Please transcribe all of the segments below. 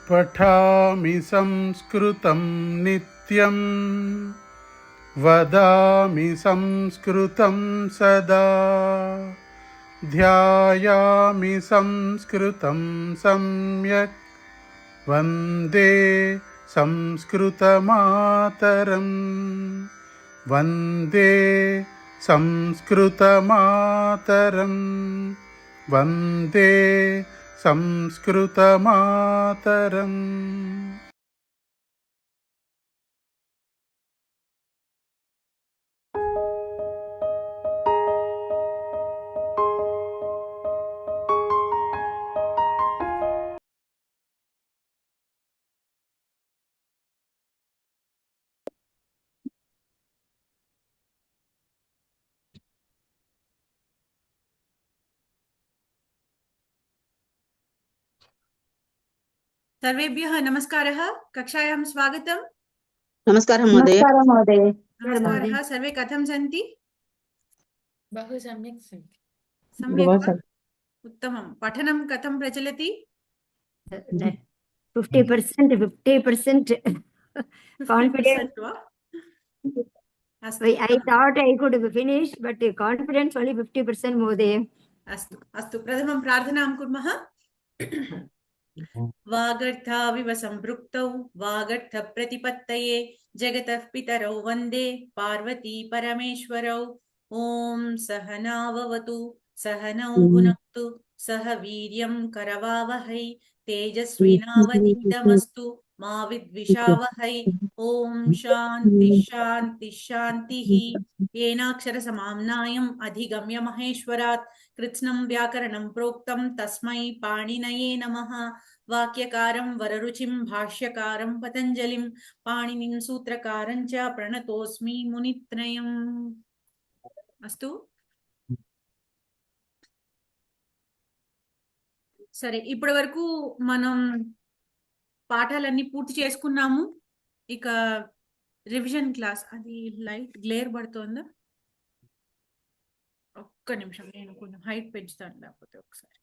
पठामि संस्कृतं नित्यं वदामि संस्कृतं सदा ध्यायामि संस्कृतं सम्यक् वन्दे संस्कृतमातरं वन्दे संस्कृतमातरं वन्दे संस्कृतमातरम्. सर्वेभ्यः नमस्कारः. कक्षायां स्वागतम्. नमस्कारः महोदय. नमस्कारः. सर्वे कथं सन्ति? बहु सम्यक् सन्ति. सम्यक् वा? उत्तमं. पठनं कथं प्रचलति? 50% confidence. वा? I thought I could finish, but confidence only 50% Mहोदय. अस्तु अस्तु. प्रथमं प्रार्थनां कुर्मः. वागर्थाविव सम्पृक्तौ वागर्थप्रतिपत्तये जगतः पितरौ वन्दे पार्वती परमेश्वरौ. ॐ सहनाववतु सहनौ भुनक्तु सह वीर्यं करवावहै तेजस्विनावधीतमस्तु मा विद्विषावहै. ॐ शान्ति शान्ति शान्तिः. येनाक्षरसमाम्नायम् अधिगम्य महेश्वरात् कृत्स्नं व्याकरणं प्रोक्तं तस्मै पाणिनये नमः. वाक्यकारं वररुचिं भाष्यकारं पतञ्जलिं पाणिनिं सूत्रकारं च प्रणतोऽस्मि मुनित्रयम्. अस्तु. సరే, ఇప్పటి వరకు మనం పాఠాలన్నీ పూర్తి చేసుకున్నాము. ఇక రివిజన్ క్లాస్. అది లైట్ గ్లేర్ పడుతోందా? ఒక్క నిమిషం, నేను కొంచెం హైట్ పెంచుతాను లేకపోతే ఒకసారి.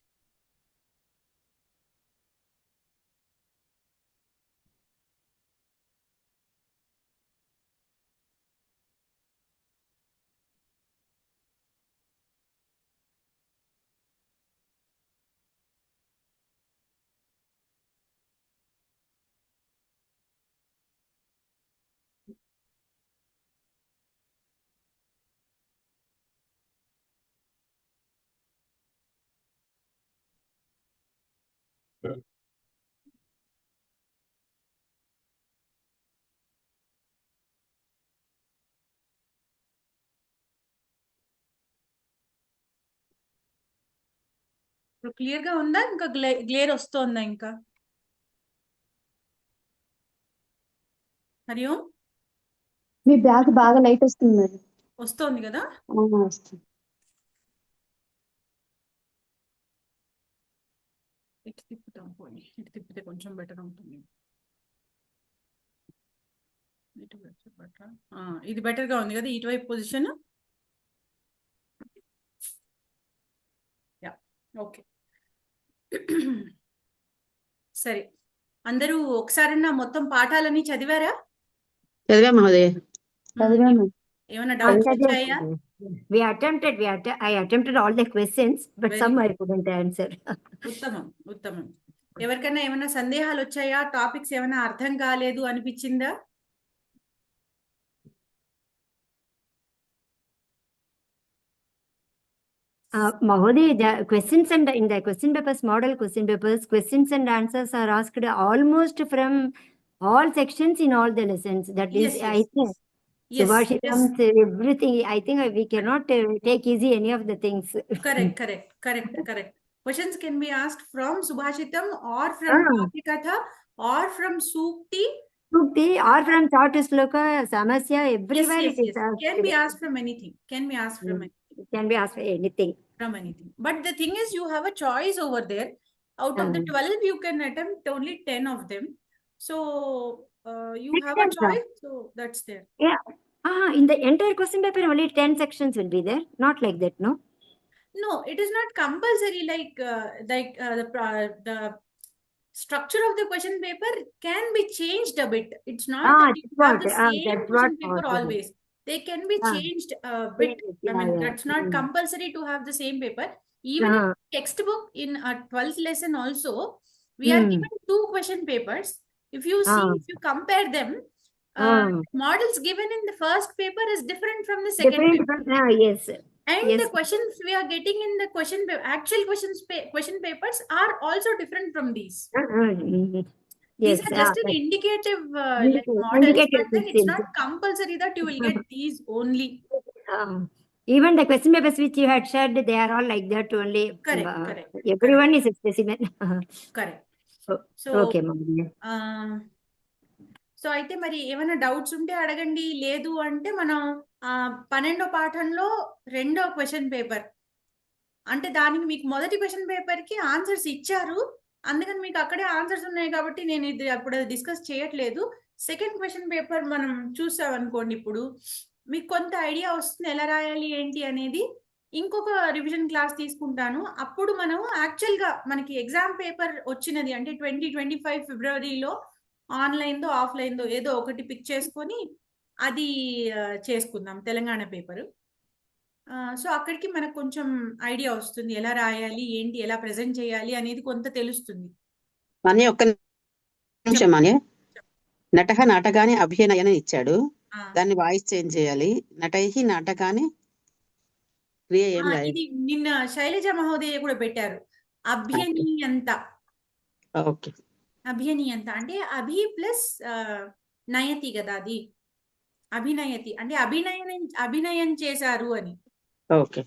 క్లియర్ గా ఉందా? ఇంకా గ్లేర్ వస్తోందా? ఇంకా హరి ఓం. మీ బ్యాగ్ బాగా లైట్ వస్తుంది మరి. వస్తోంది కదా? వస్తుంది. ఇటు తిప్పుతాం, పోయి ఇటు తిప్పితే కొంచెం బెటర్ ఉంటుంది. ఇది బెటర్ గా ఉంది కదా ఇటువైపు పొజిషన్? ఓకే. సరే, అందరూ ఒకసారన్నా మొత్తం పాఠాలన్నీ చదివారా? చదివా మహోదయ. చదివాను. ఏమైనా డౌట్స్ వచ్చాయా? I attempted all the questions, but some I couldn't answer. ఉత్తమం ఉత్తమం. ఎవరికైనా ఏమైనా సందేహాలు వచ్చాయా? టాపిక్స్ ఏమైనా అర్థం కాలేదు అనిపించిందా? Mahodaya, the questions and in the question papers, model question papers, questions and answers are asked almost from all sections in all the lessons. That is, Yes, yes. I think. Yes, Subhashitam, everything. I think we cannot take easy any of the things. Correct. Questions can be asked from Subhashitam or from Kapikatha or from Sukti. Or from Chatu Sloka, Samasya, everywhere Yes. it is asked. Can be asked from anything. Can be asked from anything. It can be asked for anything. From anything. But the thing is, you have a choice over there. Out of the 12, you can attempt only 10 of them. So you have a choice. So that's there. Yeah. In the entire question paper, only 10 sections will be there. Not like that, no? No, it is not compulsory. structure of the question paper can be changed a bit. It's not that you have the same that's question what paper possible. always. They can be Ah, changed a bit. I yeah, mean, yeah. that's not Mm. compulsory to have the same paper. Even in Ah, textbook in a 12th lesson also, we are mm. given 2 question papers. If you see, Ah, if you compare them, ah. models given in the first paper is different from the second Different paper. from, yes. And Yes. the questions we are getting in the actual question papers are also different from these. Mm. These Yes. are just an indicative like Indicative models, but then it's questions. not compulsory that you will get these only. Even the question papers which you had shared, they are all like that only. Correct. Everyone is a specimen. Correct. Oh, So okay, Mahodaya. So అయితే మరి ఏమైనా doubts ఉంటే అడగండి. లేదు అంటే మనం 12వ పాఠంలో 2వ క్వశ్చన్ పేపర్, అంటే దానికి మీకు మొదటి క్వశ్చన్ పేపర్ కి ఆన్సర్స్ ఇచ్చారు, అందుకని మీకు అక్కడే ఆన్సర్స్ ఉన్నాయి కాబట్టి నేను ఇది అప్పుడు డిస్కస్ చేయట్లేదు. సెకండ్ క్వశ్చన్ పేపర్ మనం చూసాం అనుకోండి, ఇప్పుడు మీకు కొంత ఐడియా వస్తుంది ఎలా రాయాలి ఏంటి అనేది. ఇంకొక రివిజన్ క్లాస్ తీసుకుంటాను, అప్పుడు మనం యాక్చువల్ గా మనకి ఎగ్జామ్ పేపర్ వచ్చినది అంటే 2025 ఫిబ్రవరిలో ఆన్లైన్ దో ఆఫ్లైన్ దో ఏదో ఒకటి పిక్ చేసుకొని అది చేసుకుందాం, తెలంగాణ పేపర్. సో అక్కడికి మనకు కొంచెం ఐడియా వస్తుంది ఎలా రాయాలి ఏంటి, ఎలా ప్రెజెంట్ చేయాలి అనేది కొంత తెలుస్తుంది. మాన్య ఒక్క నిమిషం మాన్య. నటః నాటకాన్ని అభినయని ఇచ్చాడు, దాన్ని వాయిస్ చేంజ్ చేయాలి. నటైహి నాటకాన్ని క్రియ ఏం రాయాలి? ఇది నిన్న శైలజ మహోదయ కూడా పెట్టారు, అభ్యనీయంత. ఓకే, అభ్యనీయంత అంటే అభి ప్లస్ నయతి కదా, అది అభినయతి అంటే అభినయం చేశారు అని. ఓకే.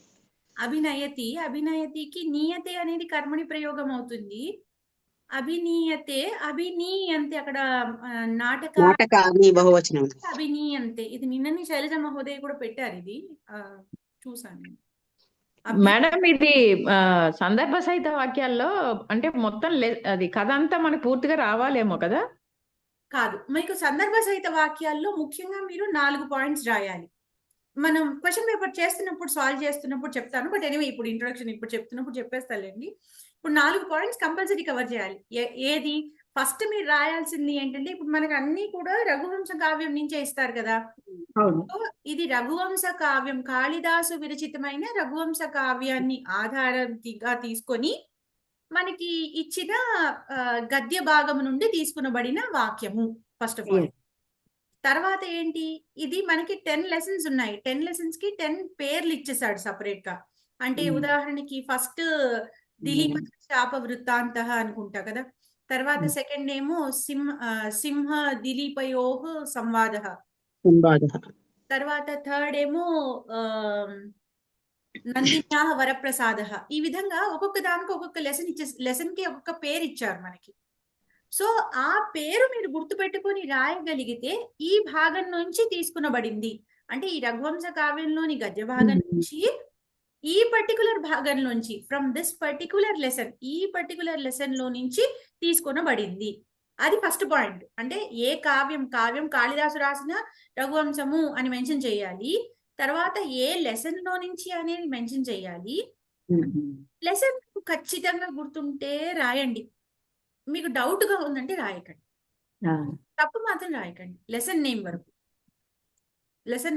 అభినయతికి నియతే అనేది కర్మణి ప్రయోగం అవుతుంది. అభినీయతే అభినీయంతే అక్కడ నాటకాన్ని బహువచనం. అభినీయంతే, ఇది నిన్నని శైలజ మహోదయ కూడా పెట్టారు, ఇది చూసాను. మేడం ఇది సందర్భ సహిత వాక్యాల్లో అంటే మొత్తం అది కథ అంతా మనకు పూర్తిగా రావాలేమో కదా? కాదు, మీకు సందర్భ సహిత వాక్యాల్లో ముఖ్యంగా మీరు 4 పాయింట్స్ రాయాలి. మనం క్వశ్చన్ పేపర్ చేస్తున్నప్పుడు సాల్వ్ చేస్తున్నప్పుడు చెప్తాను, బట్ ఎనీవే ఇప్పుడు ఇంట్రొడక్షన్ ఇప్పుడు చెప్తున్నప్పుడు చెప్పేస్తాలేండి. ఇప్పుడు 4 పాయింట్స్ కంపల్సరీ కవర్ చేయాలి. ఏది ఫస్ట్ మీరు రాయాల్సింది ఏంటంటే, ఇప్పుడు మనకు అన్ని కూడా రఘువంశ కావ్యం నుంచే ఇస్తారు కదా. ఇది రఘువంశ కావ్యం, కాళిదాసు విరచితమైన రఘువంశ కావ్యాన్ని ఆధారంగా తీసుకొని మనకి ఇచ్చిన గద్య భాగము నుండి తీసుకునబడిన వాక్యము ఫస్ట్ ఆఫ్ ఆల్. తర్వాత ఏంటి, ఇది మనకి 10 లెసన్స్ ఉన్నాయి. 10 లెసన్స్ కి 10 పేర్లు ఇచ్చేసాడు సపరేట్ గా. అంటే ఉదాహరణకి ఫస్ట్ దిలీప శాప వృత్తాంత అనుకుంటా కదా. తర్వాత సెకండ్ ఏమో సింహ దిలీపయోః సంవాద. తర్వాత థర్డ్ ఏమో నందిన్యాః వరప్రసాద. ఈ విధంగా ఒక్కొక్క దానికి ఒక్కొక్క లెసన్ కి ఒక్కొక్క పేరు ఇచ్చారు మనకి. సో ఆ పేరు మీరు గుర్తుపెట్టుకొని రాయగలిగితే ఈ భాగం నుంచి తీసుకునబడింది, అంటే ఈ రఘువంశ కావ్యంలోని గద్య భాగం నుంచి ఈ పర్టికులర్ భాగం నుంచి, ఫ్రమ్ దిస్ పర్టికులర్ లెసన్, ఈ పర్టికులర్ లెసన్ లో నుంచి తీసుకునబడింది. అది ఫస్ట్ పాయింట్. అంటే ఏ కావ్యం కాళిదాసు రాసిన రఘువంశము అని మెన్షన్ చేయాలి. తర్వాత ఏ లెసన్ లో నుంచి అనేది మెన్షన్ చేయాలి. లెసన్ ఖచ్చితంగా గుర్తుంటే రాయండి, మీకు డౌట్ గా ఉందంటే రాయకండి, తప్పు మాత్రం రాయకండి. లెసన్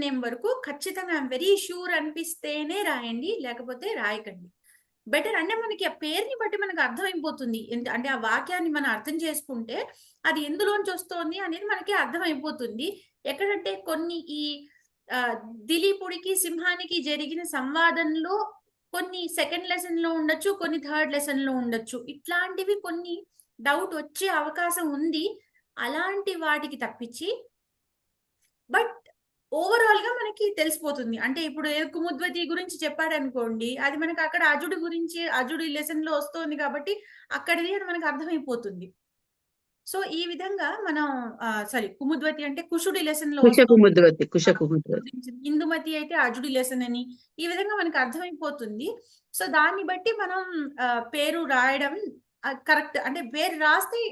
నేమ్ వరకు ఖచ్చితంగా వెరీ షూర్ అనిపిస్తేనే రాయండి, లేకపోతే రాయకండి. బెటర్. అంటే మనకి ఆ పేరుని బట్టి మనకు అర్థమైపోతుంది, అంటే ఆ వాక్యాన్ని మనం అర్థం చేసుకుంటే అది ఎందులోంచి వస్తోంది అనేది మనకి అర్థమైపోతుంది. ఎక్కడంటే కొన్ని ఈ దిలీపుడికి సింహానికి జరిగిన సంవాదంలో కొన్ని సెకండ్ లెసన్ లో ఉండొచ్చు, కొన్ని థర్డ్ లెసన్ లో ఉండొచ్చు. ఇట్లాంటివి కొన్ని డౌట్ వచ్చే అవకాశం ఉంది. అలాంటి వాటికి తప్పించి బట్ ఓవరాల్ గా మనకి తెలిసిపోతుంది. అంటే ఇప్పుడు కుముద్వతి గురించి చెప్పాడు అనుకోండి, అది మనకి అక్కడ అజుడి లెసన్ లో వస్తుంది కాబట్టి అక్కడిది అని మనకు అర్థమైపోతుంది. సో ఈ విధంగా మనం కుముద్వతి అంటే కుషుడి లెసన్ లో, ఇందుమతి అయితే అజుడి లెసన్ అని, ఈ విధంగా మనకు అర్థమైపోతుంది. సో దాన్ని బట్టి మనం పేరు రాయడం కరెక్ట్. అంటే పేరు రాస్తే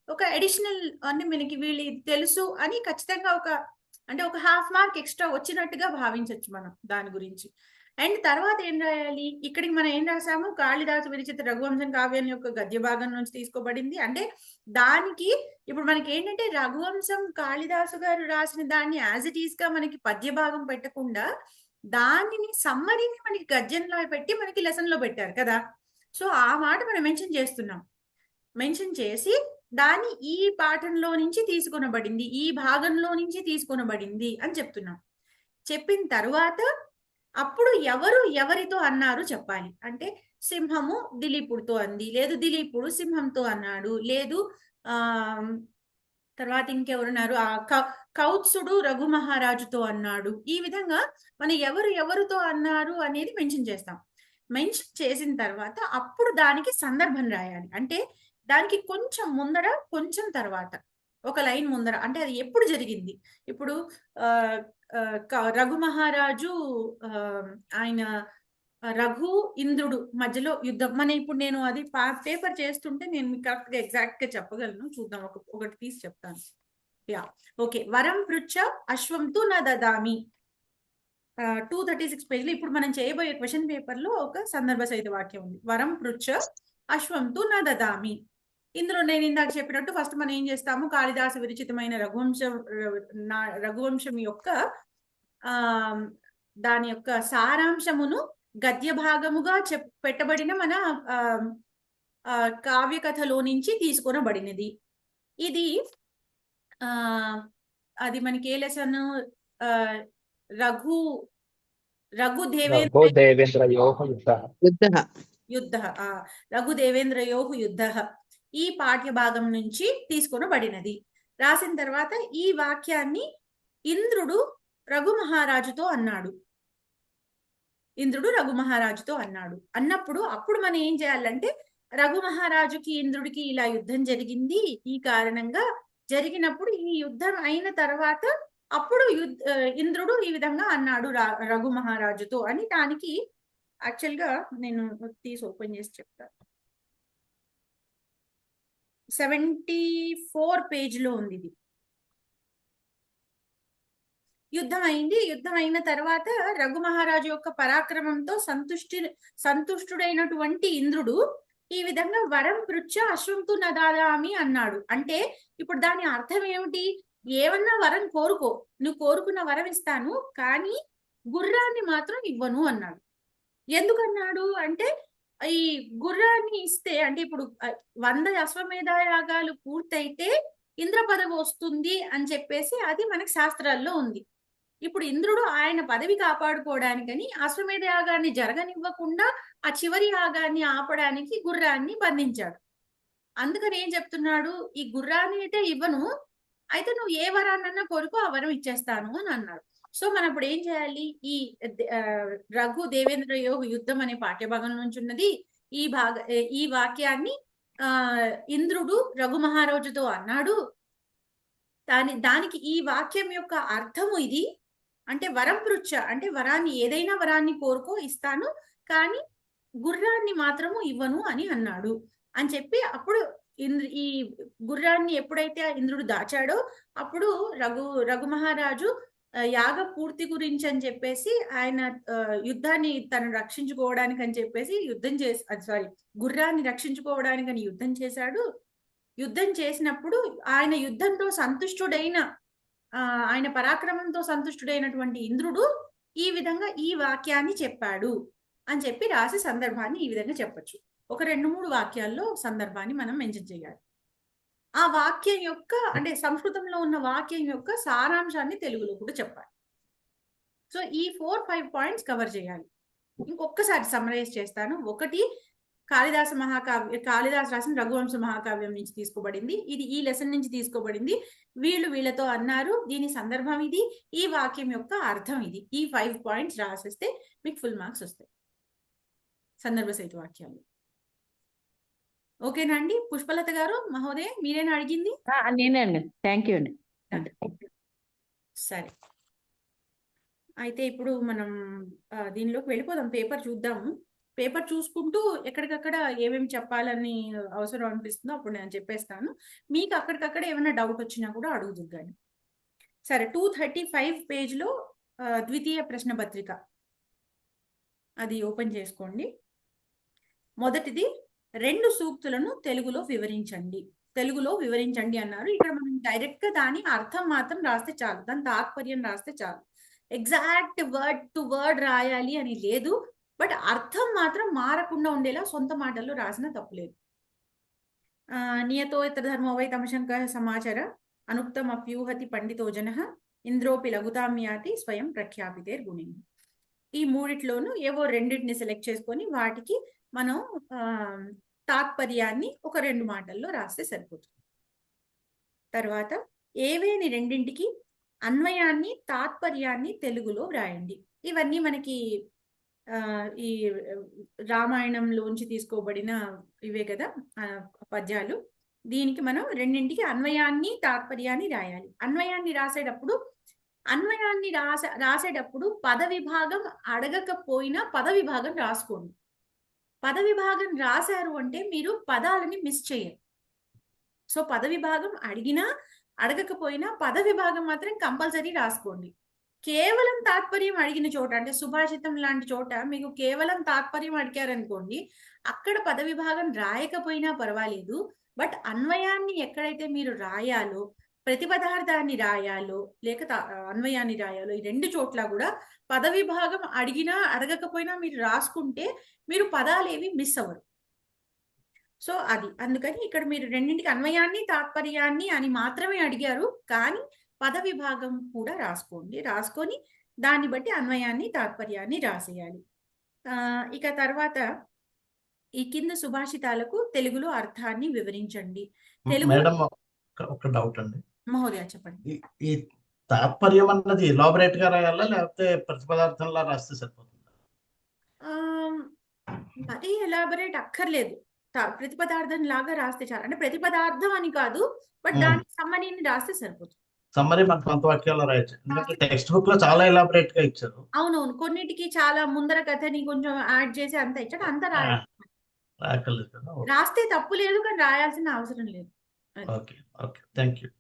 ఒక అడిషనల్ అంటే మనకి వీళ్ళు తెలుసు అని ఖచ్చితంగా ఒక 1/2 మార్క్ ఎక్స్ట్రా వచ్చినట్టుగా భావించవచ్చు మనం దాని గురించి. అండ్ తర్వాత ఏం రాయాలి, ఇక్కడికి మనం ఏం రాసాము, కాళిదాసు విరచిత రఘువంశం కావ్యం యొక్క గద్య భాగం నుంచి తీసుకోబడింది. అంటే దానికి ఇప్పుడు మనకి ఏంటంటే రఘువంశం కాళిదాసు గారు రాసిన దాన్ని యాజ్ ఇట్ ఈస్ గా మనకి పద్య భాగం పెట్టకుండా దానిని సమ్మరీని మనకి గద్యంలో పెట్టి మనకి లెసన్ లో పెట్టారు కదా. సో ఆ మాట మనం మెన్షన్ చేస్తున్నాం. మెన్షన్ చేసి దాన్ని ఈ పాఠంలో నుంచి తీసుకొనబడింది, ఈ భాగంలో నుంచి తీసుకొనబడింది అని చెప్తున్నాం. చెప్పిన తర్వాత అప్పుడు ఎవరు ఎవరితో అన్నారు చెప్పాలి. అంటే సింహము దిలీపుడితో అంది, లేదు దిలీపుడు సింహంతో అన్నాడు, లేదు ఆ తర్వాత ఇంకెవరున్నారు, కౌత్సుడు రఘు మహారాజుతో అన్నాడు. ఈ విధంగా మనం ఎవరు ఎవరితో అన్నారు అనేది మెన్షన్ చేస్తాం. మెన్షన్ చేసిన తర్వాత అప్పుడు దానికి సందర్భం రాయాలి. అంటే దానికి కొంచెం ముందర కొంచెం తర్వాత ఒక లైన్ ముందర, అంటే అది ఎప్పుడు జరిగింది. ఇప్పుడు రఘు మహారాజు ఆయన రఘు ఇంద్రుడు మధ్యలో యుద్ధం. ఇప్పుడు నేను అది పేపర్ చేస్తుంటే నేను మీకు కరెక్ట్ గా ఎగ్జాక్ట్ గా చెప్పగలను. చూద్దాం, ఒకటి తీసి చెప్తాను. Yeah okay. వరం పృచ్ఛ అశ్వంతు నా దదామి 236 పేజీలో ఇప్పుడు మనం చేయబోయే క్వశ్చన్ పేపర్ లో ఒక సందర్భ సహిత వాక్యం ఉంది. వరం పృచ్ఛ అశ్వంతు నా దదామి. ఇందులో నేను ఇందాక చెప్పినట్టు ఫస్ట్ మనం ఏం చేస్తాము, కాళిదాసు విరచితమైన రఘువంశం యొక్క దాని యొక్క సారాంశమును గద్య భాగముగా పెట్టబడిన మన కావ్య కథలో నుంచి తీసుకొనబడినది. ఇది అది మనకి ఏ లెసన్, రఘుదేవేంద్రయోః యుద్ధః ఈ పాఠ్య భాగం నుంచి తీసుకొనబడినది. రాసిన తర్వాత ఈ వాక్యాన్ని ఇంద్రుడు రఘు మహారాజుతో అన్నాడు. అన్నప్పుడు అప్పుడు మనం ఏం చేయాలంటే, రఘు మహారాజుకి ఇంద్రుడికి ఇలా యుద్ధం జరిగింది, ఈ కారణంగా జరిగినప్పుడు ఈ యుద్ధం అయిన తర్వాత అప్పుడు ఇంద్రుడు ఈ విధంగా అన్నాడు రఘు మహారాజుతో అని. దానికి యాక్చువల్ గా నేను తీసి ఓపెన్ చేసి చెప్తాను. 74 పేజీలో ఉంది ఇది. యుద్ధం అయింది. యుద్ధం అయిన తర్వాత రఘు మహారాజు యొక్క పరాక్రమంతో సంతుష్టుడైనటువంటి ఇంద్రుడు ఈ విధంగా వరం పృచ్ఛ అశ్వంతు నదామి అన్నాడు. అంటే ఇప్పుడు దాని అర్థం ఏమిటి, ఏమన్నా వరం కోరుకో, నువ్వు కోరుకున్న వరం ఇస్తాను, కానీ గుర్రాన్ని మాత్రం ఇవ్వను అన్నాడు. ఎందుకన్నాడు అంటే, ఈ గుర్రాన్ని ఇస్తే అంటే ఇప్పుడు 100 అశ్వమేధ యాగాలు పూర్తయితే ఇంద్ర పదవి వస్తుంది అని చెప్పేసి అది మనకి శాస్త్రాల్లో ఉంది. ఇప్పుడు ఇంద్రుడు ఆయన పదవి కాపాడుకోవడానికని అశ్వమేధ యాగాన్ని జరగనివ్వకుండా ఆ చివరి యాగాన్ని ఆపడానికి గుర్రాన్ని బంధించాడు. అందుకని ఏం చెప్తున్నాడు, ఈ గుర్రాన్ని అయితే ఇవ్వను, అయితే నువ్వు ఏ వరాన్నన్నా కోరుకో, ఆ వరం ఇచ్చేస్తాను అని అన్నాడు. సో మనం ఇప్పుడు ఏం చేయాలి, ఈ రఘు దేవేంద్రయోః యుద్ధం అనే పాఠ్యభాగం నుంచి ఉన్నది ఈ వాక్యాన్ని ఇంద్రుడు రఘు మహారాజుతో అన్నాడు. దానికి ఈ వాక్యం యొక్క అర్థము ఇది. అంటే వరం పృచ్ఛ అంటే వరాన్ని, ఏదైనా వరాన్ని కోరుకో ఇస్తాను, కానీ గుర్రాన్ని మాత్రము ఇవ్వను అని అన్నాడు అని చెప్పి, అప్పుడు ఈ గుర్రాన్ని ఎప్పుడైతే ఇంద్రుడు దాచాడో అప్పుడు రఘు మహారాజు యాగ పూర్తి గురించి అని చెప్పేసి ఆయన యుద్ధాన్ని తను రక్షించుకోవడానికి అని చెప్పేసి గుర్రాన్ని రక్షించుకోవడానికి అని యుద్ధం చేశాడు. యుద్ధం చేసినప్పుడు ఆయన యుద్ధంతో సంతుష్టుడైన ఆయన పరాక్రమంతో సంతుష్టుడైనటువంటి ఇంద్రుడు ఈ విధంగా ఈ వాక్యాన్ని చెప్పాడు అని చెప్పి రాసి సందర్భాన్ని ఈ విధంగా చెప్పొచ్చు. ఒక 2-3 వాక్యాల్లో సందర్భాన్ని మనం మెన్షన్ చేయాలి. ఆ వాక్యం యొక్క అంటే సంస్కృతంలో ఉన్న వాక్యం యొక్క సారాంశాన్ని తెలుగులో కూడా చెప్పాలి. సో ఈ 4-5 పాయింట్స్ కవర్ చేయాలి. ఇంకొకసారి సమ్మరైజ్ చేస్తాను. ఒకటి, కాళిదాసు రాసిన రఘువంశ మహాకావ్యం నుంచి తీసుకోబడింది. ఇది ఈ లెసన్ నుంచి తీసుకోబడింది. వీళ్ళతో అన్నారు, దీని సందర్భం ఇది, ఈ వాక్యం యొక్క అర్థం ఇది. ఈ 5 పాయింట్స్ రాసేస్తే మీకు ఫుల్ మార్క్స్ వస్తాయి సందర్భ సహిత వాక్యాలు. ఓకేనా అండి? పుష్పలత గారు, మహోదయ, మీరేనా అడిగింది? నేనే అండి. థ్యాంక్ యూ అండి. సరే, అయితే ఇప్పుడు మనం దీనిలోకి వెళ్ళిపోదాం. పేపర్ చూద్దాము. పేపర్ చూసుకుంటూ ఎక్కడికక్కడ ఏమేమి చెప్పాలని అవసరం అనిపిస్తుందో అప్పుడు నేను చెప్పేస్తాను. మీకు అక్కడికక్కడ ఏమైనా డౌట్ వచ్చినా కూడా అడుగుదు కానీ. సరే, 235 పేజ్లో ద్వితీయ ప్రశ్న పత్రిక అది ఓపెన్ చేసుకోండి. మొదటిది 2 సూక్తులను తెలుగులో వివరించండి. తెలుగులో వివరించండి అన్నారు. ఇక్కడ మనం డైరెక్ట్ గా దాని అర్థం మాత్రం రాస్తే చాలు, దాని తాత్పర్యం రాస్తే చాలు. ఎగ్జాక్ట్ వర్డ్ టు వర్డ్ రాయాలి అని లేదు, బట్ అర్థం మాత్రం మారకుండా ఉండేలా సొంత మాటల్లో రాసిన తప్పులేదు. నియతో ఇతర ధర్మో వై తమశంక సమాచార అనుక్తం అప్యూహతి పండితో జనః ఇంద్రోపి లఘుతామ్యాతి స్వయం ప్రఖ్యాపితేర్ గుణి. ఈ మూడిట్లోనూ ఏవో రెండింటిని సెలెక్ట్ చేసుకొని వాటికి మనం తాత్పర్యాన్ని ఒక 2 మాటల్లో రాస్తే సరిపోతుంది. తర్వాత ఏవేని రెండింటికి అన్వయాన్ని తాత్పర్యాన్ని తెలుగులో వ్రాయండి. ఇవన్నీ మనకి ఈ రామాయణంలోంచి తీసుకోబడిన ఇవే కదా పద్యాలు. దీనికి మనం రెండింటికి అన్వయాన్ని తాత్పర్యాన్ని రాయాలి. అన్వయాన్ని రాసేటప్పుడు పద విభాగం అడగకపోయినా పద విభాగం రాసుకోండి. పద విభాగం రాశారు అంటే మీరు పదాలని మిస్ చేయరు. సో పద విభాగం అడిగినా అడగకపోయినా పద విభాగం మాత్రం కంపల్సరీ రాసుకోండి. కేవలం తాత్పర్యం అడిగిన చోట, అంటే సుభాషితం లాంటి చోట మీకు కేవలం తాత్పర్యం అడిగారనుకోండి, అక్కడ పద విభాగం రాయకపోయినా పర్వాలేదు. బట్ అన్వయాన్ని ఎక్కడైతే మీరు రాయాలో, ప్రతిపదార్థాన్ని రాయాలో లేక అన్వయాన్ని రాయాలో, ఈ 2 చోట్ల కూడా పద విభాగం అడిగినా అడగకపోయినా మీరు రాసుకుంటే మీరు పదాలేవి మిస్ అవ్వరు. సో అది అందుకని ఇక్కడ మీరు రెండింటికి అన్వయాన్ని తాత్పర్యాన్ని అని మాత్రమే అడిగారు, కానీ పద విభాగం కూడా రాసుకొని దాన్ని బట్టి అన్వయాన్ని తాత్పర్యాన్ని రాసేయాలి. ఇక తర్వాత ఈ కింద సుభాషితాలకు తెలుగులో అర్థాన్ని వివరించండి. తెలుగు మేడం ఒక డౌట్ అండి. మహోదయ చెప్పండి. ఈ తాత్పర్యం అన్నది ఎలాబరేట్ గా రాయాలా లేకపోతే ప్రతిపదార్థంలా రాస్తే సరిపోతుందా? మరీ ఎలాబరేట్ అక్కర్లేదు, ప్రతిపదార్థం లాగా రాస్తే చాలు. అంటే ప్రతిపదార్థం అని కాదు, బట్ దానికి సమ్మరీని రాస్తే సరిపోతుంది. సమ్మరీ మనకు కొంత వాక్యాల్లో రాయొచ్చు, ఎందుకంటే టెక్స్ట్ బుక్ లో చాలా ఎలాబరేట్ గా ఇచ్చారు. అవునవును, కొన్నిటికి చాలా ముందర కథని కొంచెం యాడ్ చేసి అంత ఇచ్చాడు, అంత రాయక్కర్లేదు కదా. రాస్తే తప్పు లేదు, కానీ రాయాల్సిన అవసరం లేదు. Okay okay, thank you.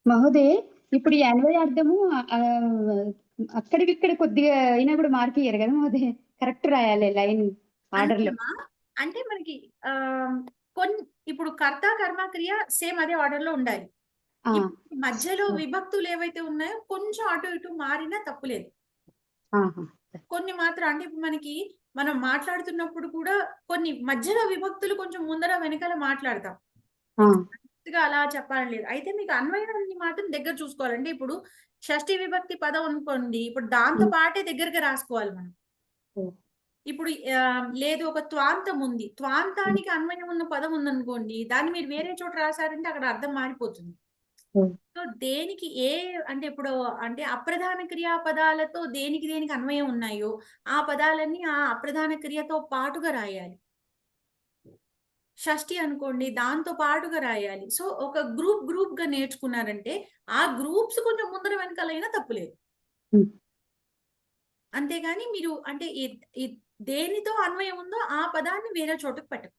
మహోదయ్, ఇప్పుడు ఈ అన్వయార్థము అక్కడిక్కడ కొద్దిగా అయినా కూడా మార్క్ ఇయ్యారు కదా మహోదయ్, కరెక్ట్ రాయాలి లైన్ ఆర్డర్ లో. అంటే మనకి ఇప్పుడు కర్త కర్మ క్రియ సేమ్ అదే ఆర్డర్ లో ఉండాలి. మధ్యలో విభక్తులు ఏవైతే ఉన్నాయో కొంచెం అటు ఇటు మారినా తప్పులేదు. కొన్ని మాత్రం అంటే ఇప్పుడు మనం మాట్లాడుతున్నప్పుడు కూడా కొన్ని మధ్యలో విభక్తులు కొంచెం ముందర వెనకాల మాట్లాడతాం, అలా చెప్పాలని లేదు. అయితే మీకు అన్వయాన్ని మాత్రం దగ్గర చూసుకోవాలంటే ఇప్పుడు షష్ఠి విభక్తి పదం అనుకోండి, ఇప్పుడు దాంతో పాటే దగ్గరగా రాసుకోవాలి మనం. ఇప్పుడు లేదు ఒక త్వాంతం ఉంది, త్వాంతానికి అన్వయం ఉన్న పదం ఉందనుకోండి, దాన్ని మీరు వేరే చోట రాశారంటే అక్కడ అర్థం మారిపోతుంది. సో దేనికి అంటే ఇప్పుడు అంటే అప్రధాన క్రియాపదాలతో దేనికి అన్వయం ఉన్నాయో ఆ పదాలన్నీ ఆ అప్రధాన క్రియతో పాటుగా రాయాలి. షష్ఠి అనుకోండి, దాంతో పాటుగా రాయాలి. సో ఒక గ్రూప్ గా నేర్చుకున్నారంటే ఆ గ్రూప్స్ కొంచెం ముందర వెనకాలైనా తప్పులేదు. అంతేగాని మీరు అంటే దేనితో అన్వయం ఉందో ఆ పదాన్ని వేరే చోటకు పెట్టండి.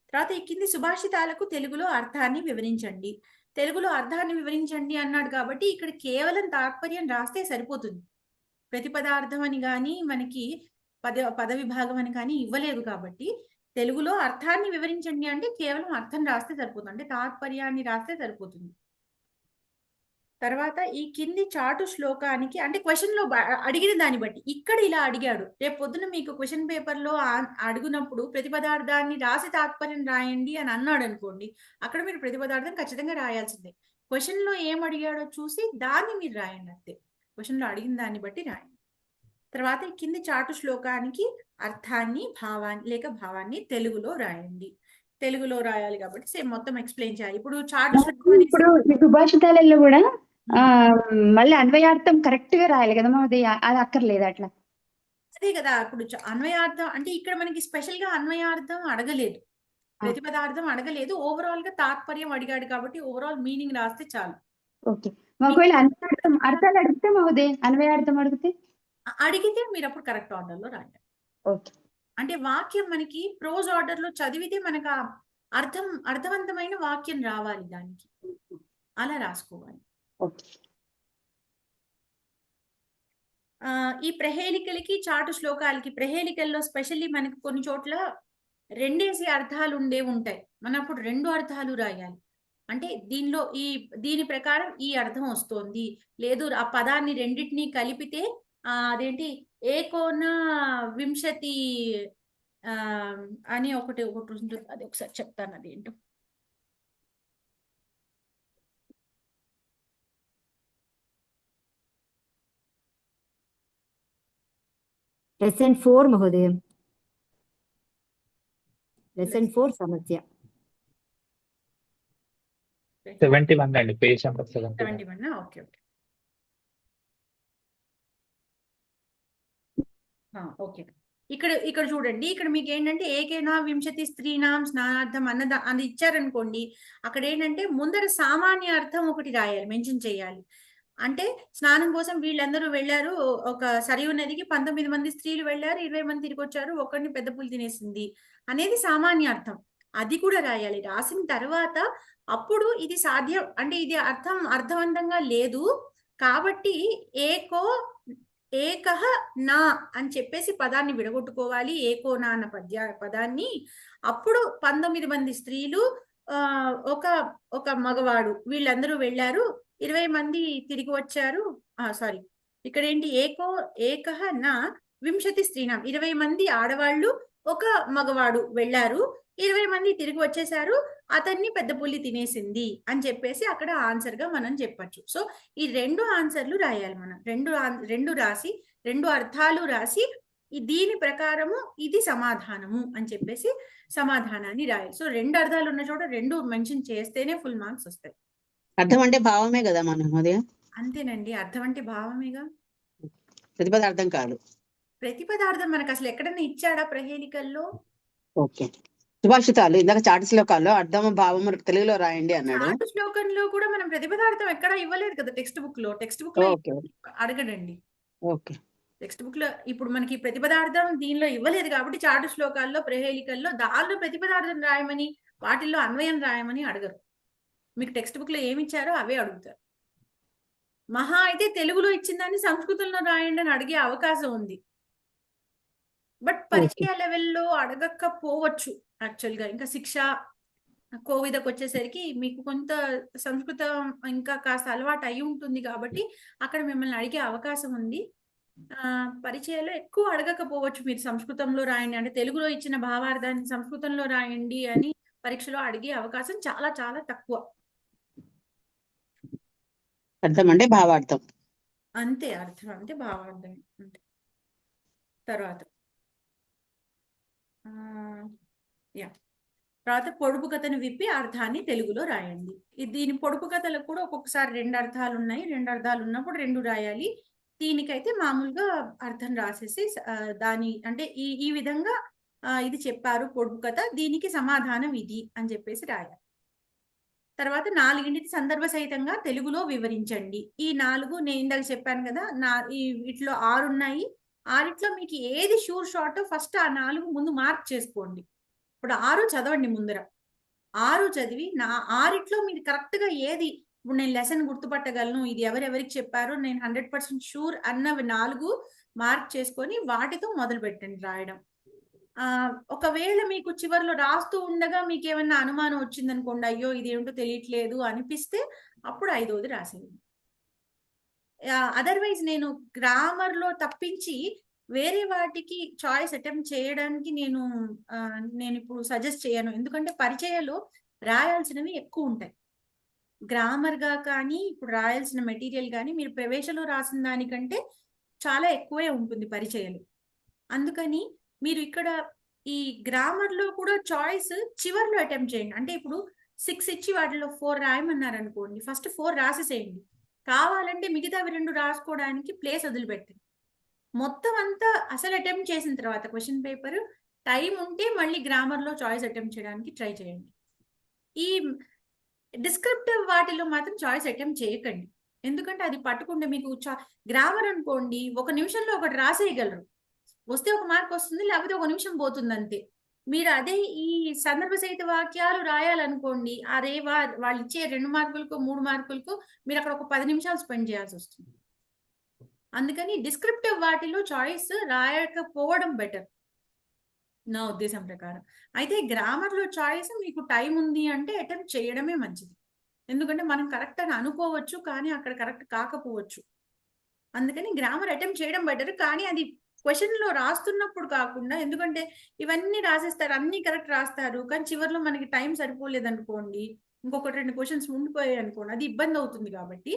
తర్వాత ఈ కింది సుభాషితాలకు తెలుగులో అర్థాన్ని వివరించండి. తెలుగులో అర్థాన్ని వివరించండి అన్నాడు కాబట్టి ఇక్కడ కేవలం తాత్పర్యం రాస్తే సరిపోతుంది. ప్రతిపదార్థం అని కానీ మనకి పద విభాగం అని కానీ ఇవ్వలేదు కాబట్టి తెలుగులో అర్థాన్ని వివరించండి అంటే కేవలం అర్థం రాస్తే సరిపోతుంది, అంటే తాత్పర్యాన్ని రాస్తే సరిపోతుంది. తర్వాత ఈ కింది చాటు శ్లోకానికి అంటే క్వశ్చన్ లో అడిగిన దాన్ని బట్టి ఇక్కడ ఇలా అడిగాడు, రేపు పొద్దున మీకు క్వశ్చన్ పేపర్ లో అడుగునప్పుడు ప్రతిపదార్థాన్ని రాసి తాత్పర్యం రాయండి అని అన్నాడు అనుకోండి, అక్కడ మీరు ప్రతిపదార్థం ఖచ్చితంగా రాయాల్సిందే. క్వశ్చన్ లో ఏం అడిగాడో చూసి దాన్ని మీరు రాయండి అంతే, క్వశ్చన్ లో అడిగిన దాన్ని బట్టి రాయండి. తర్వాత ఈ కింది చాటు శ్లోకానికి అర్థాన్ని భావాన్ని తెలుగులో రాయండి. తెలుగులో రాయాలి కాబట్టి సేమ్ మొత్తం ఎక్స్ప్లెయిన్ చేయాలి. ఇప్పుడు చాటు ఇప్పుడు సుభాషితాలలో కూడా మళ్ళీ అన్వయార్థం కరెక్ట్ గా రాయాలి కదా అది అక్కర్లేదు అట్లా. అదే కదా, ఇప్పుడు అన్వయార్థం అంటే ఇక్కడ మనకి స్పెషల్ గా అన్వయార్థం అడగలేదు, ప్రతిపదార్థం అడగలేదు, ఓవరాల్ గా తాత్పర్యం అడిగాడు కాబట్టి ఓవరాల్ మీనింగ్ రాస్తే చాలు. ఓకే, ఒకవేళ అర్థాలు అడిగితే మహోదయ్ అన్వయార్థం అడిగితే మీరు అప్పుడు కరెక్ట్ ఆర్డర్ లో రాయండి. ఓకే, అంటే వాక్యం మనకి ప్రోజ్ ఆర్డర్ లో చదివితే మనకు అర్థవంతమైన వాక్యం రావాలి, దానికి అలా రాసుకోవాలి. ఓకే. ఈ ప్రహేళికలకి చాటు శ్లోకాలకి, ప్రహేళికల్లో స్పెషల్లీ మనకి కొన్ని చోట్ల రెండేసి అర్థాలు ఉంటాయి. మనం అప్పుడు 2 అర్థాలు రాయాలి. అంటే దీని ప్రకారం ఈ అర్థం వస్తోంది, లేదు ఆ పదాన్ని రెండింటినీ కలిపితే అదేంటి ఏకోన వింశతి అని ఒకటి ఉంటుంది, అది ఒకసారి చెప్తాను అదేంటో. Lesson 4 Mahodaya. Lesson 4 సమస్య 71 అండి, page number 71. Okay okay okay. ఇక్కడ చూడండి, ఇక్కడ మీకు ఏంటంటే ఏకేనా వింశతి స్త్రీనాం స్నానార్థం అది ఇచ్చారనుకోండి, అక్కడ ఏంటంటే ముందర సామాన్య అర్థం ఒకటి రాయాలి, మెన్షన్ చేయాలి. అంటే స్నానం కోసం వీళ్ళందరూ వెళ్ళారు, ఒక సరియు నదికి 19 మంది స్త్రీలు వెళ్ళారు, 20 మంది తిరిగి వచ్చారు, ఒకరిని పెద్ద పులి తినేసింది అనేది సామాన్య అర్థం. అది కూడా రాయాలి. రాసిన తర్వాత అప్పుడు ఇది సాధ్యం, అంటే ఇది అర్థవంతంగా లేదు కాబట్టి ఏకహ నా అని చెప్పేసి పదాన్ని విడగొట్టుకోవాలి. ఏకోనా అన్న పదాన్ని. అప్పుడు 19 మంది స్త్రీలు ఒక మగవాడు వీళ్ళందరూ వెళ్ళారు, 20 మంది తిరిగి వచ్చారు. సారీ, ఇక్కడ ఏంటి ఏకహ నా వింశతి స్త్రీనాం, 20 మంది ఆడవాళ్ళు ఒక మగవాడు వెళ్ళారు, 20 మంది తిరిగి వచ్చేసారు, అతన్ని పెద్ద పులి తినేసింది అని చెప్పేసి అక్కడ ఆన్సర్ గా మనం చెప్పచ్చు. సో ఈ 2 ఆన్సర్లు రాయాలి మనం. రెండు రాసి 2 అర్థాలు రాసి దీని ప్రకారము ఇది సమాధానము అని చెప్పేసి సమాధానాన్ని రాయాలి. సో 2 అర్థాలు ఉన్న చోట 2 మెన్షన్ చేస్తేనే ఫుల్ మార్క్స్ వస్తాయి. అర్థం అంటే భావమే కదా మనం ఉదయం? అంతేనండి, అర్థం అంటే భావమేగా, ప్రతిపదార్థం కాదు. ప్రతిపదార్థం మనకు అసలు ఎక్కడన్నా ఇచ్చాడా ప్రహేళికల్లో? ఓకే. సుభాషితాలు ఇందాక చాటు శ్లోకాల్లో అర్థం భావం తెలుగులో రాయండి అన్నాడు. చాటు శ్లోకంలో కూడా మనం ప్రతిపదార్థం ఎక్కడా ఇవ్వలేదు కదా టెక్స్ట్ బుక్ లో. అడగడండి ఓకే. టెక్స్ట్ బుక్ లో ఇప్పుడు మనకి ప్రతిపదార్థం దీనిలో ఇవ్వలేదు కాబట్టి చాటు శ్లోకాల్లో ప్రహేళికల్లో దానిలో ప్రతిపదార్థం రాయమని, వాటిల్లో అన్వయం రాయమని అడగరు. మీకు టెక్స్ట్ బుక్ లో ఏమి ఇచ్చారో అవే అడుగుతారు. మహా అయితే తెలుగులో ఇచ్చిందాన్ని సంస్కృతంలో రాయండి అని అడిగే అవకాశం ఉంది. బట్ పరిచయ లెవెల్లో అడగకపోవచ్చు యాక్చువల్ గా. ఇంకా శిక్ష కోవిదకు వచ్చేసరికి మీకు కొంత సంస్కృతం ఇంకా కాస్త అలవాటు అయి ఉంటుంది కాబట్టి అక్కడ మిమ్మల్ని అడిగే అవకాశం ఉంది. పరిచయాలు ఎక్కువ అడగకపోవచ్చు, మీరు సంస్కృతంలో రాయండి అంటే తెలుగులో ఇచ్చిన భావార్థాన్ని సంస్కృతంలో రాయండి అని పరీక్షలో అడిగే అవకాశం చాలా చాలా తక్కువ. అర్థం అంటే భావార్థం అంతే, అర్థం అంటే భావార్థం అంతే. తర్వాత పొడుపు కథను విప్పి అర్థాన్ని తెలుగులో రాయండి. దీని పొడుపు కథలకు కూడా ఒక్కొక్కసారి 2 అర్థాలు ఉన్నాయి, 2 అర్థాలు ఉన్నప్పుడు 2 రాయాలి. దీనికైతే మామూలుగా అర్థం రాసేసి దాని అంటే ఈ విధంగా ఇది చెప్పారు పొడుపు కథ, దీనికి సమాధానం ఇది అని చెప్పేసి రాయాలి. తర్వాత 4 సందర్భ సహితంగా తెలుగులో వివరించండి. ఈ 4 నేను ఇందాక చెప్పాను కదా, వీటిలో 6 ఉన్నాయి. 6 మీకు ఏది షూర్ షార్ట్ ఫస్ట్ ఆ 4 ముందు మార్క్ చేసుకోండి. ఇప్పుడు 6 చదవండి ముందర. 6 చదివి 6 మీరు కరెక్ట్ గా ఏది ఇప్పుడు నేను లెసన్ గుర్తుపట్టగలను, ఇది ఎవరెవరికి చెప్పారో నేను 100% షూర్ అన్నవి 4 మార్క్ చేసుకొని వాటితో మొదలు పెట్టండి రాయడం. ఒకవేళ మీకు చివరిలో రాస్తూ ఉండగా మీకు ఏమన్నా అనుమానం వచ్చింది అనుకోండి, అయ్యో ఇది ఏమిటో తెలియట్లేదు అనిపిస్తే అప్పుడు 5వది రాసేయండి. అదర్వైజ్ నేను గ్రామర్ లో తప్పించి వేరే వాటికి చాయిస్ అటెంప్ట్ చేయడానికి నేను ఇప్పుడు సజెస్ట్ చేయను. ఎందుకంటే పరిచయాలు రాయాల్సినవి ఎక్కువ ఉంటాయి. గ్రామర్ గా కానీ ఇప్పుడు రాయాల్సిన మెటీరియల్ కానీ మీరు ప్రవేశంలో రాసిన దానికంటే చాలా ఎక్కువే ఉంటుంది పరిచయాలు. అందుకని మీరు ఇక్కడ ఈ గ్రామర్ లో కూడా చాయిస్ చివర్లో అటెంప్ట్ చేయండి. అంటే ఇప్పుడు 6 ఇచ్చి వాటిలో 4 రాయమన్నారు అనుకోండి, ఫస్ట్ 4 రాసేసేయండి. కావాలంటే మిగతావి 2 రాసుకోవడానికి ప్లేస్ వదిలిపెట్టండి. మొత్తం అంతా అసలు అటెంప్ట్ చేసిన తర్వాత క్వశ్చన్ పేపర్ టైం ఉంటే మళ్ళీ గ్రామర్ లో చాయిస్ అటెంప్ట్ చేయడానికి ట్రై చేయండి. ఈ డిస్క్రిప్టివ్ వాటిలో మాత్రం చాయిస్ అటెంప్ట్ చేయకండి. ఎందుకంటే అది పట్టుకుంటే మీకు గ్రామర్ అనుకోండి 1 నిమిషంలో ఒకటి రాసేయగలరు, వస్తే 1 మార్క్ వస్తుంది, లేకపోతే 1 నిమిషం పోతుంది అంతే. మీరు అదే ఈ సందర్భ సహిత వాక్యాలు రాయాలనుకోండి, అరే వాళ్ళు ఇచ్చే 2 మార్కులకు 3 మార్కులకు మీరు అక్కడ ఒక 10 నిమిషాలు స్పెండ్ చేయాల్సి వస్తుంది. అందుకని డిస్క్రిప్టివ్ వాటిలో చాయిస్ రాయకపోవడం బెటర్ నా ఉద్దేశం ప్రకారం. అయితే గ్రామర్ లో చాయిస్ మీకు టైం ఉంది అంటే అటెంప్ట్ చేయడమే మంచిది. ఎందుకంటే మనం కరెక్ట్ అని అనుకోవచ్చు కానీ అక్కడ కరెక్ట్ కాకపోవచ్చు. అందుకని గ్రామర్ అటెంప్ట్ చేయడం బెటర్. కానీ అది క్వశ్చన్ లో రాస్తున్నప్పుడు కాకుండా, ఎందుకంటే ఇవన్నీ రాసేస్తారు, అన్ని కరెక్ట్ రాస్తారు, కానీ చివరిలో మనకి టైం సరిపోలేదు అనుకోండి, ఇంకొకటి 2 క్వశ్చన్స్ ఉండిపోయాయి అనుకోండి, అది ఇబ్బంది అవుతుంది. కాబట్టి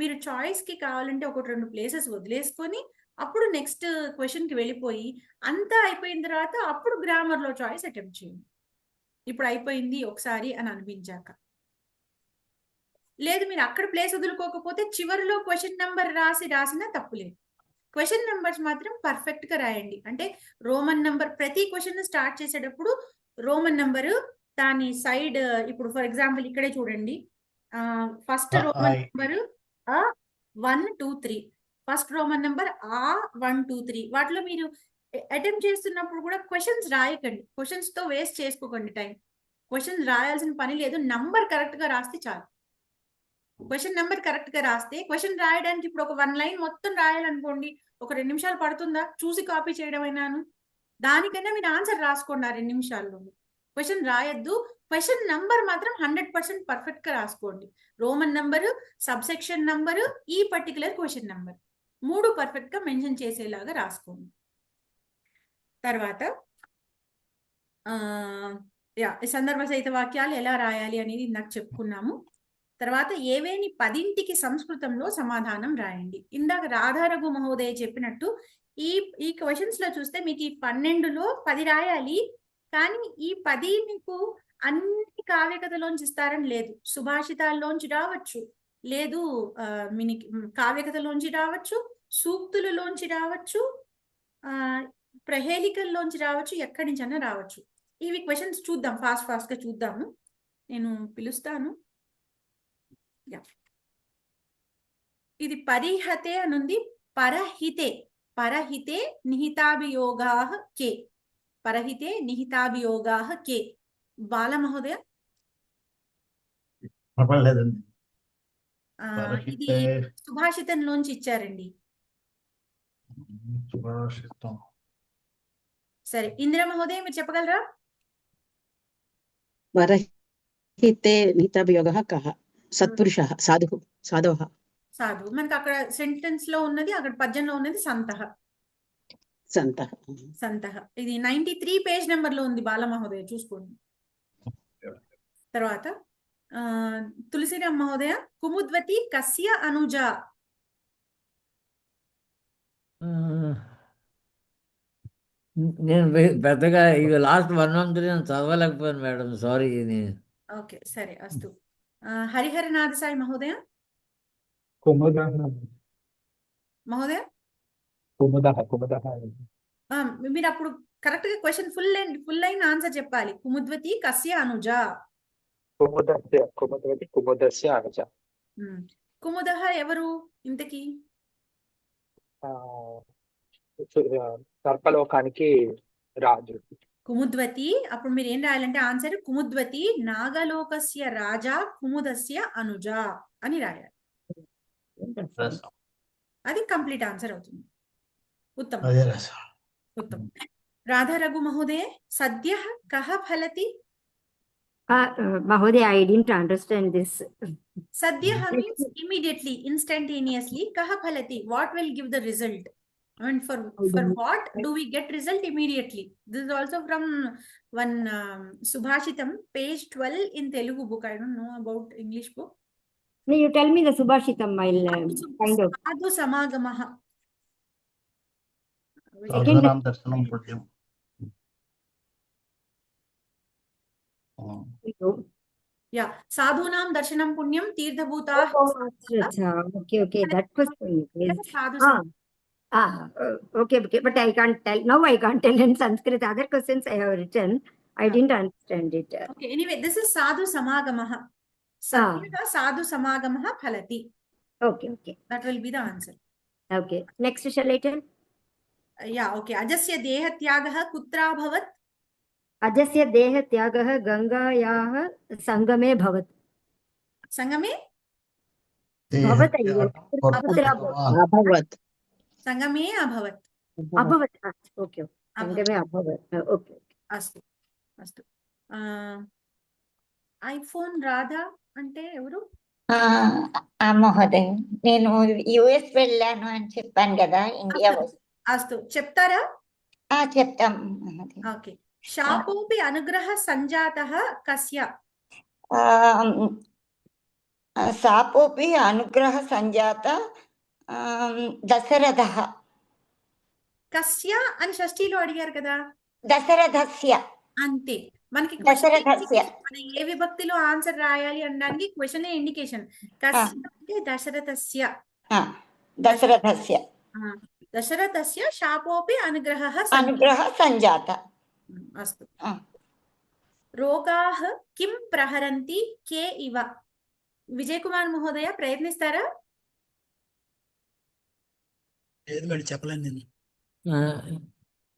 మీరు చాయిస్ కి కావాలంటే 1-2 ప్లేసెస్ వదిలేసుకొని అప్పుడు నెక్స్ట్ క్వశ్చన్ కి వెళ్ళిపోయి అంతా అయిపోయిన తర్వాత అప్పుడు గ్రామర్ లో చాయిస్ అటెంప్ట్ చేయండి. ఇప్పుడు అయిపోయింది ఒకసారి అని అనిపించాక. లేదు మీరు అక్కడ ప్లేస్ వదులుకోకపోతే చివరిలో క్వశ్చన్ నెంబర్ రాసినా తప్పులేదు. క్వశ్చన్ నెంబర్స్ మాత్రం పర్ఫెక్ట్ గా రాయండి. అంటే రోమన్ నెంబర్ ప్రతి క్వశ్చన్ స్టార్ట్ చేసేటప్పుడు రోమన్ నెంబరు దాని సైడ్, ఇప్పుడు ఫర్ ఎగ్జాంపుల్ ఇక్కడే చూడండి, first Roman number 1 2 3, first Roman number 1 2 3. వాటిలో మీరు అటెంప్ట్ చేస్తున్నప్పుడు కూడా క్వశ్చన్స్ రాయకండి, క్వశ్చన్స్ తో వేస్ట్ చేసుకోకండి టైం. క్వశ్చన్స్ రాయాల్సిన పని లేదు, నంబర్ కరెక్ట్ గా రాస్తే చాలు. క్వశ్చన్ నెంబర్ కరెక్ట్ గా రాస్తే, క్వశ్చన్ రాయడానికి ఇప్పుడు ఒక 1 లైన్ మొత్తం రాయాలనుకోండి, ఒక 2 నిమిషాలు పడుతుందా? చూసి కాపీ చేయడం అయినాను. దానికన్నా మీరు ఆన్సర్ రాసుకోండి ఆ 2 నిమిషాల్లో. క్వశ్చన్ రాయొద్దు, క్వశ్చన్ నంబర్ మాత్రం 100% పర్ఫెక్ట్ గా రాసుకోండి. రోమన్ నంబరు, సబ్సెక్షన్ నంబరు, ఈ పర్టికులర్ క్వశ్చన్ నంబర్ 3 పర్ఫెక్ట్ గా మెన్షన్ చేసేలాగా రాసుకోండి. తర్వాత సందర్భ సహిత వాక్యాలు ఎలా రాయాలి అనేది నాకు చెప్పుకున్నాము. తర్వాత ఏవేని 10ంటికి సంస్కృతంలో సమాధానం రాయండి. ఇందాక రాధారఘు మహోదయ చెప్పినట్టు ఈ క్వశ్చన్స్ లో చూస్తే మీకు ఈ 12లో 10 రాయాలి. కానీ ఈ 10 మీకు అన్ని కావ్యకథలోంచి ఇస్తారని లేదు. సుభాషితాల్లోంచి రావచ్చు, లేదు కావ్యకథలోంచి రావచ్చు, సూక్తులలోంచి రావచ్చు, ప్రహేళికల్లోంచి రావచ్చు, ఎక్కడి నుంచైనా రావచ్చు. ఇవి క్వశ్చన్స్ చూద్దాం, ఫాస్ట్ గా చూద్దాము. నేను పిలుస్తాను. ఇది పరిహతే అనుంది, పరహితే నిహితాభియోగాః కే, పరహితే నిహితాభియోగాః కే. బాలమహోదయ ఇది సుభాషితంలోంచి ఇచ్చారండి. సరే, ఇందిర మహోదయ మీరు చెప్పగలరా? పరహితే నిహితాభియోగః కః? సత్పురుషః, సాధుః. సాధు మనకి అక్కడ సెంటెన్స్ లో ఉన్నది, అక్కడ పద్యంలో ఉన్నది సంతః. ఇది 93 పేజ్ నెంబర్ లో ఉంది బాలమహోదయ, చూసుకోండి. తర్వాత తులసిరామ్ మహోదయ, కుముద్వతి కస్య అనుజ? నేను పెద్దగా ఇక లాస్ట్ 1 month నేను చదవలేకపోయాను మేడం, సారీ. ఓకే సరే, అస్తు. హరిహరనాథ సాయి మహోదయ, మహోదయ మీరు అప్పుడు కరెక్ట్ గా క్వశ్చన్ ఫుల్ లైన్ ఆన్సర్ చెప్పాలి. కుముద్వతి కస్య అనుజ? కుముదస్య అనుజ. కుముదః ఎవరు ఇంతకి? సర్పలోకానికి రాజు. కుముద్వతి, అప్పుడు మీరు ఏం రాయాలంటే ఆన్సర్ కుముద్వతి నాగలోకస్య రాజా కుముదస్య అనుజ అని రాయాలి. అది కంప్లీట్ ఆన్సర్ అవుతుంది. ఉత్తమం. రాధారఘు మహోదయ, సద్య కహ ఫలతి? Mahodaya, I didn't understand this. Sadhyah means immediately, instantaneously. Kaha phalati, what will give the result? I mean, for what do we get result immediately? This is also from one Subhashitam, page 12 in Telugu book. I don't know about English book. No, you tell me the Subhashitam, I'll find out. Sadhu Samagamaha. సాధూనాం దర్శనం పుణ్యం. Yeah, Sadhunam Darshanam Punyam Tirthabhuta. Okay, that was Sadhu. Okay, but I can't tell. Now I can't tell in Sanskrit. Other questions I have written, I didn't understand it. Okay, anyway, this is Sadhu Samagamaha. Sadhu Samagamaha Phalati. Okay. That will be the answer. Okay, next shall I tell? Yeah, okay. Ajasya Deha Tyagaha Kutra Bhavat? Ajasya Deha Tyagaha Gangayaha Sangame Bhavat. Sangame? Bhavat. సంగమే అభవత్. अभवत् okay अभवत्. सङ्गमे अभवत् okay అస్తు అస్తు. IPhone Radha అంటే ఎవరు? మహోదయ నేను US వెళ్ళాను అని చెప్పాను కదా, ఇండియా అస్తు చెప్తారా? చెప్తాం మహోదయ. ఓకే. శాపోపి అనుగ్రహ సంజాతః కస్య? శాపోపి అనుగ్రహ సంజాత దశరథః. కస్య అని షష్ఠీలో అడిగారు కదా. దశరథస్య. అంతే. మనకి దశరథస్య. మనం ఏ విభక్తిలో ఆన్సర్ రాయాలి అనడానికి క్వశ్చన్ ఇండికేషన్. కస్య అంటే దశరథస్య. దశరథస్య. దశరథస్య శాపోపి అనుగ్రహః అనుగ్రహ సంజాత. అస్తు. రోగాః కిం ప్రహరంతి కే ఇవ? విజయ్ కుమార్ మహోదయ ప్రయత్నిస్తారా? లేదు మేడం, చెప్పలేను నేను.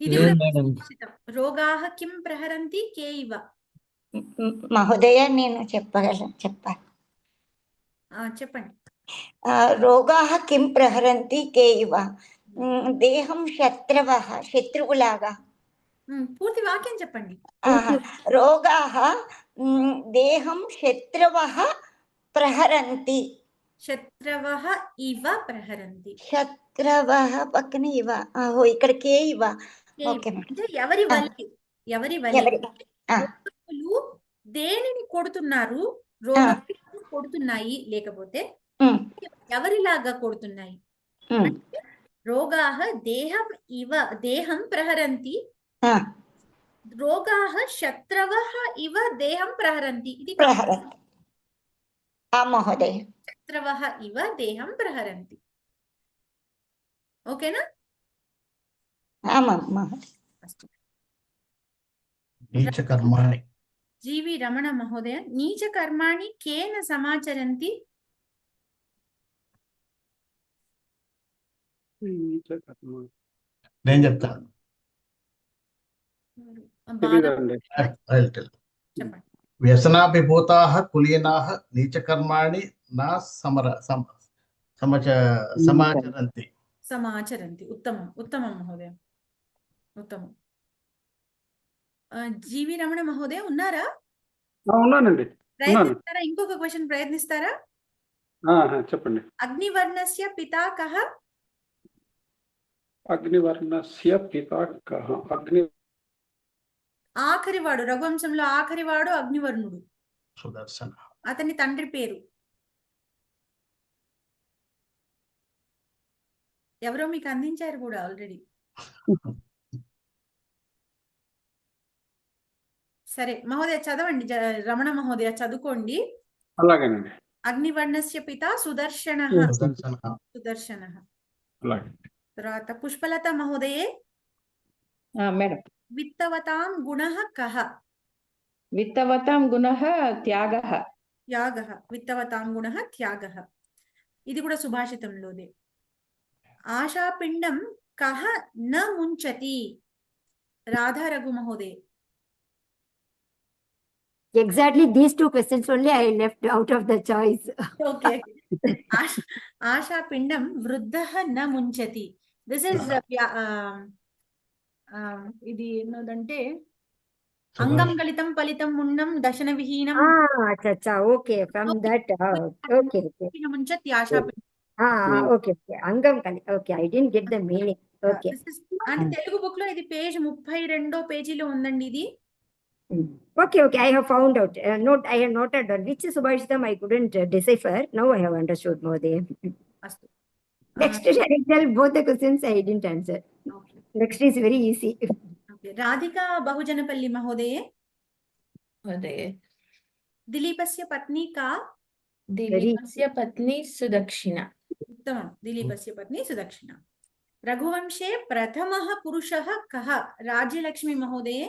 ఇది లేదు కూడా మేడం. సుభాషితం. రోగాః కిం ప్రహరంతి కే ఇవ? మహోదయ నేను చెప్పాలి. చెప్పండి. రోగాః కిం ప్రహరంతి కే ఇవ? దేహం శత్రవః, శత్రువులాగా. పూర్తి వాక్యం చెప్పండి. రోగాః దేహం శత్రవః ప్రహరంతి. శత్రవః ఇవ ప్రహరంతి. శత్రవః పక్కన ఇవ. ఇక్కడ కే ఇవ. Okay madam. అంటే ఎవరి వలె రోగాలు దేనిని కొడుతున్నారు? రోగాలు కొడుతున్నాయి, లేకపోతే ఎవరిలాగా కొడుతున్నాయి? రోగాః దేహం ప్రహరంతి. రోగాః శత్రవః ఇవ దేహం ప్రహరంతి. ఇది ప్రహరంతి. మహోదయ. శత్రవః ఇవ దేహం ప్రహరంతి. ఓకేనా? నీచ కర్మాణి. జీవి రమణ మహోదయ, నీచ కర్మాణి కేన సమాచరంతి? నేను చెప్తాను. చెప్పండి. వ్యసనాభిభూతాః కులీనాః నీచకర్మాణి నా సమాచరంతి. సమాచరంతి. ఉత్తమం ఉత్తమం మహోదయ, ఉత్తమం. జీవి రమణ మహోదయ ఉన్నారా? ఉన్నానండి. ప్రయత్నిస్తారా? ఇంకొక క్వశ్చన్ ప్రయత్నిస్తారా? చెప్పండి. అగ్నివర్ణస్య పితా కః? అగ్నివర్ణస్య పితా కః? ఆఖరివాడు, రఘువంశంలో ఆఖరివాడు అగ్నివర్ణుడు. సుదర్శన. అతని తండ్రి పేరు ఎవరో మీకు అందించారు కూడా ఆల్రెడీ. సరే మహోదయ చదవండి. రమణ మహోదయ చదువుకోండి. అలాగేనండి. అగ్నివర్ణస్య పితా సుదర్శనః. సుదర్శనః. తర్వాత పుష్పలత మహోదయే. మేడం. విత్తవతాం గుణః కః? విత్తవతాం గుణః త్యాగః. త్యాగః. విత్తవతాం గుణః త్యాగః. ఇది కూడా సుభాషితంలోదే. ఆశాపిండం కః న ముంచతి? Radha Raghu మహోదయ. Exactly these two questions only I left out of the choice. Okay. ఆశాపిండం వృద్ధః న ముంచతి. దిస్ ఇస్ ఇది ఏంటంటే అంగం గలితం ఫలితం ఉన్నం దశన విహీనం. Acha, okay, from that, okay. ముంచతి ఆశాపిండం. Okay. Angam kali. Okay, I didn't get the meaning. Okay. అంటే తెలుగు బుక్ లో ఇది పేజ్ 32వ పేజీలో ఉందండి ఇది. Okay, I have found out. I have noted down which Subhashitam I couldn't decipher. Now I have understood more there. Next, shall I tell both the questions I didn't answer? Okay. Next is very easy. Okay. Radhika Bahujanapalli మహోదయే. महोदय దిలీపస్య పత్ని కా? दिलीपस्य पत्नी सुदक्षिणा. ఉత్తమం. దిలీపస్య పత్ని Sudakshina. రఘువంశే ప్రథమః పురుషः కః? Rajyalakshmi మహోదయే.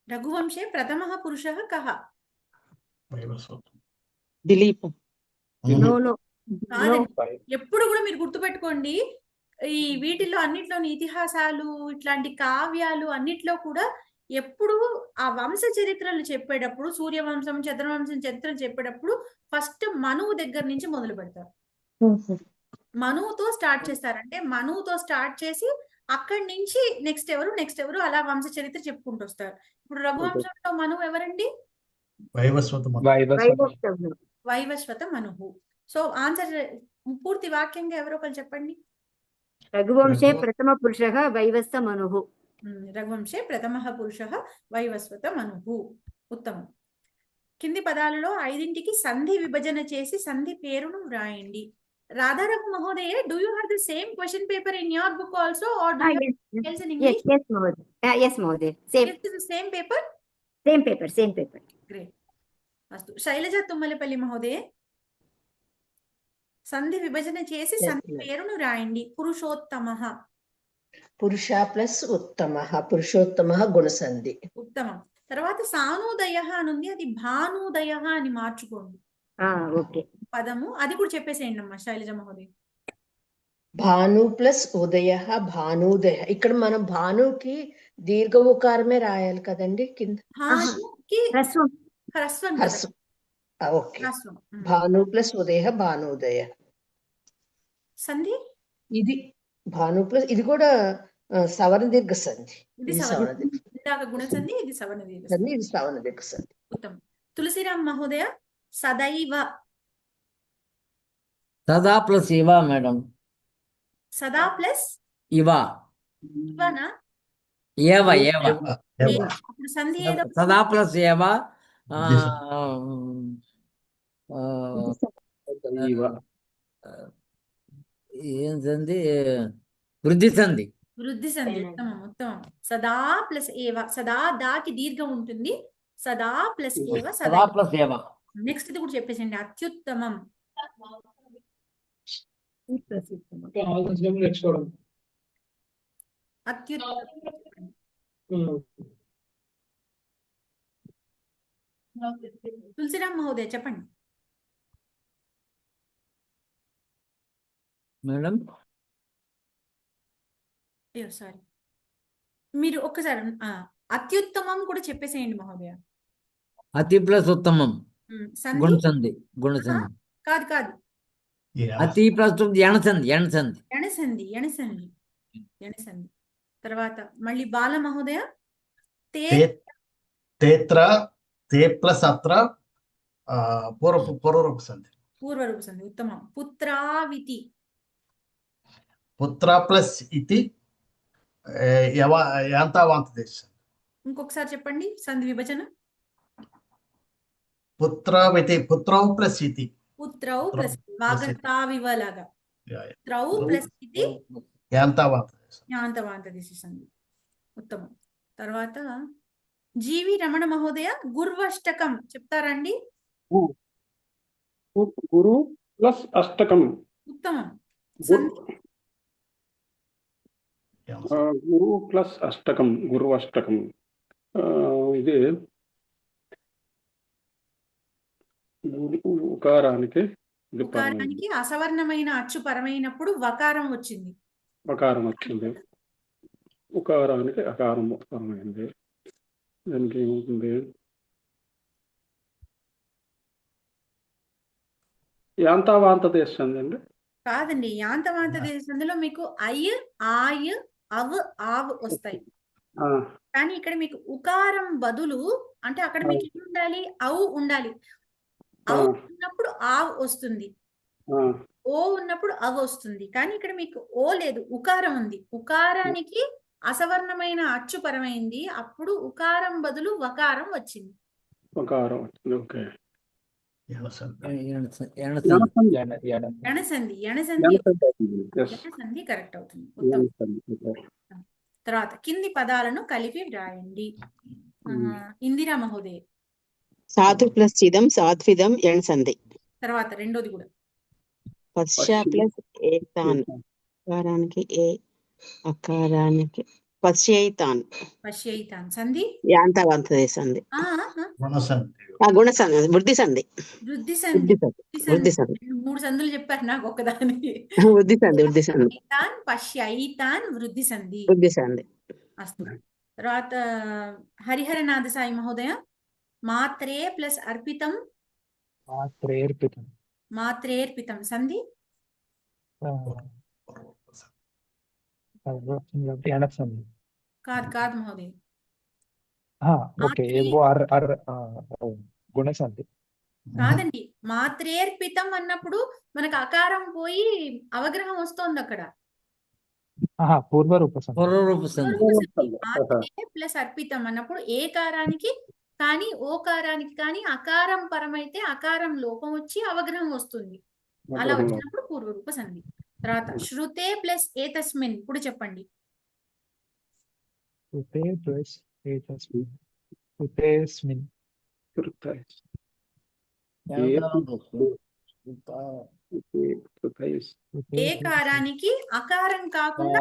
రఘువంశే ప్రథమః పురుషः కః? Dilip. No. ఎప్పుడు కూడా మీరు గుర్తుపెట్టుకోండి, ఈ వీటిలో అన్నిట్లోని ఇతిహాసాలు ఇట్లాంటి కావ్యాలు అన్నిట్లో కూడా ఎప్పుడు ఆ వంశ చరిత్రలు చెప్పేటప్పుడు సూర్యవంశం, చంద్రవంశం చరిత్రలు చెప్పేటప్పుడు ఫస్ట్ మనువు దగ్గర నుంచి మొదలు పెడతారు. మనువుతో స్టార్ట్ చేస్తారంటే మనువుతో స్టార్ట్ చేసి అక్కడి నుంచి నెక్స్ట్ ఎవరు అలా వంశ చరిత్ర చెప్పుకుంటూ వస్తారు. ఇప్పుడు రఘువంశంలో మనువు ఎవరండి? వైవస్వత మనువు. సో ఆన్సర్ పూర్తి వాక్యంగా ఎవరో ఒకరు చెప్పండి. రఘువంశే ప్రథమ పురుషః వైవస్వ మనుః. రఘువంశే ప్రథమ పురుషః వైవస్వత మనుః. ఉత్తమం. కింది పదాలలో 5ంటికి సంధి విభజన చేసి సంధి పేరును వ్రాయండి. రాధారఘు మహోదయ, do you have the same question paper in your book also, or do you have else in English? Yes, Mahoday. Yes, Mahoday. Same. Is the same paper? Same paper. Great. అస్తు. శైలజ తుమ్మలపల్లి మహోదయ, సంధి విభజన చేసి సంధి పేరును రాయండి. పురుషోత్తమః. పురుష ప్లస్ ఉత్తమః, పురుషోత్తమః గుణసంధి. ఉత్తమం. తర్వాత సానోదయః అని ఉంది, అది భానుదయః అని మార్చుకోండి. ఓకే. పదము అది కూడా చెప్పేసేయండి అమ్మా శైలజ మహోదయ. భాను ప్లస్ ఉదయ భానుదయ. ఇక్కడ మనం భానుకి దీర్ఘ ఉకారమే రాయాలి కదండి కింద. భానుకి హ్రస్వం కదా. ఓకే. భాను ప్లస్ ఉదయ భానుదయ. సంధి ఇది భాను ప్లస్ ఇది కూడా సవర్ణ దీర్ఘ సంధి. ఇది సవర్ణ ఇందాక గుణ సంధి, ఇది సవర్ణ దీర్ఘ సంధి, ఇది సవర్ణ దీర్ఘ సంధి. ఉత్తమం. తులసిరామ్ మహోదయ, సదైవ. సదా ప్లస్ ఇవ మేడం. సదా ప్లస్ ఇవా ఇవనా? ఏవ అప్పుడు సంధి ఏదో సదా ప్లస్ ఏవ ఏం సంధి? వృద్ధి సంధి. వృద్ధి సంధి. ఉత్తమం. సదా ప్లస్ ఏవ. సదా దాకి దీర్ఘం ఉంటుంది. సదా ప్లస్ ఏవ సదా ప్లస్ ఏవ. నెక్స్ట్ ఇది కూడా చెప్పేసండి. అత్యుత్తమం. తులసిరామ్ మహోదయ చెప్పండి మేడం. అయ్యో సారీ, మీరు ఒక్కసారి అత్యుత్తమం కూడా చెప్పేసేయండి మహోదయ. అతి ప్లస్ ఉత్తమం గుణసంధి. కాదు కాదు, అతి ప్లస్ ఎణసంధి. తర్వాత మళ్ళీ బాల మహోదయ, తేత్ర తే ప్లస్ అత్ర పూర్వరూప సంధి. పూర్వరూప సంధి. ఉత్తమం. పుత్రావితి. పుత్ర ప్లస్ ఇతి యాంతావాంత దేశ. ఇంకొకసారి చెప్పండి సంధి విభజన. పుత్రవితి పుత్రౌ ప్లస్ ఇతి. పుత్రౌ ప్లస్ వాగంతావివలాగా. పుత్రౌ ప్లస్ ఇతి యాంతవాంత దేశ సంధి. ఉత్తమం. తర్వాత జీవి రమణ మహోదయ, గుర్వష్టకం చెప్తారండి. గురు ప్లస్ అష్టకం. ఉత్తమం. గురు ప్లస్ అష్టకం, గురువష్టకం. ఇది ఉకారానికి అసవర్ణమైన అచ్చు పరమైనప్పుడు వకారం వచ్చింది. ఉకారానికి అకారం పరమైంది. దానికి ఏమవుతుంది? యాంతావాంత దేశంది అండి. కాదండి, యాంతవాంత దేశంలో మీకు అయ్ ఆయ్ అవ్ ఆవ్ వస్తాయి. కానీ ఇక్కడ మీకు ఉకారం బదులు అంటే అక్కడ మీకు ఏం ఉండాలి? ఔ ఉండాలి. ఔ ఉన్నప్పుడు ఆవ్ వస్తుంది, ఓ ఉన్నప్పుడు అవ్ వస్తుంది. కానీ ఇక్కడ మీకు ఓ లేదు, ఉకారం ఉంది. ఉకారానికి అసవర్ణమైన అచ్చు పరమైంది, అప్పుడు ఉకారం బదులు వకారం వచ్చింది. ఎణసంధి కరెక్ట్ అవుతుంది. తర్వాత కింది పదాలను కలిపి వ్రాయండి. ఇందిరా మహోదయ, సాధు ప్లస్ చిదం సాధ్విదం ఎణసంధి. తర్వాత రెండోది కూడా పశ్చ ప్లస్ ఏతాన్, అకారానికి ఏ అకారానికి పశ్చైతాన్ సంధి యాంతవాంత సంధి. గుణసంధి వృద్ధి సంధి. మూడు సంధులు చెప్పారు నాకు ఒకదానికి. వృద్ధి సంధి. పశ్చైతాన్ వృద్ధి సంధి. అస్తు. తర్వాత హరిహరనాథ సాయి మహోదయ మాత్రే ప్లస్ అర్పితం మాత్రేర్పితం మాత్రేర్పితం సంధి ఎనక్సంది కాదు మహోదయ ఓకే మాత్రే ఏవో గుణసంధి కాదండి. మాత్రేర్పితం అన్నప్పుడు మనకు అకారం పోయి అవగ్రహం వస్తోంది అక్కడ. పూర్వరూప సంధి పూర్వరూప సంధి. పూర్వరూప సంధి. మాత్రే ప్లస్ అర్పితం అన్నప్పుడు ఏకారానికి కానీ ఓకారానికి కానీ అకారం పరమైతే అకారం లోపం వచ్చి అవగ్రహం వస్తుంది. అలా వచ్చినప్పుడు పూర్వరూప సంధి. తర్వాత శృతే ప్లస్ ఏతస్మిన్ ఇప్పుడు చెప్పండి. శృతే ప్లస్ ఏతస్మిన్ శృతేస్మిన్ ఏకారానికి అకారం కాకుండా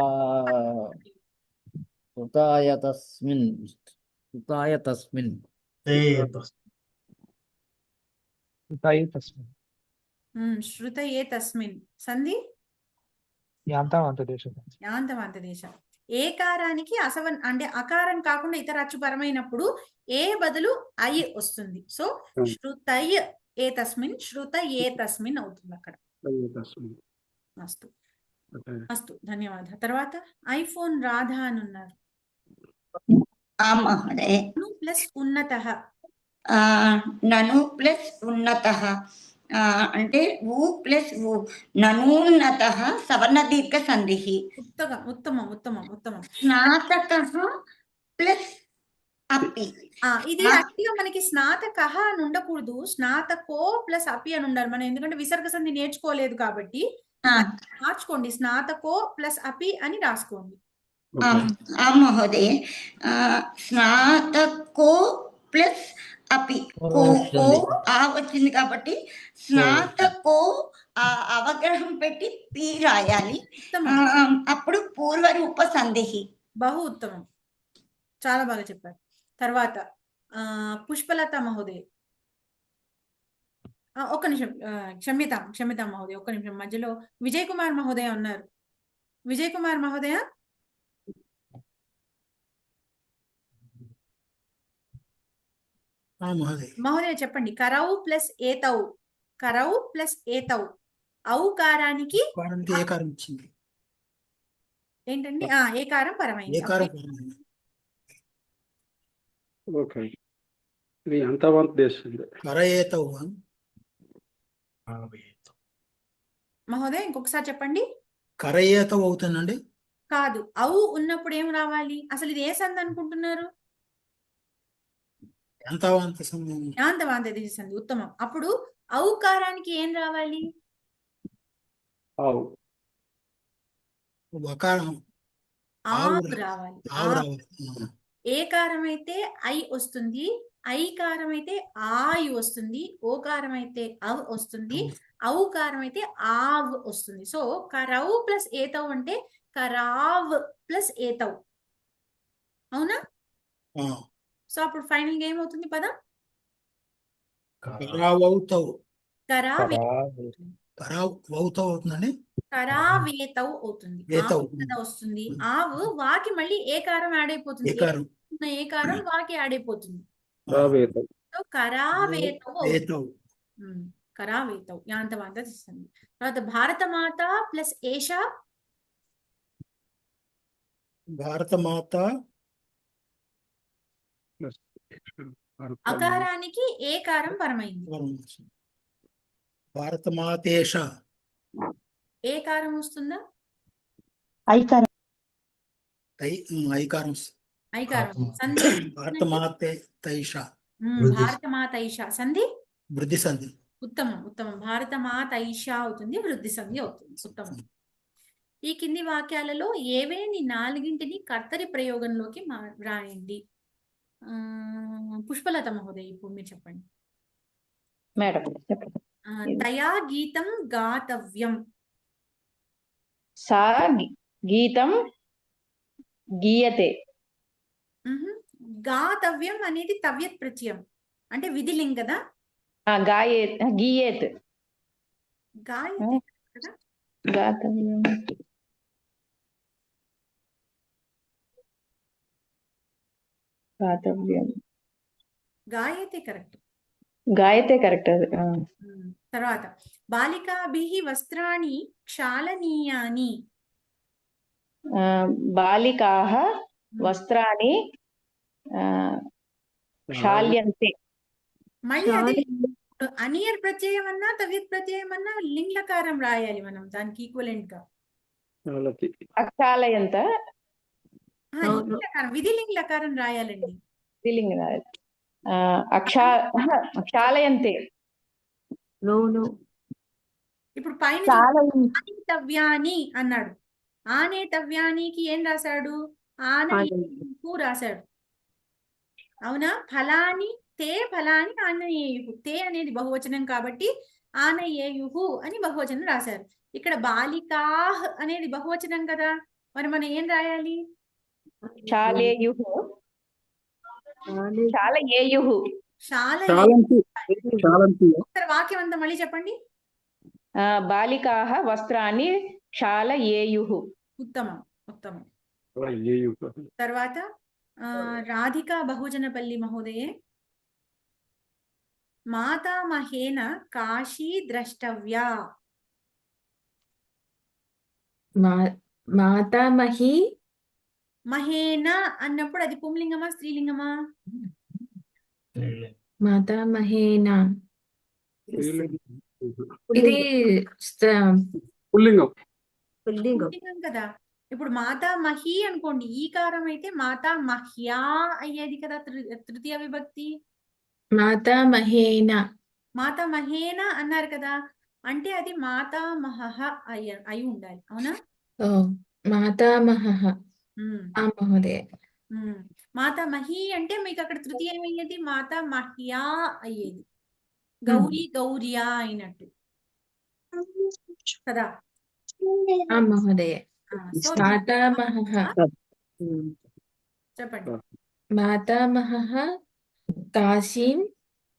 సుతాయ తస్మిన్ సుతాయ తస్మిన్ శృతయేతస్మిన్ శృతయే తస్మిన్ సంధి యాంతావంతదేశం యాంతవాంతదేశ. ఏకారానికి అంటే అకారం కాకుండా ఇతర అచ్చు పరమైనప్పుడు ఏ బదులు ఐ వస్తుంది. సో శృతయ్ ఏ తస్మిన్ శృత ఏ తస్మిన్ అవుతుంది అక్కడ. మస్తు మస్తు ధన్యవాదాలు. తర్వాత ఐఫోన్ రాధా అని ఉన్నారు. మహోదయ ప్లస్ ఉన్నత నను ప్లస్ ఉన్నత అంటే ఊ ప్లస్ ఊ ననూన్నత సవర్ణ దీర్ఘ సంధి. ఉత్తమం ఉత్తమం ఉత్తమం. స్నాతక ప్లస్ అపి. ఇది యాక్చువల్గా మనకి స్నాతకః అని ఉండకూడదు, స్నాతకో ప్లస్ అపి అని ఉండాలి. మనం ఎందుకంటే విసర్గ సంధి నేర్చుకోలేదు కాబట్టి మార్చుకోండి, స్నాతకో ప్లస్ అపి అని రాసుకోండి. మహోదయ స్నాతకో ప్లస్ అపి వచ్చింది కాబట్టి స్నాతకో అవగ్రహం పెట్టి పి రాయాలి. అప్పుడు పూర్వరూప సంధి. బహు ఉత్తమం, చాలా బాగా చెప్పారు. తర్వాత పుష్పలత మహోదయ ఒక్క నిమిషం, క్షమ్యతాం మహోదయ ఒక్క నిమిషం. మధ్యలో విజయ్ కుమార్ మహోదయ ఉన్నారు. విజయ్ కుమార్ మహోదయ మహోదయ చెప్పండి. కరౌ ప్లస్ ఏతౌ కరౌ ప్లస్ ఏతౌ ఔకారానికి ఏకారం ఇచ్చింది ఏంటండి? ఏకారం పరమైంది. ఓకే, ఇది యాంతావాంత దేశం. కరయేతౌ మహోదయ ఇంకొకసారి చెప్పండి. కరయేతౌ అవుతుందండి. కాదు, ఔ ఉన్నప్పుడు ఏం రావాలి? అసలు ఇది ఏ సంధి అనుకుంటున్నారు? యాంతవాంత దేశ సంధి. ఉత్తమం. అప్పుడు ఔకారానికి ఏం రావాలి? ఆవు రావాలి. ఏకారం అయితే ఐ వస్తుంది, ఐకారం అయితే ఆయు వస్తుంది, ఓకారం అయితే అవ్ వస్తుంది, ఔకారం అయితే ఆవ్ వస్తుంది. సో కరౌ ప్లస్ ఏతౌ అంటే కరావ్ ప్లస్ ఏతౌ, అవునా? సో అప్పుడు ఫైనల్ గా ఏమవుతుంది పదం? అవుతుందండి. కరావేతౌ అవుతుంది. వస్తుంది. ఆవు వాకి మళ్ళీ ఏకారం యాడ్ అయిపోతుంది. ఏకారం వాకి యాడ్ అయిపోతుంది. కరావేతౌ కరావేతౌ యాంతవాంత ఇస్తుంది. తర్వాత భారతమాత ప్లస్ ఏషా. భారతమాత అకారానికి ఏకారం పరమైంది. భారతమాతేష ఏకారం వస్తుందా? ఐకారం సంధి. భారతమాతైష భారతమాతైష సంధి వృద్ధి సంధి. ఉత్తమం ఉత్తమం. భారతమాతైష అవుతుంది, వృద్ధి సంధి అవుతుంది. ఉత్తమం. ఈ కింది వాక్యాలలో ఏవేని నాలుగింటిని కర్తరి ప్రయోగంలోకి రాయండి. పుష్పలత మహోదయ ఇప్పుడు మీరు చెప్పండి. మేడం చెప్పండి. తయా గీతం గాతవ్యం. సా గీతం గీయతే. గాతవ్యం అనేది తవ్యత్ ప్రత్యయం, అంటే విధిలింగ్ కదా. గీయేత్ గాతవ్యం. గాయతే కరెక్ట్. గాయతే కరెక్ట్ అది. తర్వాత బాలికాభిః వస్త్రాణి క్షాళనీయాని. బాలికాః వస్త్రాణి క్షాళ్యంతే. మళ్ళీ అదే అనియర్ ప్రత్యయం అన్నా తవ్యత్ ప్రత్యయం అన్నా లింగ్లకారం రాయాలి మనం దానికి ఈక్వలెంట్ గా. అక్షాళయంత లింగ్లకారం విధిలింగ్ లకారం రాయాలండి. విధిలింగ్ రాయాలి. క్షాళయంతే. ఇప్పుడు పైన ఆనేతవ్యాని అన్నాడు. ఆనేతవ్యానికి ఏం రాశాడు? ఆనయేయుః రాశాడు. అవునా? ఫలాని తే ఫలాని ఆనయేయుః. తే అనేది బహువచనం కాబట్టి ఆనయేయుః అని బహువచనం రాశారు. ఇక్కడ బాలికాః అనేది బహువచనం కదా, మరి మనం ఏం రాయాలి? శాలేయుః. శాలయేయుః. ఒకసారి వాక్యం అంతా మళ్ళీ చెప్పండి. బాలికాః వస్త్రాన్ని క్షాళయేయుః. ఉత్తమం ఉత్తమం. తర్వాత రాధికా బహుజనపల్లి మహోదయే మాతామహేన కాశీ ద్రష్టవ్యా. మాతామహి మహేన అన్నప్పుడు అది పుంలింగమా స్త్రీలింగమా? మాతామహేన ఇది పుల్లింగం పుల్లింగం కదా. ఇప్పుడు మాతామహి అనుకోండి, ఈకారం అయితే మాతామహ్యా అయ్యేది కదా తృతీయ విభక్తి. మాతామహేన మాతామహేన అన్నారు కదా, అంటే అది మాతామహః అయి ఉండాలి. అవునా? మాతామహః మహోదయ. మాతామహి అంటే మీకు అక్కడ తృతీయ అయ్యేది మాతామహ్యా అయ్యేది, గౌరీ గౌర్యా అయినట్టు కదా మహోదయ. మాతామహః చెప్పండి. మాతామహః కాశీం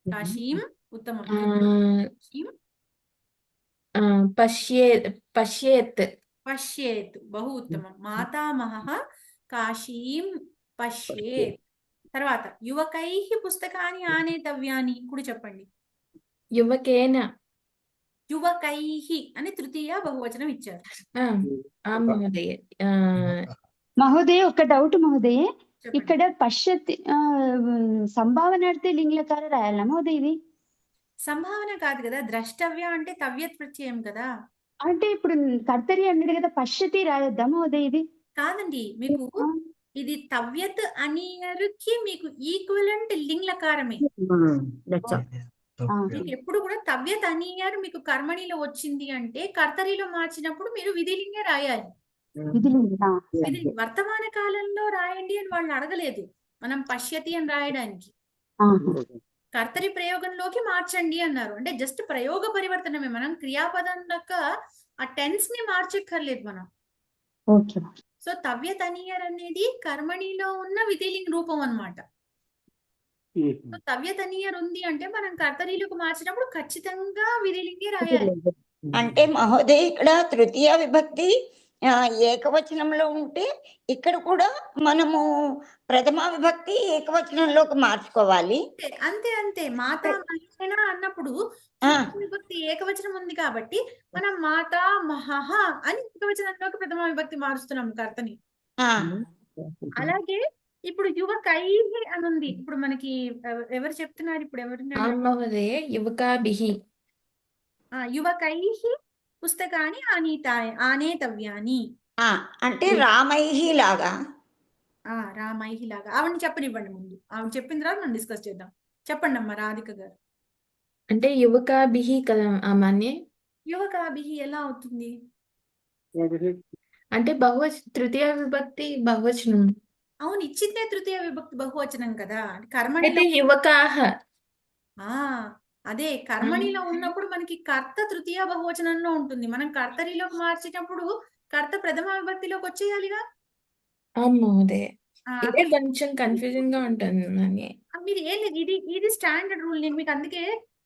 కాశీం ఉత్తమం. పశ్యేత్ పశ్యేత్ బహు ఉత్తమం. మాతామహః కాశీం పశ్యేత్. తర్వాత యువకైః పుస్తకాని ఆనేతవ్యాని కూడా చెప్పండి. యువకేన. యువకైః అని తృతీయ బహువచనం ఇచ్చారు. మహోదయ. మహోదయ ఒక డౌట్ మహోదయ, ఇక్కడ పశ్యతి సంభావనార్థే లింగలకార రాయాలా మహోదయ? ఇది సంభావన కాదు కదా, ద్రష్టవ్య అంటే తవ్యత్ ప్రత్యయం కదా. అంటే ఇప్పుడు కర్తరి అన్నాడు కదా, పశ్యతి రాయొద్దా మహోదయ? ఇది కాదండి, మీకు ఇది తవ్యత్ అనియర్కి మీకు ఈక్వలెంట్ లింగ్లకారమే. మీకు ఎప్పుడు కూడా తవ్యత్ అనియర్ మీకు కర్మణిలో వచ్చింది అంటే కర్తరిలో మార్చినప్పుడు మీరు విధిలింగే రాయాలి. వర్తమాన కాలంలో రాయండి అని వాళ్ళు అడగలేదు మనం పశ్యతి అని రాయడానికి. కర్తరి ప్రయోగంలోకి మార్చండి అన్నారు. అంటే జస్ట్ ప్రయోగ పరివర్తనమే, మనం క్రియాపదం యొక్క ఆ టెన్స్ ని మార్చక్కర్లేదు మనం. సో తవ్యత్ అనియర్ అనేది కర్మణిలో ఉన్న విధిలింగ్ రూపం అన్నమాట. తవ్యత్ అనియర్ ఉంది అంటే మనం కర్తరిలోకి మార్చినప్పుడు ఖచ్చితంగా విధిలింగే రాయాలి. అంటే మహోదయ ఇక్కడ తృతీయ విభక్తి ఏకవచనంలో ఉంటే ఇక్కడ కూడా మనము ప్రథమ విభక్తి ఏకవచనంలోకి మార్చుకోవాలి. అంతే అంతే. మాతా మహేన అన్నప్పుడు విభక్తి ఏకవచనం ఉంది కాబట్టి మనం మాతా మహః అని ఏకవచనంలోకి ప్రథమ విభక్తి మారుస్తున్నాం కర్తని. అలాగే ఇప్పుడు యువకైః అని ఉంది. ఇప్పుడు మనకి ఎవరు చెప్తున్నారు? ఇప్పుడు ఎవరు? యువకాభిః. యువకైః పుస్తకాన్ని ఆనేతవ్యాని అంటే రామైః లాగా. రామైః లాగా. ఆవిడని చెప్పనివ్వండి ముందు, ఆవిడ చెప్పిన తర్వాత మనం డిస్కస్ చేద్దాం. చెప్పండి అమ్మా రాధిక గారు. అంటే యువకాభిః కదా అమ్మని. యువకాభిః ఎలా అవుతుంది? అంటే తృతీయ విభక్తి బహువచనం. అవును, ఇచ్చిందే తృతీయ విభక్తి బహువచనం కదా. కర్మణిలో యువకాః. అదే కర్మణిలో ఉన్నప్పుడు మనకి కర్త తృతీయ బహువచనంలో ఉంటుంది. మనం కర్తరిలోకి మార్చేటప్పుడు కర్త ప్రథమ విభక్తిలోకి వచ్చేయాలిగా. ఇదే కొంచెం కన్ఫ్యూజింగ్ గా ఉంటుంది. మీరు ఏం లేదు, ఇది స్టాండర్డ్ రూల్. నేను మీకు అందుకే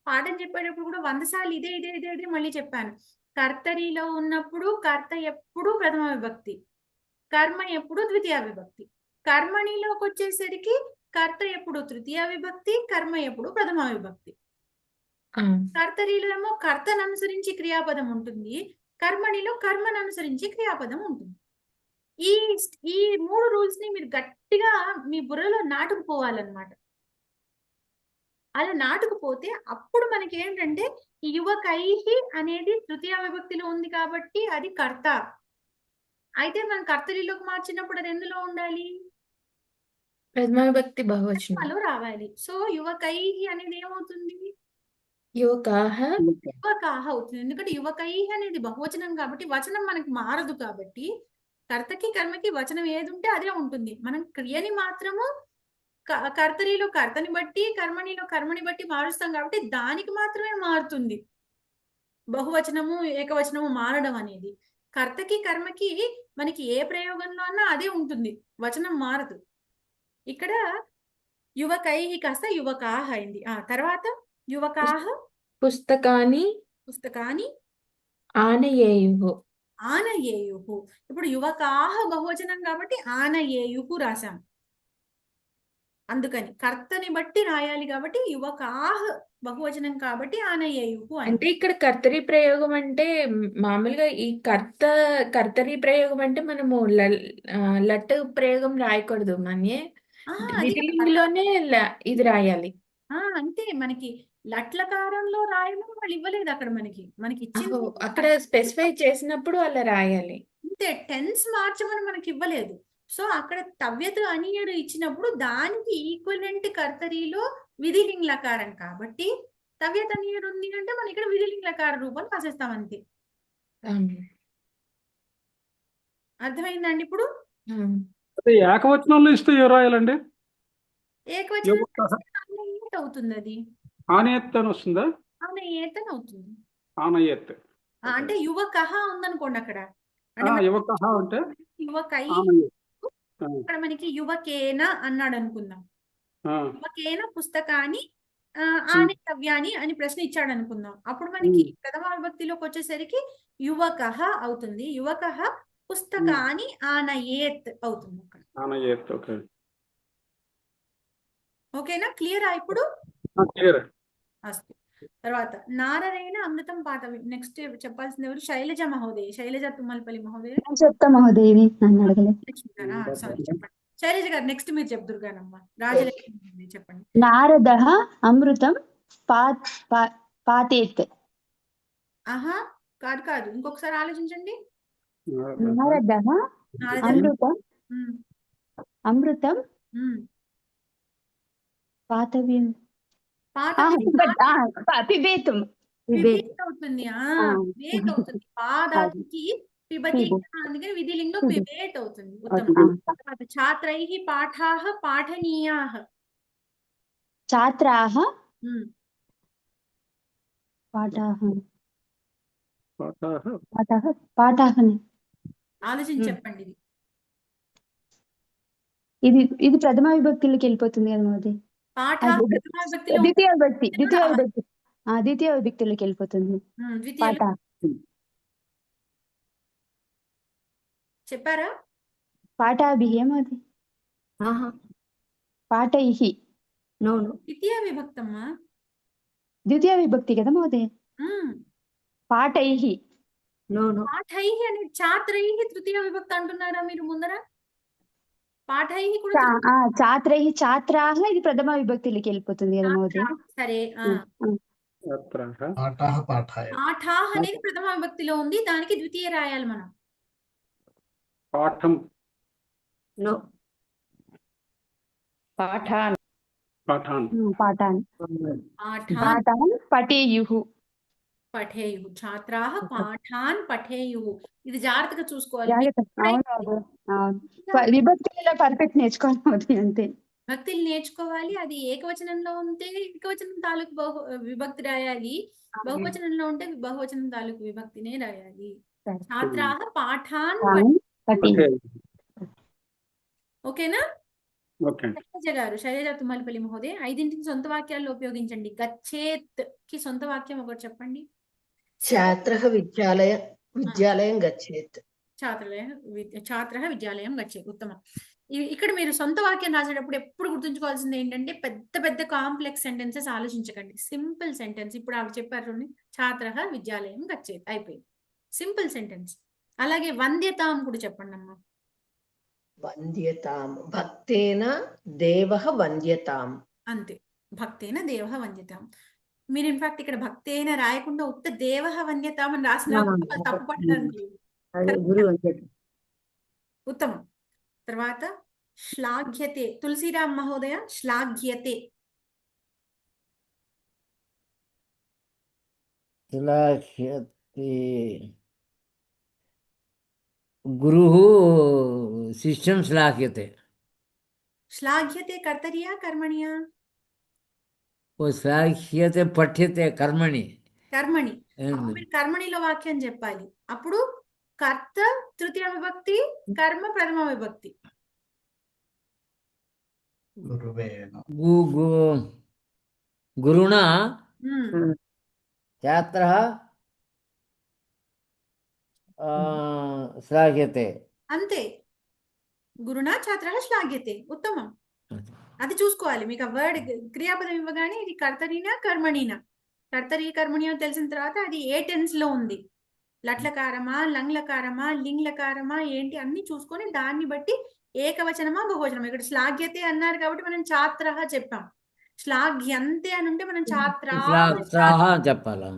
పాఠం చెప్పేటప్పుడు కూడా 100 సార్లు ఇదే ఇదే ఇదే ఇదే మళ్ళీ చెప్పాను. కర్తరిలో ఉన్నప్పుడు కర్త ఎప్పుడు ప్రథమ విభక్తి, కర్మ ఎప్పుడు ద్వితీయ విభక్తి. కర్మణిలోకి వచ్చేసరికి కర్త ఎప్పుడు తృతీయ విభక్తి, కర్మ ఎప్పుడు ప్రథమ విభక్తి. ఆ, కర్తరిలో ఏమో కర్తను అనుసరించి క్రియాపదం ఉంటుంది, కర్మణిలో కర్మను అనుసరించి క్రియాపదం ఉంటుంది. ఈ ఈ 3 రూల్స్ ని మీరు గట్టిగా మీ బుర్రలో నాటుకుపోవాలన్నమాట. అలా నాటుకుపోతే అప్పుడు మనకి ఏంటంటే యువకైహి అనేది తృతీయ విభక్తిలో ఉంది కాబట్టి అది కర్త. అయితే మనం కర్తరిలోకి మార్చినప్పుడు అది ఎందులో ఉండాలి? ప్రథమ విభక్తి బహువచనం. ప్రథమలో రావాలి. సో యువకైహి అనేది ఏమవుతుంది? యువకాః యువకాహ అవుతుంది. ఎందుకంటే యువకైహి అనేది బహువచనం కాబట్టి వచనం మనకి మారదు. కాబట్టి కర్తకి కర్మకి వచనం ఏది ఉంటే అదే ఉంటుంది. మనం క్రియని మాత్రము కర్తరిలో కర్తని బట్టి, కర్మణిలో కర్మని బట్టి మారుస్తాం కాబట్టి దానికి మాత్రమే మారుతుంది బహువచనము ఏకవచనము మారడం అనేది. కర్తకి కర్మకి మనకి ఏ ప్రయోగంలో అన్నా అదే ఉంటుంది, వచనం మారదు. ఇక్కడ యువకైహి కాస్త యువకాహ అయింది. తర్వాత యువకాహ పుస్తకాని పుస్తకాని ఆనయేయుః. ఆనయేయుః. ఇప్పుడు యువకాహ బహువచనం కాబట్టి ఆనయేయుః రాశాం. అందుకని కర్తని బట్టి రాయాలి కాబట్టి యువకాహ బహువచనం కాబట్టి ఆనయేయుః అని. అంటే ఇక్కడ కర్తరి ప్రయోగం అంటే మామూలుగా ఈ కర్తరి ప్రయోగం అంటే మనము లట్ ప్రయోగం రాయకూడదు. మన్యే అది విధిలింగ్లోనే ఇది రాయాలి. అంతే. మనకి లట్లకారంలో రాయమని వాళ్ళు ఇవ్వలేదు అక్కడ. మనకి ఇచ్చింది అక్కడ స్పెసిఫై చేసినప్పుడు అలా రాయాలి. అంతే. టెన్స్ మార్చమని మనకి ఇవ్వలేదు. సో అక్కడ తవ్యత అనియడు ఇచ్చినప్పుడు దానికి ఈక్వలెంట్ కర్తరిలో విధిలింగ్ లకారం కాబట్టి తవ్యత అనియడు ఉంది అంటే మనం ఇక్కడ విధిలింగ్ లకార రూపం రాసేస్తాం అంతే. అర్థమైందండి ఇప్పుడు? ఏకవచనంలో ఇస్తే ఏ రాయాలండి? ఏకవచనం అవుతుంది. అది ఆనయత్ అని వస్తుందా? ఆనయేత్ అని అవుతుంది. ఆనయత్ అంటే యువకహ ఉందనుకోండి అక్కడ. యువకహ అంటే యువకై ఆనయత్. ఇక్కడ మనకి యువకేన అన్నాడు అనుకుందాం. యువకేన పుస్తకాన్ని ఆనేతవ్యాని అని ప్రశ్న ఇచ్చాడు అనుకుందాం. అప్పుడు మనకి ప్రథమ విభక్తిలోకి వచ్చేసరికి యువకహ అవుతుంది. యువకహ పుస్తకాన్ని ఆనయేత్ అవుతుంది అక్కడ. ఆనయత్. ఓకే. ఓకేనా? క్లియరా ఇప్పుడు? క్లియర్. అస్తు. తర్వాత నారరేణ అమృతం పాతవి. నెక్స్ట్ చెప్పాల్సింది ఎవరు? శైలజ మహోదయ. శైలజ తుమ్మలపల్లి మహోదయ. చెప్తా మహోదయని నన్ను అడగలే. సారీ చెప్పండి. శైలజ గారు నెక్స్ట్ మీరు చెప్తురు గానమ్మ. రాజలక్ష్మి చెప్పండి. నారదః అమృతం పాతేత్. కాదు ఇంకొకసారి ఆలోచించండి. నారదః అమృతం పాతవ్యం పిబేతుం. అవుతుంది. అవుతుంది. పాదానికి పిబతి అందుకని విధిలింగంలో పిబేత్ అవుతుంది. ఉత్తమం. ఛాత్రైః పాఠాః పాఠనీయాః. ఛాత్రాః పాఠాః ఆలోచించి చెప్పండి. ఇది ప్రథమ విభక్తిలోకి వెళ్ళిపోతుంది కదా మోదీ. ద్వితీయ విభక్తిలోకి వెళ్ళిపోతుంది. పాఠ చెప్పారా? పాఠాభిః ఏమది? పాఠైః. ద్వితీయ విభక్తమ్మా. ద్వితీయ విభక్తి కదా మోదీ. పాఠైః. పాఠైః అని ఛాత్రైః తృతీయ విభక్తి అంటున్నారా మీరు ముందర? పాఠైః కూడా ఛాత్రైః ఛాత్రాః ఇది ప్రథమ విభక్తిలోకి వెళ్ళిపోతుంది కదా మోదీ. సరే. పాఠాః అనేది ప్రథమ విభక్తిలో ఉంది, దానికి ద్వితీయ రాయాలి మనం. పాఠం. పాఠాన్. పఠేయుః. ఛాత్రాః పాఠాన్ పఠేయుః. ఇది జాగ్రత్తగా చూసుకోవాలి. విభక్తిలో పర్ఫెక్ట్ నేర్చుకోవాలి అంతే. భక్తులు నేర్చుకోవాలి. అది ఏకవచనంలో ఉంటే ఏకవచనం తాలూకు విభక్తి రాయాలి, బహువచనంలో ఉంటే బహువచనం తాలూకు విభక్తినే రాయాలి. ఛాత్రాః పాఠాన్ ఓకేనా? శైలజ గారు, శైలజ తుమ్మలపల్లి మహోదయ 5 సొంత వాక్యాల్లో ఉపయోగించండి. గచ్చేత్ కి సొంత వాక్యం ఒకటి చెప్పండి. ఛాత్రః విద్యాలయం గచ్చేత్. ఛాత్రః విద్యాలయం గచ్చేత్. ఉత్తమం. ఇక్కడ మీరు సొంత వాక్యం రాసేటప్పుడు ఎప్పుడు గుర్తుంచుకోవాల్సింది ఏంటంటే పెద్ద పెద్ద కాంప్లెక్స్ సెంటెన్సెస్ ఆలోచించకండి. Simple sentence. ఇప్పుడు ఆవిడ చెప్పారు చూడండి, ఛాత్రః విద్యాలయం గచ్చేత్, అయిపోయింది. Simple sentence. అలాగే వంద్యతాం కూడా చెప్పండి అమ్మా. వంద్యతాం భక్తేన దేవః వంద్యతాం. అంతే, భక్తేన దేవః వంద్యతాం. మీరు ఇన్ఫాక్ట్ ఇక్కడ భక్తేన రాయకుండా ఉత్త దేవః వంద్యతాం అని రాసిన తప్పు పట్టడానికి అదే గురువు అని చెప్పి. ఉత్తమం. తర్వాత శ్లాఘ్యతే, తులసిరామ్ మహోదయ, శ్లాఘ్యతే. శ్లాఘ్యతే గురుః శిష్యం శ్లాఘ్యతే. శ్లాఘ్యతే కర్తరియా కర్మణియా? ఓ శ్లాఘ్యతే పఠ్యతే కర్మణి. కర్మణి. అప్పుడు మీరు కర్మణిలో వాక్యం చెప్పాలి. అప్పుడు కర్త తృతీయ విభక్తి, కర్మ ప్రథమ విభక్తి. గురుణా ఛాత్రః శ్లాఘ్యతే. అంతే, గురునా ఛాత్రః శ్లాఘ్యతే. ఉత్తమం. అది చూసుకోవాలి. మీకు ఆ వర్డ్ క్రియాపదం ఇవ్వగానే ఇది కర్తరీనా కర్మణినా, కర్తరీ కర్మణి అని తెలిసిన తర్వాత అది ఏ టెన్స్ లో ఉంది, లట్లకారమా లంగ్లకారమా లింగ్లకారమా ఏంటి అన్ని చూసుకొని దాన్ని బట్టి ఏకవచనమా బహువచనమా. ఇక్కడ శ్లాఘ్యతే అన్నారు కాబట్టి మనం ఛాత్రః చెప్పాం. శ్లాఘ్యంతే అని ఉంటే మనం ఛాత్రాః చెప్పాలి.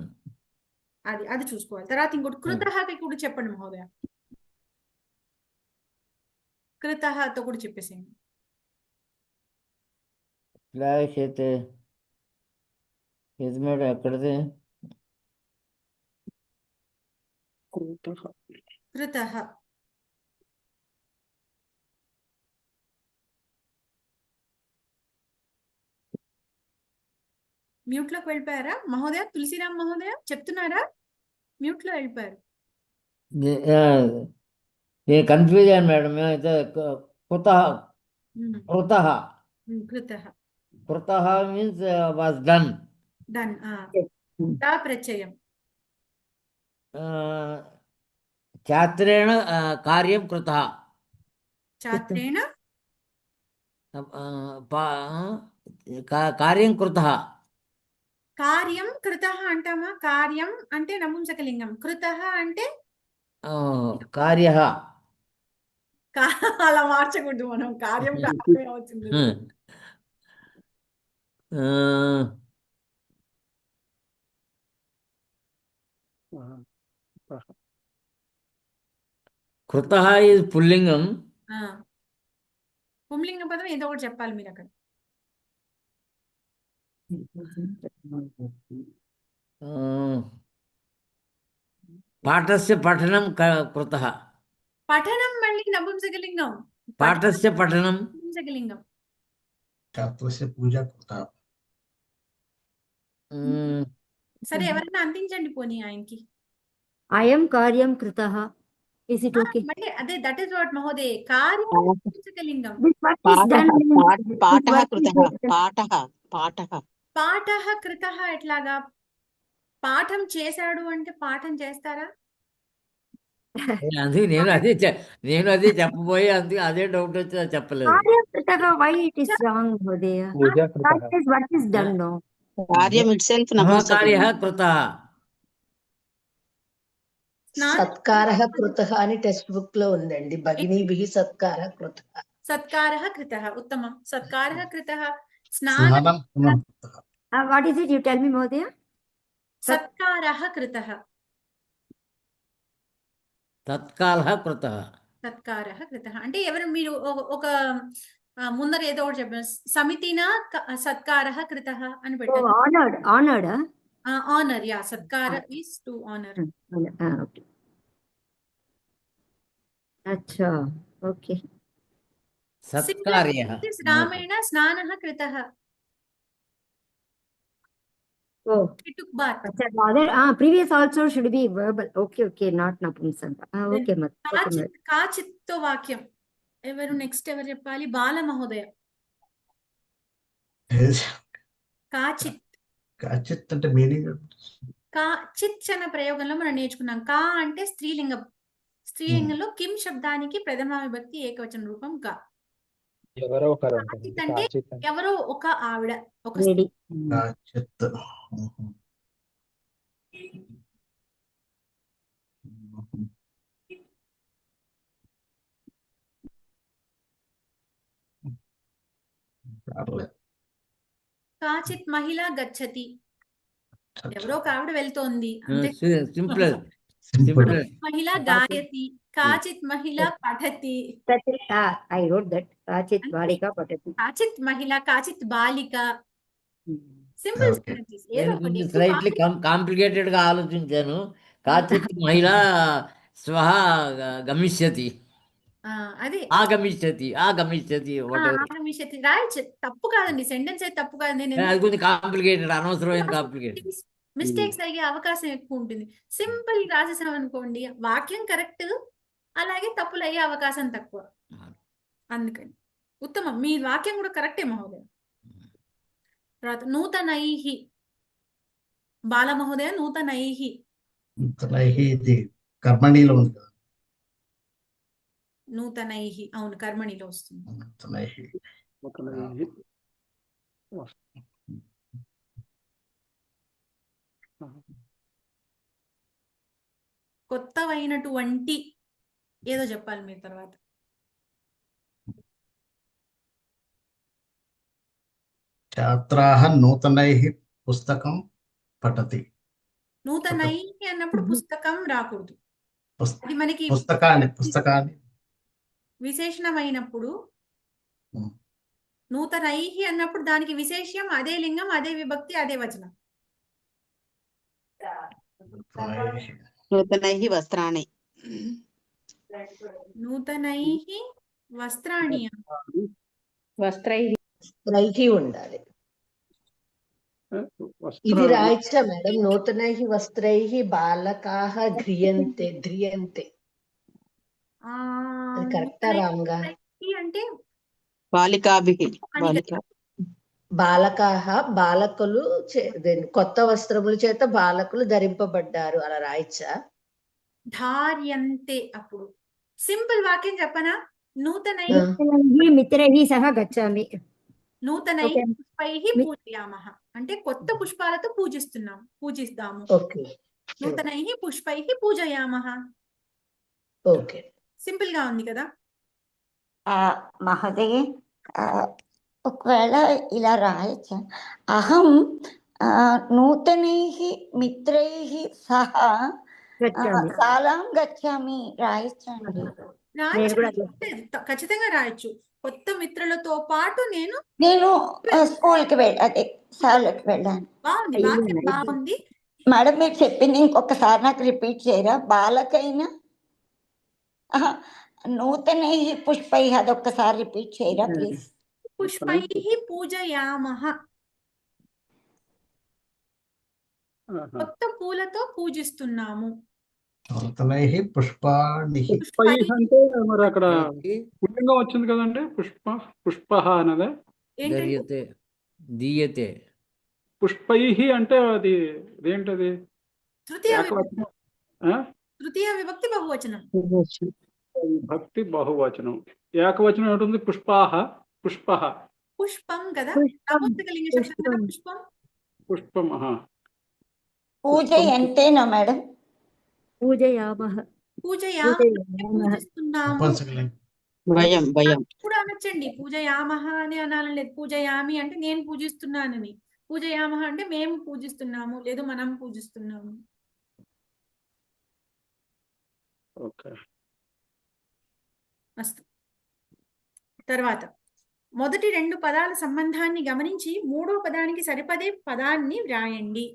అది చూసుకోవాలి. తర్వాత ఇంకోటి కృతఃకి కూడా చెప్పండి మహోదయ. కృతఃతో కూడా చెప్పేసేయండి. శ్లాఘ్యతే ఇది మేడం ఎక్కడిది? కృతః. మ్యూట్ లోకి వెళ్ళిపోయారా మహోదయ? తులసిరామ్ మహోదయ చెప్తున్నారా? మ్యూట్ లో వెళ్ళిపోయారు. నేను కన్ఫ్యూజ్ అయ్యాను మేడం. కృతః కృతః కృతః కృతః మీన్స్ వాస్ డన్. డన్. దా ప్రత్యయం. ఛాత్రేణ కార్యం కృతః. ఛాత్రేణ కార్యం కృతః. కార్యం కృతః అంటామా? కార్యం అంటే నపుంసకలింగం, కృతః అంటే కార్యః. అలా మార్చకూడదు మనం. కార్యం కార్యమే అవుతుంది. కృతః ఈజ్ పుల్లింగం. పుంలింగ పదం ఏదో ఒకటి చెప్పాలి మీరు అక్కడ. పాఠస్య పఠనం కృతః. పఠనం మళ్ళీ నపుంసకలింగం. పాఠస్య పఠనం నపుంసకలింగం. ఛాత్రస్య పూజా కృతః. సరే, ఎవరైనా అందించండి పోనీ ఆయనకి. అయం కార్యం కృతః. Is it okay? మళ్ళీ అదే దట్ ఇస్ వాట్ మహోదయ. కార్యం నపుంసకలింగం. పాఠః కృతః ఎట్లాగా? పాఠం చేశాడు అంటే పాఠం చేస్తారా? అది నేను అదే చెప్పబోయే అదే డౌట్ వచ్చి చెప్పలేదు. కార్యం కృతః, why it is wrong మహోదయ? Pooja కృతః. That is what is done, no? కార్యం itself కార్యః కృతః. సత్కారః కృతః అని టెక్స్ట్ బుక్ లో ఉందండి. భగినీభిః సత్కారః కృతః. సత్కారః కృతః. ఉత్తమం. సత్కారః కృతః. స్నానం What is it? You tell me, మహోదయ. సత్కారః కృతః. తత్కాలః కృతః. సత్కారః కృతః అంటే ఎవరు మీరు ఒక ముందర ఏదో ఒకటి చెప్పారు. సమితినా సత్కారః కృతః అని పెట్టారు. Honored. ఆనర్. యా, సత్కార ఈస్ టు ఆనర్. Okay. అచ్చా, ఓకే. సత్కార్యః. రామేణ స్నానః కృతః. Oh, He took bath. previous also should be verbal. Okay, not napumsaka. Okay, కాచిత్తో వాక్యం. ఎవరు నెక్స్ట్ ఎవరు చెప్పాలి? బాల మహోదయ. కాచిత్. కాచిత్ అంటే మీనింగ్. కాచిత్ అన్న ప్రయోగంలో మనం నేర్చుకున్నాం. కా అంటే స్త్రీలింగం. స్త్రీలింగంలో కిం శబ్దానికి ప్రథమ విభక్తి ఏకవచన రూపం కా. ఎవరో ఒకరు కాచిత్ ఉంటుంది. అంటే కాచిత్ అంటే ఎవరో ఒక ఆవిడ, ఒక స్త్రీ. లేడీ. కాచిత్. పర్లేదు. కాచిత్ మహిళ గచ్చతి, ఎవరో ఒక ఆవిడ వెళ్తోంది అంతే. Simple simple. కాచిత్ మహిళ గాయతి, కాచిత్ మహిళ పఠతి, I wrote that. Kachit balika patati. కాచిత్ మహిళ, కాచిత్ బాలిక. Simple okay. సెంటెన్సెస్ ఏదో నేను ఒకటి. కొంచెం ఎక్కువ స్లైట్లీ కాంప్లికేటెడ్ గా ఆలోచించాను. కాచిత్ మహిళ స్వహ గమిష్యతి, అదే ఆగమిష్యతి whatever. ఆగమిష్యతి రాయచ్చు, తప్పు కాదండి, సెంటెన్స్ అయితే తప్పు కాదండి. నేను అది కొంచెం కాంప్లికేటెడ్, అనవసరమైన కాంప్లికేటెడ్. మిస్టేక్స్ అయ్యే అవకాశం ఎక్కువ ఉంటుంది. సింపుల్ రాసేసాం అనుకోండి, వాక్యం కరెక్ట్, అలాగే తప్పులు అయ్యే అవకాశం తక్కువ. అందుకని ఉత్తమం, మీ వాక్యం కూడా కరెక్టే మహోదయ. తర్వాత నూతనైహి, బాల మహోదయ నూతనైహి. ఇది కర్మణిలో ఉంది కదా. నూతనైహి అవును, కర్మణిలో వస్తుంది. నూతనైహి. కొత్తవైనటువంటి ఏదో చెప్పాలి మీరు తర్వాత. ఛాత్రాः నూతనైః పుస్తకం పఠతి. నూతనైహి అన్నప్పుడు పుస్తకం రాకూడదు. అది మనకి పుస్తకాన్ని విశేషణమైనప్పుడు, నూతనైహి అన్నప్పుడు దానికి విశేష్యం అదే లింగం, అదే విభక్తి, అదే వచనం. నూతనైః వస్త్రాణి. నూతనైహి వస్త్రాణి. వస్త్రైహి ఉండాలి. ఇది రాయచ్చా మేడం? నూతనైః వస్త్రైః బాలకాః ధ్రియంతే. అది కరెక్టా రాంగా? అంటే బాలికాభిః. బాలకాః బాలకులు కొత్త వస్త్రముల చేత బాలకులు ధరింపబడ్డారు, అలా రాయచ్చా? ధార్యంతే. అప్పుడు సింపుల్ వాక్యం చెప్పనా? నూతనై మిత్రైః సహ గచ్చామి. నూతనై పుష్పైః పూజయామః అంటే కొత్త పుష్పాలతో పూజిస్తాము. నూతనైః పుష్పైః పూజయామః. ఓకే, సింపుల్ గా ఉంది కదా మహోదయ. ఒకవేళ ఇలా రాయచ్చా? అహం నూతనైః మిత్రైః సహ శాలాం గచ్చామి రాయచ్చండి. ఖచ్చితంగా రాయొచ్చు. కొత్త మిత్రులతో పాటు నేను స్కూల్కి అదే శాలకి వెళ్ళాను. బాగుంది మేడం, మీరు చెప్పింది ఇంకొకసారి నాకు రిపీట్ చేయరా? బాలకైనా నూతనైః పుష్పైః అదొక్కసారి రిపీట్ చేయరా ప్లీజ్? పుష్పైః పూజయామః, కొత్త పూలతో పూజిస్తున్నాము. నూతనైః పుష్పాణి. పుష్పైః అంటే మరి అక్కడ పుల్లింగం వచ్చింది కదండి. పుష్పః అన్నదే దీయతే. పుష్పైః అంటే అది ఏంటది? తృతీయ విభక్తి బహువచనం. విభక్తి బహువచనం. ఏకవచనం ఏమిటి? పుష్పాః. పుష్పం కదా, నపుంసకలింగ శబ్దం కదా పుష్పం. పుష్పం. పూజయంతేనా మేడం? పూజయామః. పూజిస్తున్నాము కూడా అనొచ్చండి. పూజయామః అని అనాలని లేదు. పూజయామి అంటే నేను పూజిస్తున్నానని, పూజయామః అంటే మేము పూజిస్తున్నాము, లేదు మనం పూజిస్తున్నాము. తర్వాత మొదటి రెండు పదాల సంబంధాన్ని గమనించి మూడో పదానికి సరిపడే పదాన్ని వ్రాయండి.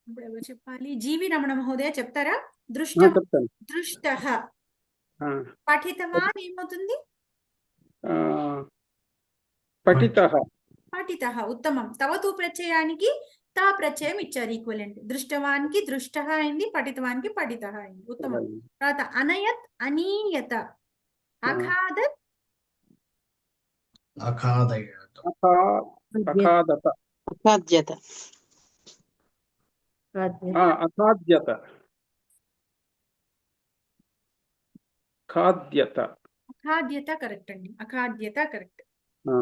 ఇప్పుడు ఎవరు చెప్పాలి? జీవి రమణ మహోదయ చెప్తారా? దృష్టః. పఠితవాన్ ఏమవుతుంది? పఠితః. ఉత్తమం. తవతు ప్రత్యయానికి తా ప్రత్యయం ఇచ్చారు, ఈక్వలెంట్. దృష్టవానికి దృష్టః అయింది, పఠితవానికి పఠితః అయింది. ఉత్తమం. తర్వాత అనయత్ అనీయత, అఖాదత్ అఖాద్యత. ఖాద్యత. అఖాద్యత కరెక్ట్ అండి. అఖాద్యత కరెక్ట్. ఆ,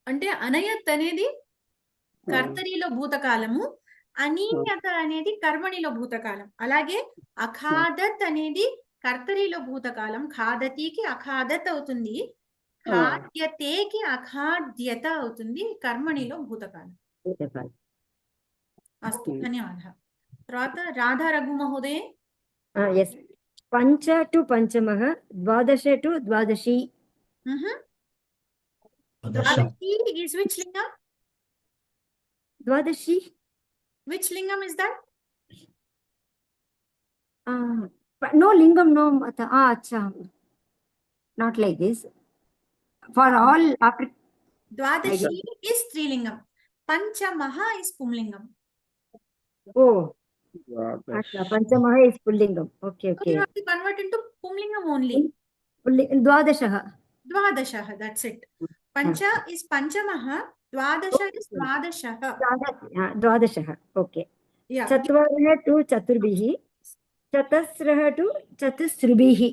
అంటే అనయత్ అనేది ఆ, కర్తరిలో భూతకాలము, అనీయత అనేది కర్మణిలో భూతకాలం. అలాగే అఖాదత్ అనేది కర్తరిలో భూతకాలం, ఖాదతికి అఖాదత్ అవుతుంది, ఆ. ఖాద్యతేకి అఖాద్యత అవుతుంది, కర్మణిలో భూతకాలం. అస్తు, ధన్యవాదాలు. తర్వాత రాధా రఘు మహోదయ. ఎస్, పంచ టు పంచమः, ద్వాదశ to Dwadashi. Dwadashi is which lingam? Dwadashi, Which lingam is that? no lingam, no mata. Acha, not like this. For all after. Dwadashi is Strilingam. Panchamaha is Pumlingam. Oh, ద్వాదశ. acha, panchamaha is pullingam. Okay, So you okay. have to convert into Pumlingam only. Dwadashah. Dwadashaha, that's it. Pancha is Panchamaha, Dwadasha is Dwadashaha. Dwadashah. Okay. Yeah. Chatvarah to chaturbihi, chatasrah to chatusrubihi.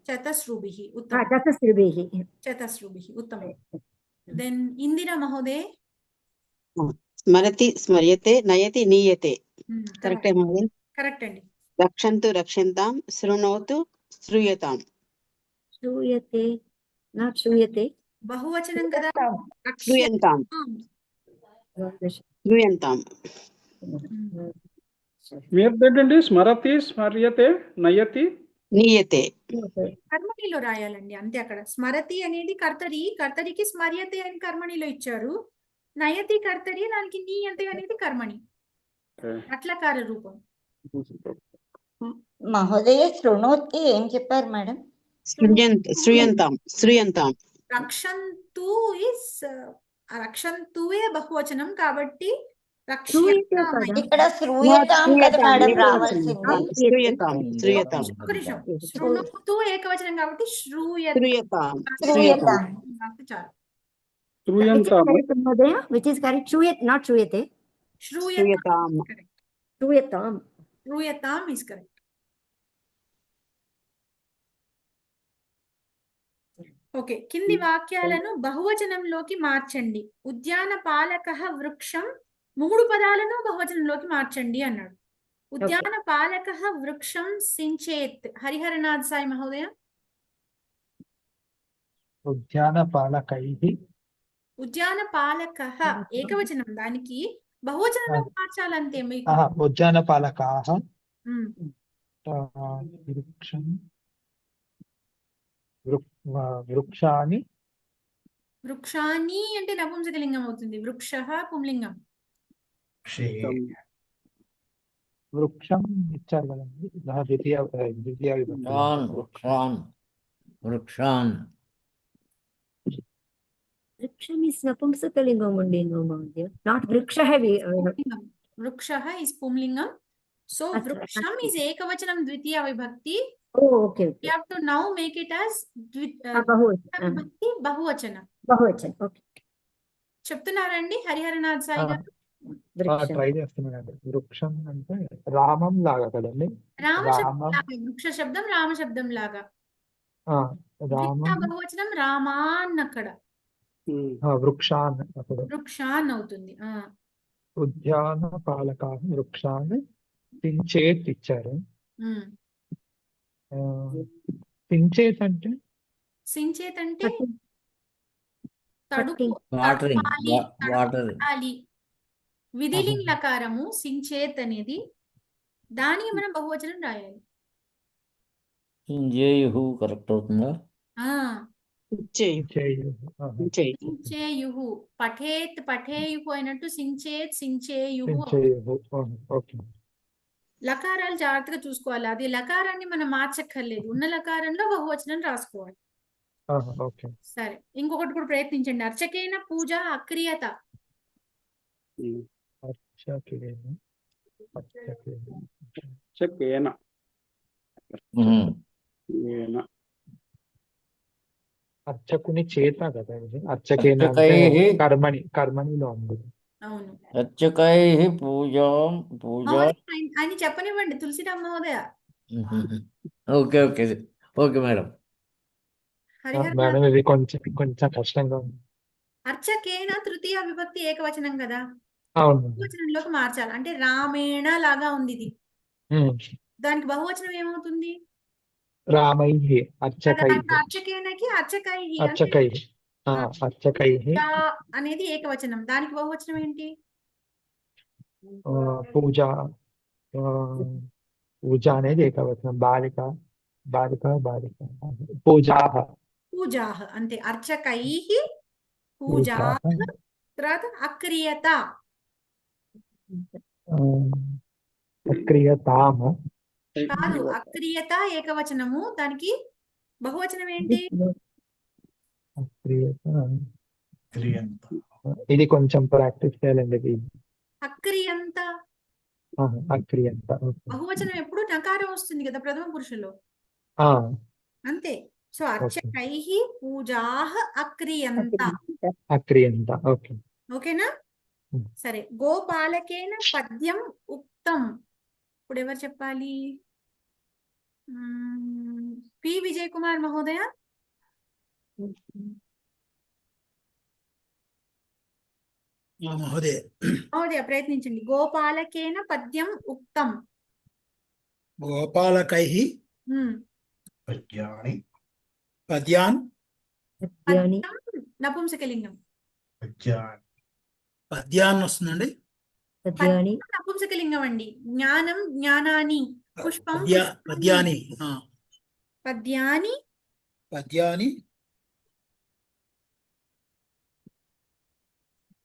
Chatasrubihi, Uttam. Chatusrubihi. Chatasrubihi, Uttam. Then Indira Mahoday. స్మరతి స్మర్యతే నయతి నీయతే. Correct ఏమో Correct అండి. రక్షంతు రక్షంతాం శృణోతు శ్రూయతాం. Shruyate, not shruyate. బహువచనం కదా. శ్రూయంతాం శ్రూయంతాం. స్మర్యతే ఏంటండి? స్మరతి స్మర్యతే నయతి నీయతే. కర్మణిలో రాయాలండి అంతే. అక్కడ స్మరతి అనేది కర్తరి, కర్తరికి స్మర్యతే అని కర్మణిలో ఇచ్చారు. నయతి కర్తరి, దానికి నీయతే అనేది కర్మణి. అట్లకార రూపం. మహోదయ శృణోతి ఏం చెప్పారు మేడం? శ్రూయంతాం శ్రూయంతాం. రక్షంతు ఇస్ రక్షంతువే బహువచనం కాబట్టి ఇక్కడ శ్రూయతాం కదా మేడం రావాల్సింది. శ్రూయతాం శ్రూయతాం. శృణోతు ఏకవచనం కాబట్టి శ్రూయతాం. Which is correct? Shruyat, not shruyate. శ్రూయతాం. Shruyatam. శ్రూయతాం is correct. Okay, కింది వాక్యాలను బహువచనంలోకి మార్చండి. ఉద్యాన పాలకః వృక్షం, 3 పదాలను బహువచనంలోకి మార్చండి అన్నాడు. ఉద్యాన పాలకః వృక్షం సించేత్. హరిహరనాథ్ సాయి మహోదయ. ఉద్యాన పాలకైః. ఉద్యాన పాలకః ఏకవచనం, దానికి బహువచనంలోకి మార్చాలంతే మీకు. ఉద్యాన పాలకాః ఉమ్. వృక్షం వృక్షాని. వృక్షాని అంటే నపుంసకలింగం అవుతుంది. వృక్షః పుంలింగం. వృక్షం ఇచ్చారు కదండి, ద్వితీయ విభక్తి. వృక్షాన్ వృక్షాన్. Vriksham is napumsakalingam only, no Mahodaya. Not vrikshah. వృక్షః is పుంలింగం. So Achha, వృక్షం is ఏకవచనం ద్వితీయ విభక్తి. Oh, okay, We okay. have to now make it as Bahuvachan. విభక్తి బహువచనం. Bahuvachan, okay. చెప్తున్నారండి హరిహరనాథ్ సాయి గారు? Vriksham. ట్రై చేస్తున్నానండి. వృక్షం అంటే రామం లాగా కదండి. రామ శబ్దం రామం. లాగా, వృక్ష శబ్దం రామ శబ్దం లాగా. రామం బహువచనం రామాన్ అక్కడ వృక్షాన్ అప్పుడు వృక్షాన్ అవుతుంది. ఉద్యాన పాలకాః వృక్షాన్ సించేత్ ఇచ్చారు. ఉమ్. సించేత్ అంటే సించేత్ అంటే తడుపు, వాటరింగ్ తడపాలి, వాటర్. తడపాలి. విధిలింగ్ లకారము సించేత్ అనేది, దానికి మనం బహువచనం రాయాలి. సింజేయుః కరెక్ట్ అవుతుందా? సించేయుః. పఠేత్ పఠేయుః అయినట్టు సించేత్ సించేయుః. ఓకే. లకారాలు జాగ్రత్తగా చూసుకోవాలి. అది లకారాన్ని మనం మార్చక్కర్లేదు, ఉన్న లకారంలో బహువచనం రాసుకోవాలి. ఓకే. సరే, ఇంకొకటి కూడా ప్రయత్నించండి. అర్చకేన పూజ అక్రియత. అర్చకుని చేత కదా ఇది. అర్చకేన అంటే కర్మణిలో ఉంది. అవును. అర్చకైః పూజాం పూజ. ఆయన చెప్పనివ్వండి తులసిరామ్ మహోదయ. Okay okay okay madam. Harihara madam ఇది కొంచెం కష్టంగా ఉంది. అర్చకేన తృతీయ విభక్తి ఏకవచనం కదా, అవును. బహువచనంలోకి మార్చాలి. అంటే రామేణ లాగా ఉంది ఇది, ఉమ్. దానికి బహువచనం ఏమవుతుంది రామై కదా. అర్చకై ఇప్పుడు అర్చకేనకి అర్చకై అంటే అర్చకై ఆ, అర్చకై పూజ అనేది ఏకవచనం, దానికి బహువచనం ఏంటి? పూజ పూజ అనేది ఏకవచనం. బాలిక బాలిక బాలిక పూజాః పూజాహ అంతే. అర్చకై పూజా, పూజాః తర్వాత అక్రియత. క్రియతాం కాదు, అక్రియత ఏకవచనము, దానికి బహువచనం ఏంటి? ఇది కొంచెం ప్రాక్టీస్ చేయాలండి ఇది. అక్రియంత. అక్రియంత. బహువచనం ఎప్పుడు నకారం వస్తుంది కదా ప్రథమ పురుషులో, అంతే. సో అర్చకై పూజాః అక్రియంత. అక్రియంత. ఓకే. ఓకేనా? సరే. గోపాలకేన పద్యం ఉక్తం. ఇప్పుడు ఎవరు చెప్పాలి? పి విజయ్ కుమార్ మహోదయ. మహోదయ మహోదయ ప్రయత్నించండి. గోపాలకేన పద్యం ఉక్తం. గోపాలకై పద్యాని పద్యాన్ పద్యాని పద్యం నపుంసకలింగం. పద్యాన్ వస్తుందండి. పద్యాని పద్యం నపుంసకలింగం అండి. జ్ఞానం జ్ఞానాని, పుష్పం పుష్పాని. పద్యాని పద్యాని పద్యాని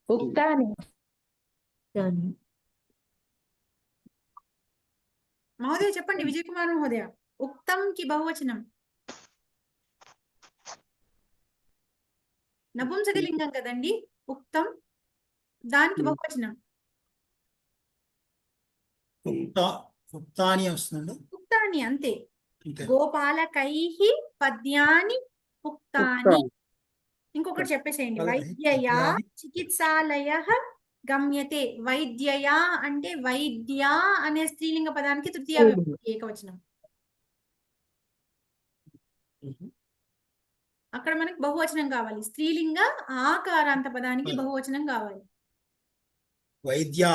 ఉక్తాని. పద్యాని. మహోదయ చెప్పండి. విజయ్ కుమార్ మహోదయ. ఉక్తం కి బహువచనం నపుంసకలింగం కదండి ఉక్తం, దానికి బహువచనం ఉక్తాని వస్తుందండి. ఉక్తాని అంతే. అంతే. గోపాలకై పద్యాని ఉక్తాని. ఇంకొకటి చెప్పేసేయండి. వైద్యయా చికిత్సాలయ గమ్యతే. వైద్యయా అంటే వైద్య అనే స్త్రీలింగ పదానికి తృతీయ విభక్తి ఏకవచనం. అక్కడ మనకి బహువచనం కావాలి. స్త్రీలింగ ఆకారాంత పదానికి బహువచనం కావాలి. వైద్యా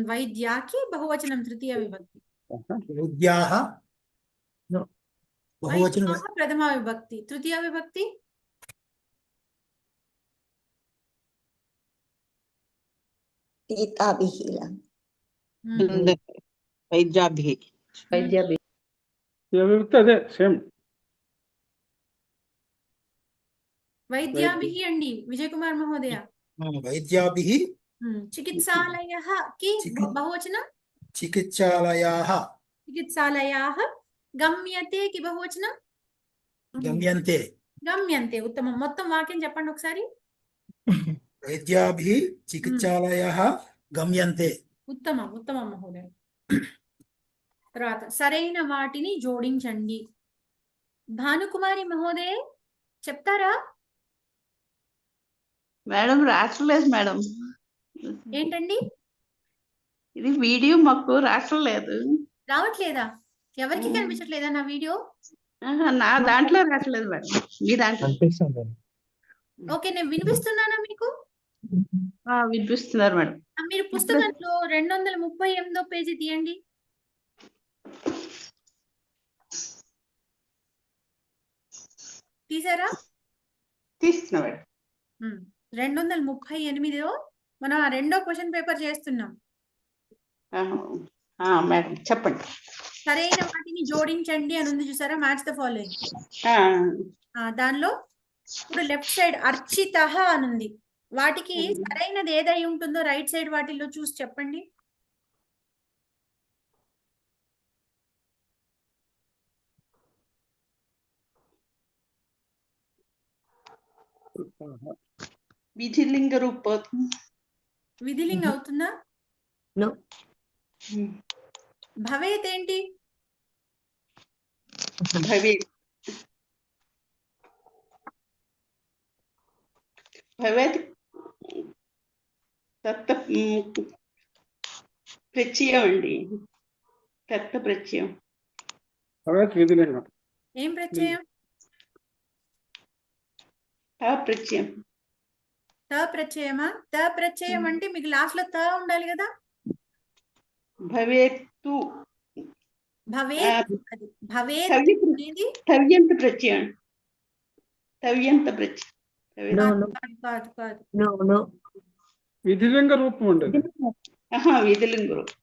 వైద్యాకి బహువచనం తృతీయ విభక్తి. వైద్యాః బహువచనం. వైద్యాః ప్రథమ విభక్తి. తృతీయ విభక్తి సీతాభిః. వైద్యాభిః. వైద్యాభి. విభక్తి అదే సేమ్. వైద్యాభిః అండి విజయ్ కుమార్ మహోదయ. వైద్యాభిః చికిత్సాలయః కి బహువచనం చికిత్సాలయాః. చికిత్సాలయాః. గమ్యతే కి బహువచనం గమ్యంతే. గమ్యంతే. ఉత్తమం. మొత్తం వాక్యం చెప్పండి ఒకసారి. వైద్యాభిః చికిత్సాలయాః గమ్యంతే. ఉత్తమం ఉత్తమం మహోదయ. తర్వాత సరైన వాటిని జోడించండి. భానుకుమారి మహోదయ చెప్తారా? మేడం రావట్లేదు మేడం. ఏంటండి? ఇది వీడియో మాకు రావట్లేదు. రావట్లేదా? ఎవరికి కనిపించట్లేదా నా వీడియో? నా దాంట్లో రావట్లేదు మేడం, మీ దాంట్లో. ఓకే, నేను వినిపిస్తున్నానా మీకు? వినిపిస్తున్నారు మేడం. మీరు పుస్తకంలో 238వ పేజీ తీయండి. తీసారా? తీస్తున్నా మేడం. 238లో మనం ఆ రెండో క్వశ్చన్ పేపర్ చేస్తున్నాం. మేడం చెప్పండి. సరైన వాటిని జోడించండి అని ఉంది చూసారా? Match the following. దానిలో ఇప్పుడు లెఫ్ట్ సైడ్ అర్చిత అని ఉంది. వాటికి సరైనది ఏదై ఉంటుందో రైట్ సైడ్ వాటిల్లో చూసి చెప్పండి. విధిలింగ రూపం. విధిలింగ అవుతుందా? నో. భవేత్ ఏంటి? భవేత్. భవేత్ తత్త ప్రత్యయం అండి. తత్త ప్రత్యయం. భవేత్ విధిలింగం. ఏం ప్రత్యయం? ప్రత్యయం. త ప్రత్యయమా? త ప్రత్యయం అంటే మీకు లాస్ట్ లో త ఉండాలి కదా. భవేత్తు భవేత్ అది భవేత్ అనేది తవ్యంత ప్రత్యయం. తవ్యంత ప్రత్యయం. కాదు కాదు. విధిలింగ రూపం ఉండదు. విధిలింగ రూపం.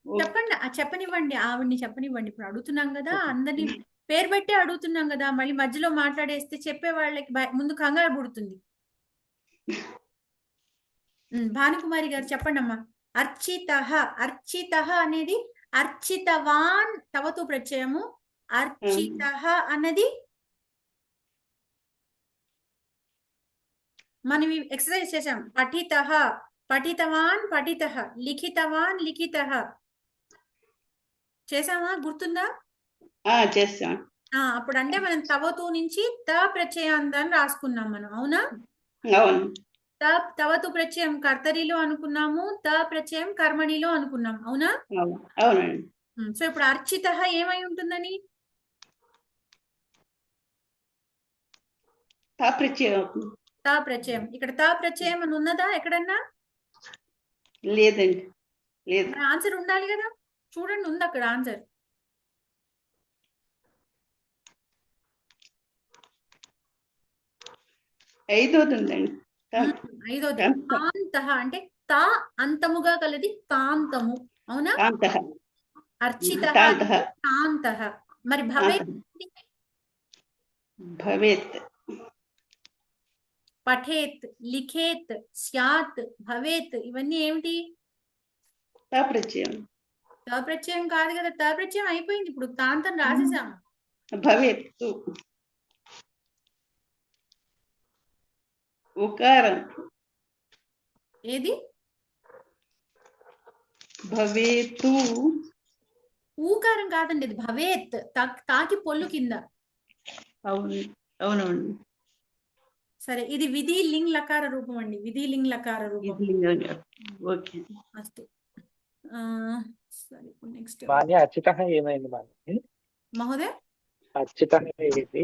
చెప్పనివ్వండి, ఆవిడ్ని చెప్పనివ్వండి. ఇప్పుడు అడుగుతున్నాం కదా, అందరినీ పేరు బట్టి అడుగుతున్నాం కదా, మళ్ళీ మధ్యలో మాట్లాడేస్తే చెప్పే వాళ్ళకి ముందు కంగారు పుడుతుంది. భానుకుమారి గారు చెప్పండి అమ్మా. అర్చితః. అర్చితః అనేది అర్చితవాన్ తవతు ప్రత్యయము. అర్చితః అన్నది మనం ఎక్సర్సైజ్ చేసాం. పఠితః, పఠితవాన్, పఠితః, లిఖితవాన్, లిఖితః చేసామా? గుర్తుందా? చేసాం. అప్పుడు అంటే మనం తవతు నుంచి త ప్రత్యయాంతాన్ని రాసుకున్నాం మనం. అవునా? అవును. తవతు ప్రత్యయం కర్తరిలో అనుకున్నాము, త ప్రత్యయం కర్మణిలో అనుకున్నాం. అవునా? అవునండి. సో ఇప్పుడు అర్చితః ఏమై ఉంటుందని? త ప్రత్యయం. తా ప్రత్యయం. ఇక్కడ తా ప్రత్యయం అని ఉన్నదా ఎక్కడన్నా? లేదండి, లేదు. ఆన్సర్ ఉండాలి కదా, చూడండి ఉంది అక్కడ ఆన్సర్. ఐదోది ఉందండి. ఐదోది కాంతః అంటే తా అంతముగా కలది కాంతము. అవునా? అర్చితః కాంతః. మరి భవేత్ భవేత్ పఠేత్, లిఖేత్, స్యాత్, భవేత్ ఇవన్నీ ఏమిటి? త ప్రత్యయం. త ప్రత్యయం కాదు కదా, త ప్రత్యయం అయిపోయింది. ఇప్పుడు తాంతం రాసేసాము. భవేత్తు ఉకారం. ఏది? భవేత్తు. ఊకారం కాదండి, ఇది భవేత్. తాకి పొల్లు కింద. అవును, అవునవును. సరే, ఇది విధి లింగ్ లకార రూపం అండి. విధి లింగ్ లకార రూపం. ఓకే. అస్తు. సరే, ఇప్పుడు నెక్స్ట్ అర్చితః ఏమైంది మహోదయ? అర్చితః ఏది?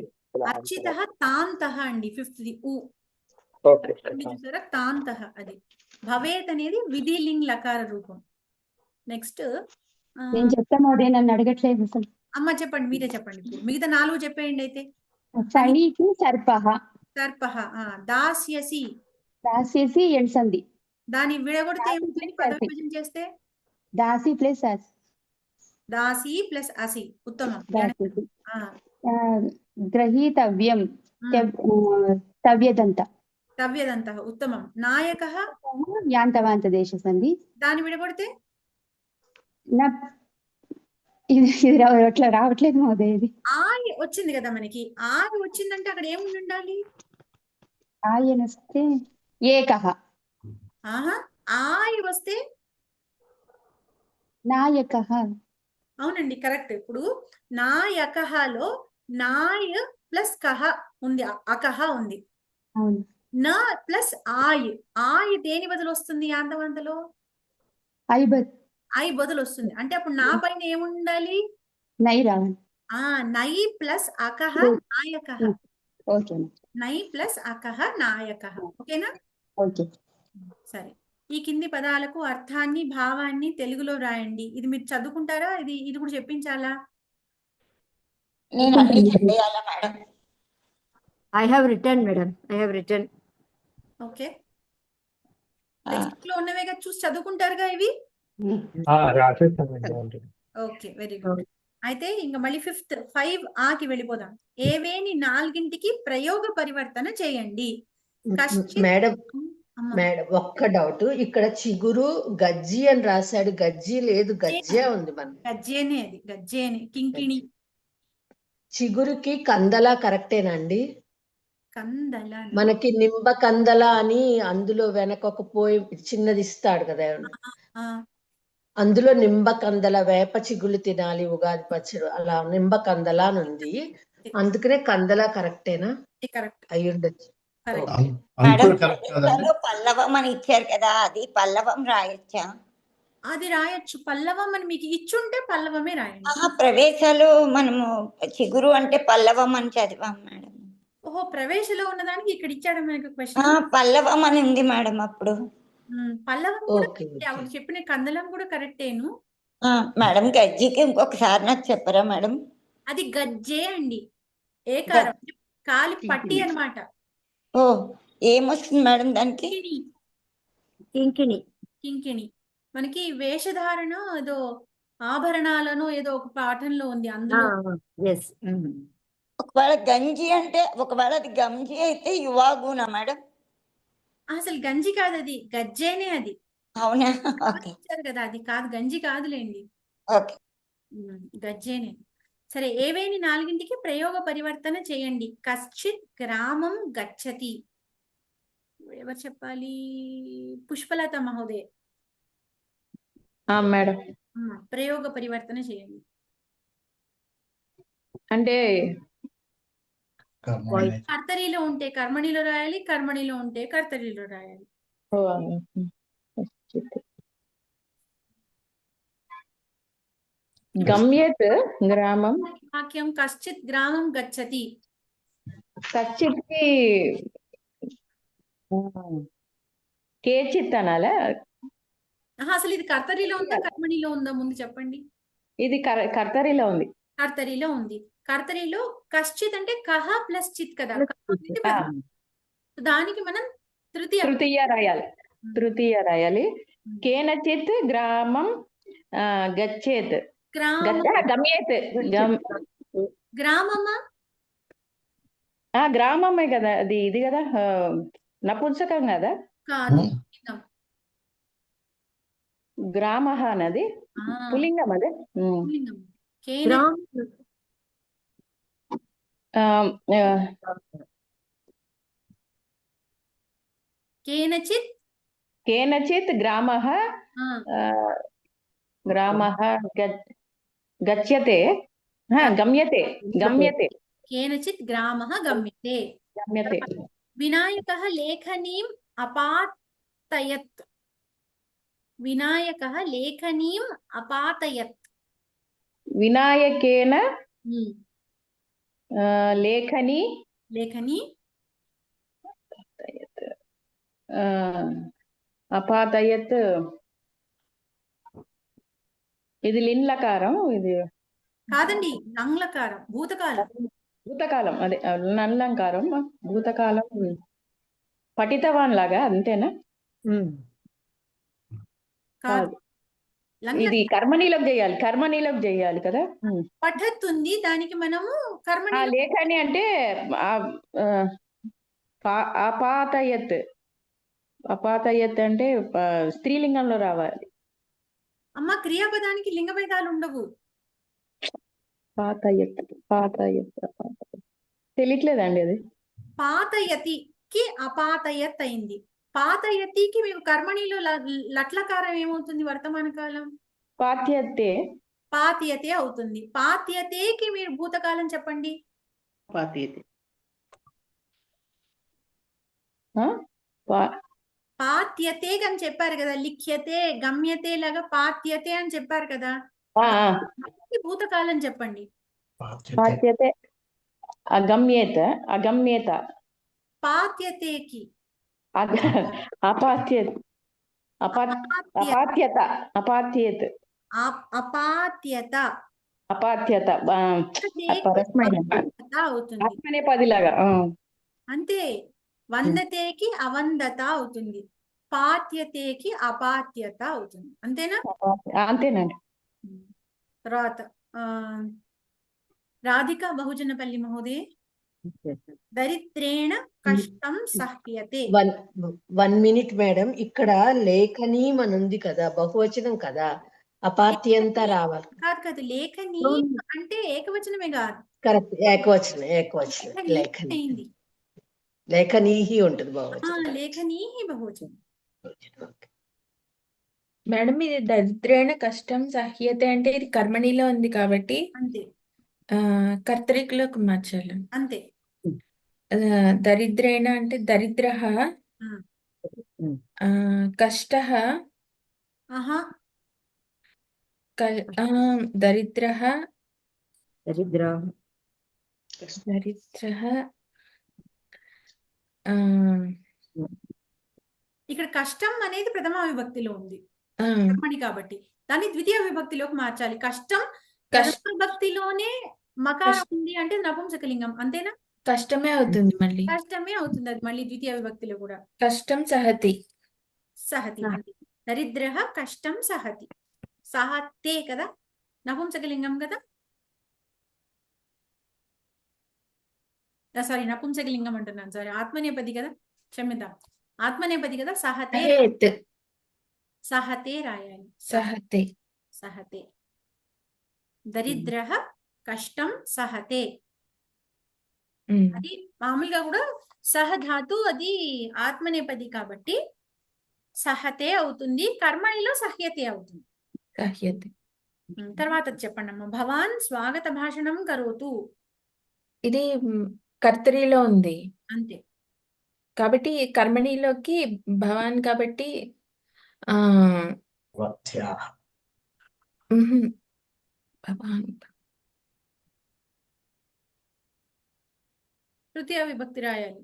అర్చితః తాంతః అండి. ఫిఫ్త్ ది ఊ. చూసారా? తాంతః అది. భవేత్ అనేది విధి లింగ్ లకార రూపం. నెక్స్ట్ నేను చెప్తా మోదే, నన్ను అడగట్లేదు అసలు. అమ్మ చెప్పండి, మీరే చెప్పండి. ఇప్పుడు మిగతా 4 చెప్పేయండి అయితే. ఫణికి సర్పః. సర్పః. దాస్యసి. దాస్యసి ఎండ్సంది. దాని విడగొడితే ఏముంటుంది? పద విభజన చేస్తే దాసి ప్లస్ అసి. దాసి ప్లస్ అసి. ఉత్తమం. గ్రహీతవ్యం. తవ్యదంత. తవ్యదంత. ఉత్తమం. నాయకః. యాంతవాంత దేశ సంధి. దాని విడగొడితే ఇది అట్లా రావట్లేదు మోదే. ఇది ఆయ్ వచ్చింది కదా మనకి. ఆయ్ వచ్చిందంటే అక్కడ ఏముండి ఉండాలి? ఆయన వస్తే ఏకః. ఆయ్ వస్తే నాయకః. అవునండి, కరెక్ట్. ఇప్పుడు నాయకఃలో నాయ ప్లస్ కహ ఉంది, అకహ ఉంది. అవును. నా ప్లస్ ఆయ్. ఆయ్ దేని బదులు వస్తుంది? యాంతవంతలో ఐ బదులు వస్తుంది. అంటే అప్పుడు నా పైన ఏముండాలి? నై రావాలి. నై ప్లస్ అకహ నాయకః. ఓకే. నై ప్లస్ అకహ నాయకః. ఓకేనా? ఓకే. సరే, ఈ కింది పదాలకు అర్థాన్ని, భావాన్ని తెలుగులో రాయండి. ఇది మీరు చదువుకుంటారా? ఇది కూడా చెప్పించాలా? I have written, madam. I have written. Okay. Text లో ఉన్నవేగా చూసి చదువుకుంటారుగా ఇవి. Okay, very good. అయితే ఇంకా మళ్ళీ 5 ఆకి వెళ్ళిపోదాం. ఏవేని 4ంటికి ప్రయోగ పరివర్తన చేయండి. మేడం ఒక్క డౌట్. ఇక్కడ చిగురు గజ్జి అని రాశాడు. గజ్జి లేదు, గజ్జే ఉంది. మన గజ్జేనే, అది గజ్జేనే. కింకిణి. చిగురుకి కందల కరెక్టేనండి? కందల మనకి నింబ కందల అని అందులో వెనక ఒక పోయి చిన్నది ఇస్తాడు కదా, అందులో నింబ కందల, వేప చిగులు తినాలి ఉగాది పచ్చడి, అలా నింబ కందల అని ఉంది. అందుకనే కందల కరెక్టేనా? కరెక్ట్ అయి ఉండొచ్చు. పల్లవం అని ఇచ్చారు కదా, అది పల్లవం రాయొచ్చా? అది రాయొచ్చు. పల్లవం అని మీకు ఇచ్చుంటే పల్లవమే రాయండి. ప్రవేశాలు మనము చిగురు అంటే పల్లవం అని చదివాం మేడం. ఓహో, ప్రవేశలో ఉన్నదానికి ఇక్కడ ఇచ్చాడు మనకి క్వశ్చన్. పల్లవం అని ఉంది మేడం అప్పుడు. పల్లవం కూడా ఓకే correct. ఆవిడ చెప్పిన కందలం కూడా కరెక్టేను. మేడం గజ్జికి ఇంకొకసారి నాకు చెప్పరా మేడం? అది గజ్జే అండి. ఏకారం, కాలి పట్టి అన్నమాట. ఓ, ఏమొస్తుంది మేడం దానికి? కింకిణి. కింకిణి. మనకి వేషధారణ ఏదో ఆభరణాలను ఏదో ఒక పాఠంలో ఉంది అందులో. ఎస్. ఒకవేళ గంజి అంటే, ఒకవేళ అది గంజి అయితే యువాగునా మేడం? అసలు గంజి కాదు, అది గజ్జేనే. అది అవునా? ఓకే ఇచ్చారు కదా, అది కాదు, గంజి కాదులేండి. ఓకే. గజ్జేనే. సరే, ఏవేని 4ంటికి ప్రయోగ పరివర్తన చేయండి. కశ్చిత్ గ్రామం గచ్చతి. ఎవరు చెప్పాలి? పుష్పలత మహోదయ. మేడం ప్రయోగ పరివర్తన చేయండి. అంటే కర్తరిలో ఉంటే కర్మణిలో రాయాలి, కర్మణిలో ఉంటే కర్తరిలో రాయాలి. గమ్యత్ గ్రామం. వాక్యం కశ్చిత్ గ్రామం గచ్చతి. కశ్చిత్ కి కేచిత్ అనాలా? అసలు ఇది కర్తరిలో ఉందా కర్మణిలో ఉందా ముందు చెప్పండి. ఇది కర్తరిలో ఉంది. కర్తరిలో ఉంది. కర్తరిలో కశ్చిత్ అంటే కహ ప్లస్ చిత్ కదా, దానికి మనం తృతీయ రాయాలి. కేనచిత్ గ్రామం గచ్చేత్. గమ్యేత్. గ్రామమా? గ్రామమే కదా అది. ఇది కదా నపుంసకం కదా. కాదు, గ్రామ అన్నది పులింగం. అదే కేనచిత్ గ్రామః గచ్యతే గమ్యతే. కేనచిత్ గ్రామః గమ్యతే. వినాయకః లేఖనీం అపాతయత్. వినాయకః లేఖనీం అపాతయత్. వినాయకేన లేఖని అపాతయత్. ఇది లిన్లకారం. ఇది కాదండి, నంగ్లకారం. భూతకాలం. అదే నల్లంకారం. భూతకాలం పఠితవాన్ లాగా అంతేనా? కాదు, ఇది కర్మనీలోకి చేయాలి కదా. పఠత్ ఉంది, దానికి మనము కర్మణి. లేఖని అంటే అపాతయత్ అంటే స్త్రీలింగంలో రావాలి. అమ్మ, క్రియాపదానికి లింగ భేదాలు ఉండవు. తెలియట్లేదండి అది. పాతయతికి అపాతయత్ అయింది. పాతయతికి మీకు కర్మణిలో లట్లకారం ఏమవుతుంది? వర్తమాన కాలం పాత్యతే అవుతుంది. పాత్యతేకి మీరు భూతకాలం చెప్పండి. పాత్యతే అని చెప్పారు కదా. లిఖ్యతే, గమ్యతే లాగా పాత్యతే అని చెప్పారు కదా. భూతకాలం చెప్పండి. పాత్యతే అగమ్యేత. పాత్యతేకి అపాత్యత. అవుతుంది. 10 లాగా అంతే. వందతేకి అవందత అవుతుంది. పాత్యతేకి అపాత్యత అవుతుంది. అంతేనా? అంతేనండి. తర్వాత రాధికా బహుజనపల్లి మహోదయ. దరిద్రేణ కష్టం సహ్యతే. 1 minute మేడం. ఇక్కడ లేఖని అని ఉంది కదా, బహువచనం కదా, అపాత్యంతా రావాలి. కాదు, లేఖని అంటే ఏకవచనమే కాదు. కరెక్ట్, ఏకవచనం. లేఖనీహి ఉంటుంది బహువచనం. లేఖనీహి బహువచనం. మేడం, ఇది దరిద్రేణ కష్టం సహ్యతే అంటే ఇది కర్మణిలో ఉంది కాబట్టి అంతే, కర్తరికలోకి మార్చాలి. అంతే. దరిద్రేణ అంటే దరిద్రః, కష్టః, దరిద్రః ఆ, ఇక్కడ కష్టం అనేది ప్రథమ విభక్తిలో ఉంది ఆ, కర్మణి కాబట్టి దాన్ని ద్వితీయ విభక్తిలోకి మార్చాలి. కష్టం ప్రథమ కష్- విభక్తిలోనే మకారం కష్- ఉంది అంటే నపుంసకలింగం అంతేనా? కష్టమే అవుతుంది మళ్ళీ. కష్టమే అవుతుంది అది మళ్ళీ ద్వితీయ విభక్తిలో కూడా. కష్టం సహతి. సహతి అంటే దరిద్ర కష్టం సహతి. సహతే కదా, నపుంసకలింగం కదా, సారీ నపుంసకలింగం అంటున్నాను, సారీ ఆత్మనేపది కదా, క్షమిద్దాం, ఆత్మనేపది కదా. సహతే సహేత్. సహతే రాయాలి. సహతే. సహతే దరిద్ర కష్టం సహతే. ఉమ్, అది మామూలుగా కూడా సహధాతు అది ఆత్మనేపది కాబట్టి సహతే అవుతుంది. కర్మణిలో సహ్యతే అవుతుంది. సహ్యతే. తర్వాత చెప్పండి అమ్మ. భవాన్ స్వాగత భాషణం కరోతు. ఇది కర్తరిలో ఉంది అంతే. కాబట్టి కర్మణిలోకి భవాన్ కాబట్టి ఆ వత్యః. ఉహు, భవాన్. తృతీయ విభక్తి రాయాలి.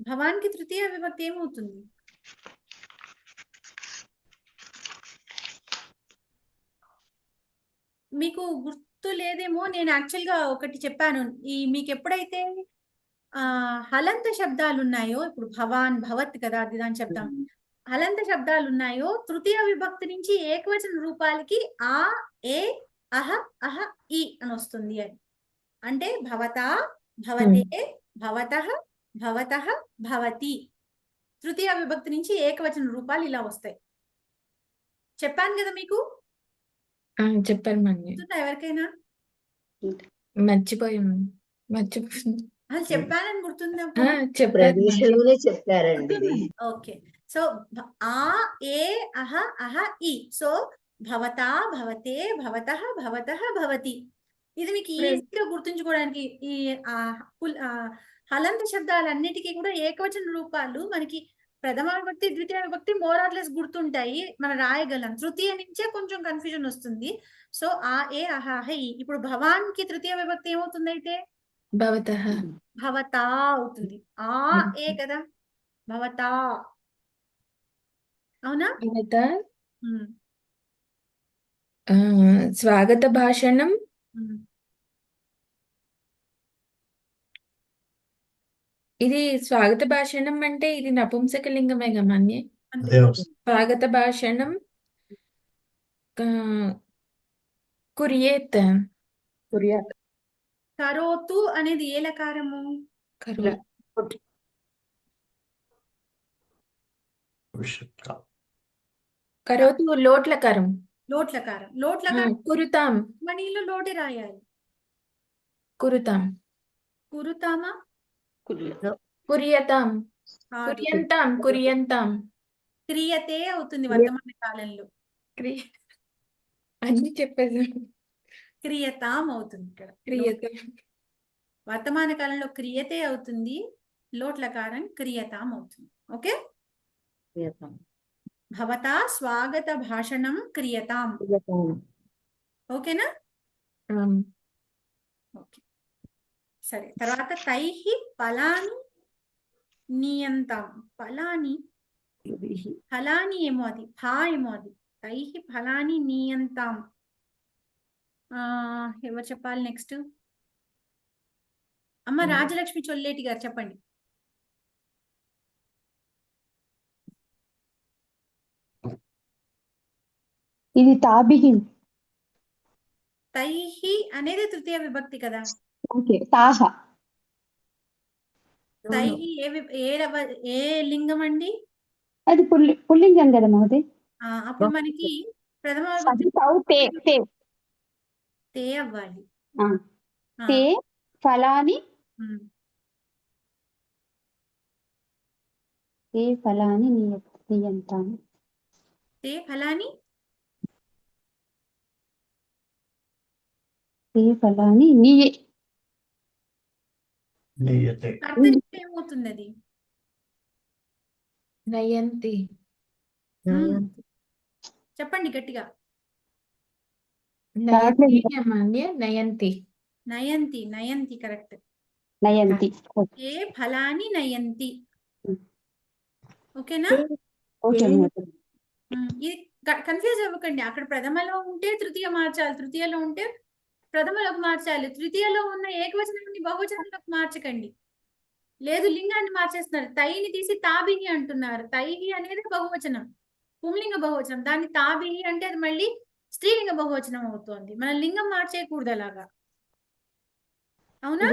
భవాన్ కి తృతీయ విభక్తి ఏమవుతుంది? మీకు గుర్తు లేదేమో, నేను యాక్చువల్ గా ఒకటి చెప్పాను. మీకు ఎప్పుడైతే హలంత శబ్దాలు ఉన్నాయో, ఇప్పుడు భవాన్ భవత్ కదా అది దాని శబ్దం, హలంత శబ్దాలు ఉన్నాయో తృతీయ విభక్తి నుంచి ఏకవచన రూపాలకి ఆ, ఏ, అహ, అహ, ఈ అని వస్తుంది అని. అంటే భవతా, భవతే, భవతః, భవతః, భవతి. తృతీయ విభక్తి నుంచి ఏకవచన రూపాలు ఇలా వస్తాయి. చెప్పాను కదా మీకు, చెప్పారు మళ్ళీ గుర్తుందా ఎవరికైనా? మర్చిపోయాము. అసలు చెప్పానని గుర్తుందా? చెప్పారు ప్రవేశంలోనే చెప్పారండి ఇది. ఓకే. సో ఆ, ఏ, అహ, అహ, ఈ. సో భవతా, భవతే, భవతః, భవతః, భవతి. ఇది మీకు ఈజీగా గుర్తుంచుకోవడానికి ఈ హలంత శబ్దాలన్నిటికీ కూడా ఏకవచన రూపాలు మనకి ప్రథమ విభక్తి ద్వితీయ విభక్తి మోరార్లెస్ గుర్తుంటాయి, మనం రాయగలం. తృతీయ నుంచే కొంచెం కన్ఫ్యూజన్ వస్తుంది. సో ఆ, ఏ, అహ, అహ, ఈ. ఇప్పుడు భవాన్ కి తృతీయ విభక్తి ఏమవుతుంది అయితే? భవతః. భవతా అవుతుంది. ఆ, ఏ కదా, భవతా. అవునా? భవత ఉమ్, స్వాగత భాషణం ఉమ్. ఇది స్వాగత భాషణం అంటే ఇది నపుంసకలింగమే గమన్యే. అంతే. అదే వస్తుంది. స్వాగత భాషణం కుర్యేత్. కరోతు అనేది ఏ లకారము? కరు. భవిష్యత్కాలం. కరోతు లోట్లకారం. లోట్లకారం. లోట్లకారం కురుతాం. మణిలో లోటే రాయాలి. కురుతాం. కురుతామా? కుర్యతాం. కాదు. కుర్యంతాం. కుర్యంతాం. క్రియతే అవుతుంది వర్తమాన కాలంలో. అన్ని చెప్పేసాను. క్రియతాం అవుతుంది ఇక్కడ. క్రియతాం. వర్తమాన కాలంలో క్రియతే అవుతుంది, లోట్లకారం క్రియతాం అవుతుంది. ఓకే. భవతా స్వాగత భాషణం క్రియతాం. ఓకేనా? ఓకే. సరే, తర్వాత తైహి ఫలాని నియంతాం. ఫలాని ఫలాని ఏమో అది, ఫా ఏమో అది. తైహి ఫలాని నియంతాం. ఎవరు చెప్పాలి నెక్స్ట్? అమ్మ రాజలక్ష్మి చొల్లేటి గారు చెప్పండి. ఇది తాబిహి. తైహి అనేది తృతీయ విభక్తి కదా. ఓకే, తాహ. తైహి ఏ లింగం అండి? అది పుల్లింగం కదా మహోదయ్. అప్పుడు మనకి ప్రథమ అది తౌ తే తే. తే అవ్వాలి. తే ఫలాని. తే ఫలాని నియంతాం. తే ఫలాని. తే ఫలాని నియతే. కర్తరిలో ఏమవుతుంది అది? నయంతి. చెప్పండి గట్టిగా. నయంతి అమాన్య నయంతి. నయంతి, నయంతి కరెక్ట్. నయంతి. ఏ ఫలాని నయంతి. ఓకేనా? ఓకే. ఇది కన్ఫ్యూజ్ అవ్వకండి. అక్కడ ప్రథమలో ఉంటే తృతీయ మార్చాలి, తృతీయలో ఉంటే ప్రథమలోకి మార్చాలి. తృతీయలో ఉన్న ఏకవచనాన్ని బహువచనంలోకి మార్చకండి. లేదు లింగాన్ని మార్చేస్తున్నారు. తైని తీసి తాబిహి అంటున్నారు. తైహి అనేది బహువచనం, పుంలింగ బహువచనం. దాన్ని తాబిహి అంటే అది మళ్ళీ స్త్రీలింగ బహువచనం అవుతోంది. మన లింగం మార్చేయకూడదు అలాగా. అవునా?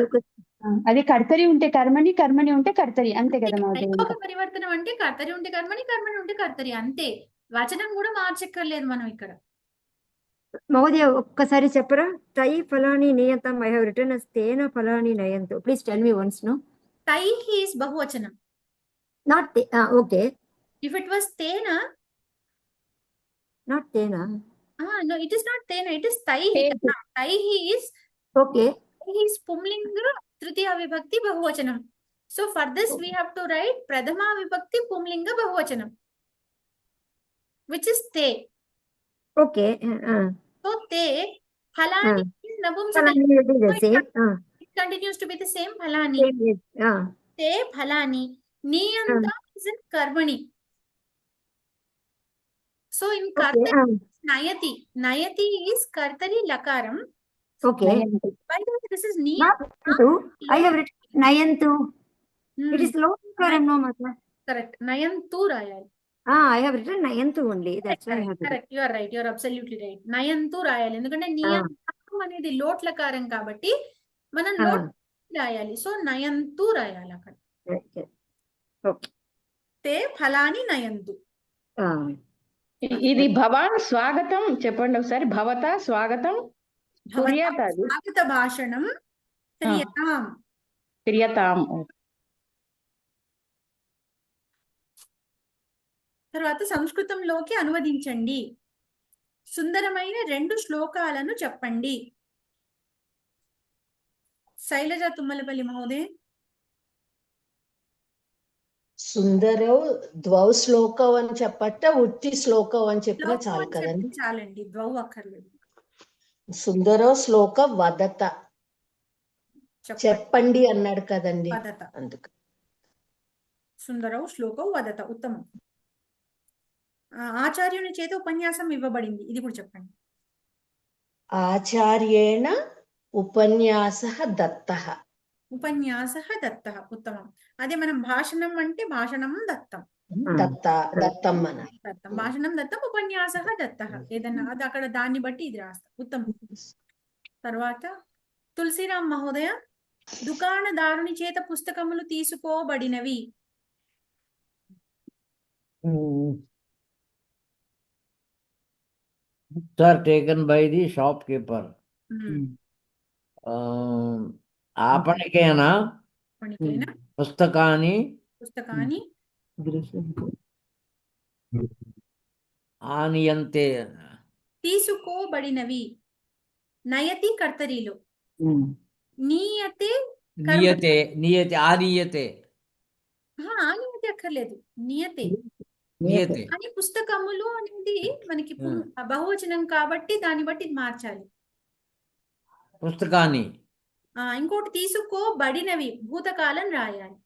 అది కర్తరి ఉంటే కర్మని, కర్మని ఉంటే కర్తరి, అంతే కదా మహోదయ. ఏకవచన పరివర్తనం అంటే కర్తరి ఉంటే కర్మని, కర్మని ఉంటే కర్తరి, అంతే. వచనం కూడా మార్చక్కర్లేదు మనం ఇక్కడ. మహోదయ ఒక్కసారి చెప్పరా? తై ఫలాని నియతం. ఐ హావ్ రిటర్న్ as తేన ఫలాని నయంతు. Please tell me once. No, తైహి is బహువచనం. Not okay. If it was tena, not తేనా. no, it is not tena, it is taihi. Taihi is okay. Pumlinga Tritiya Vibhakti Bahuvachanam. So for this we have to write Pradhama Vibhakti Pumlinga Bahuvachanam, which is te. Okay. So te Phalani is ఫలాని Nabumsaka. is the same. It continues to be the same Phalani. Te Phalani. Niyanta is in Karmani. So in Kartari Nayati. Nayati is Kartari Lakaram. Okay. By the way, this is Ni. I have written Nayantu. It is low karam, no mata. Correct. Nayantu Rayal. I have written Nayantu only. That's why I have Correct. You are right. You are absolutely right. Nayantu Rayal. ఎందుకంటే నియంతం అనేది లోట్ల కారం కాబట్టి మనం lot రాయాలి. So నయంతు రాయాలి అక్కడ. తే ఫలాని నయంతు. ఇది భవాన్ స్వాగతం చెప్పండి ఒకసారి. భవత స్వాగతం. స్వాగత భాషణం క్రియతాం. క్రియతాం. తర్వాత సంస్కృతంలోకి అనువదించండి. సుందరమైన 2 శ్లోకాలను చెప్పండి. శైలజ తుమ్మలపల్లి మహోదయ. సుందరో ద్వౌ శ్లోకం అని చెప్పట్ట, ఉట్టి శ్లోకం అని చెప్పినా చాలు కదండి. చాలండి, ద్వౌ అక్కర్లేదు. సుందరో శ్లోక వదత, చెప్పండి అన్నాడు కదండి, అందుకు. సుందరో శ్లోకం వదత, ఉత్తమం. ఆచార్యుని చేత ఉపన్యాసం ఇవ్వబడింది, ఇది కూడా చెప్పండి. ఆచార్యేణ ఉపన్యాసః దత్తః. ఉపన్యాసః దత్తః, ఉత్తమం. అదే మనం భాషణం అంటే భాషణం దత్తం. దత్తం మన దత్తం, భాషణం దత్తం, ఉపన్యాసః దత్తః. ఏదన్నా అది అక్కడ దాన్ని బట్టి ఇది రాస్తాం, ఉత్తమం. తర్వాత తులసిరామ్ మహోదయ. దుకాణదారుని చేత పుస్తకములు తీసుకోబడినవి. Books are taken by the shopkeeper. आपणिकेन पुस्तकानि ఆనియంతే. తీసుకోబడినవి. నయతి కర్తరిలో. నీయతే నియతే. నియతే ఆనియతే. ఆనియతే అక్కర్లేదు, నియతే. నియతే అని పుస్తకములు అనేది మనకి బహువచనం కాబట్టి దాన్ని బట్టి మార్చాలి. పుస్తకాన్ని. ఇంకోటి తీసుకోబడినవి, భూతకాలం రాయాలి.